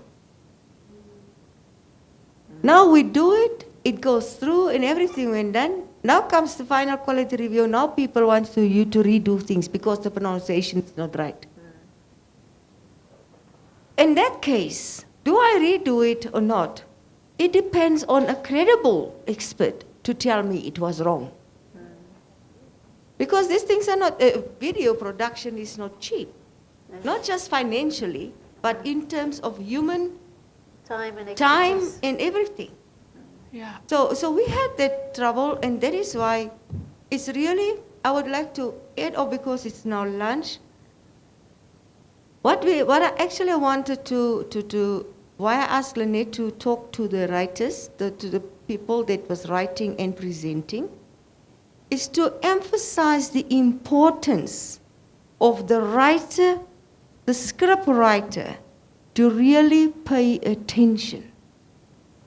Now we do it, it goes through and everything went done. Now comes the final quality review. Now people want you to redo things because the pronunciation is not right. In that case, do I redo it or not? It depends on a credible expert to tell me it was wrong. Because these things are not, video production is not cheap. Not just financially, but in terms of human time and everything. Yeah. So we had that trouble, and that is why it's really, I would like to add, or because it's now lunch, what I actually wanted to why I asked Lynette to talk to the writers, to the people that was writing and presenting, is to emphasize the importance of the writer, the script writer, to really pay attention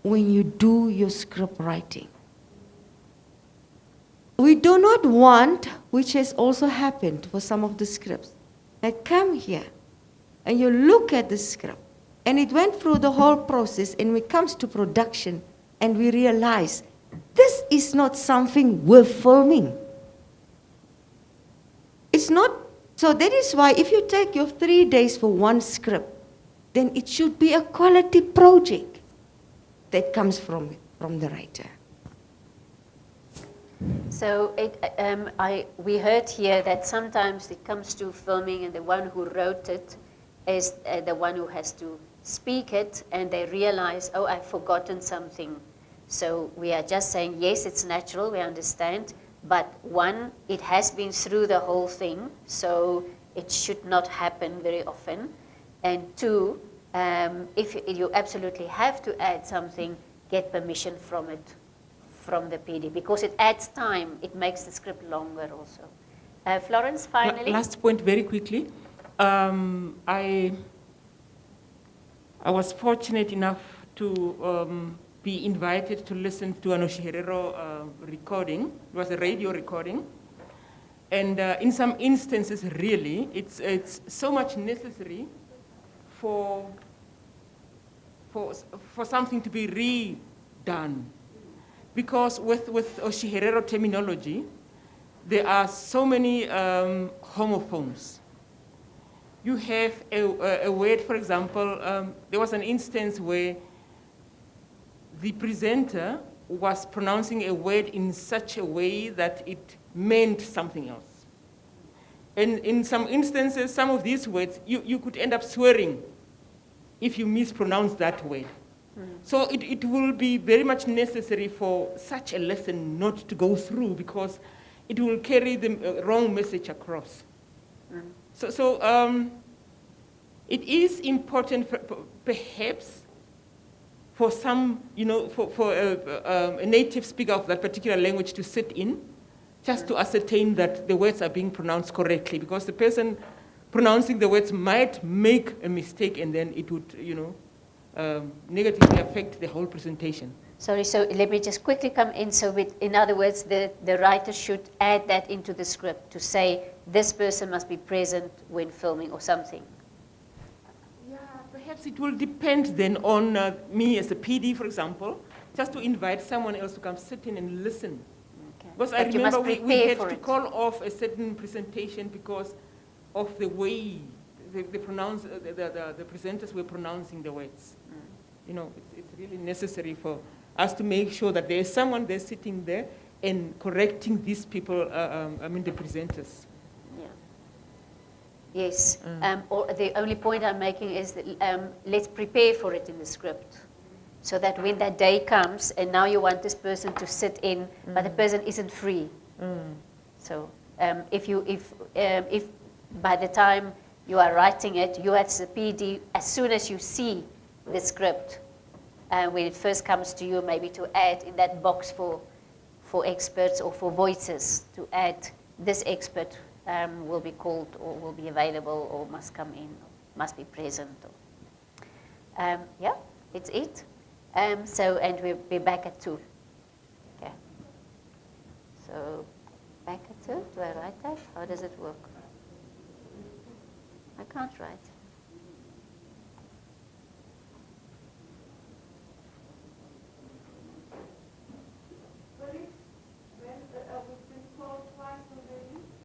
when you do your script writing. We do not want, which has also happened for some of the scripts, that come here and you look at the script and it went through the whole process and it comes to production and we realize this is not something worth filming. It's not, so that is why if you take your 3 days for one script, then it should be a quality project that comes from the writer. So we heard here that sometimes it comes to filming and the one who wrote it is the one who has to speak it, and they realize, oh, I've forgotten something. So we are just saying, yes, it's natural, we understand, but one, it has been through the whole thing, so it should not happen very often. And two, if you absolutely have to add something, get permission from the PD, because it adds time, it makes the script longer also. Florence, finally? Last point very quickly. I was fortunate enough to be invited to listen to an Oshiherero recording. It was a radio recording. And in some instances, really, it's so much necessary for something to be redone. Because with Oshiherero terminology, there are so many homophones. You have a word, for example, there was an instance where the presenter was pronouncing a word in such a way that it meant something else. And in some instances, some of these words, you could end up swearing if you mispronounce that word. So it will be very much necessary for such a lesson not to go through, because it will carry the wrong message across. So it is important, perhaps, for some, for a native speaker of that particular language to sit in, just to ascertain that the words are being pronounced correctly, because the person pronouncing the words might make a mistake, and then it would, negatively affect the whole presentation. Sorry, so let me just quickly come in. So in other words, the writer should add that into the script to say this person must be present when filming or something. Yeah, perhaps it will depend then on me as a PD, for example, just to invite someone else to come sit in and listen. Okay. Because I But you must remember we prepare had for to it. call off a certain presentation because of the way the presenters were pronouncing the words. You know, it's really necessary for us to make sure that there is someone there sitting there and correcting these people, the presenters. Yeah. Yes. Or the only point I'm making is that let's prepare for it in the script, so that when that day comes and now you want this person to sit in, but the person isn't free. So if by the time you are writing it, you as the PD, as soon as you see the script, when it first comes to you, maybe to add in that box for experts or for voices, to add this expert will be called or will be available or must come in, or must be present. Or, yeah, it's it. And we'll be back at 2. Okay. So back at 2, do I write that? How does it work? I can't write.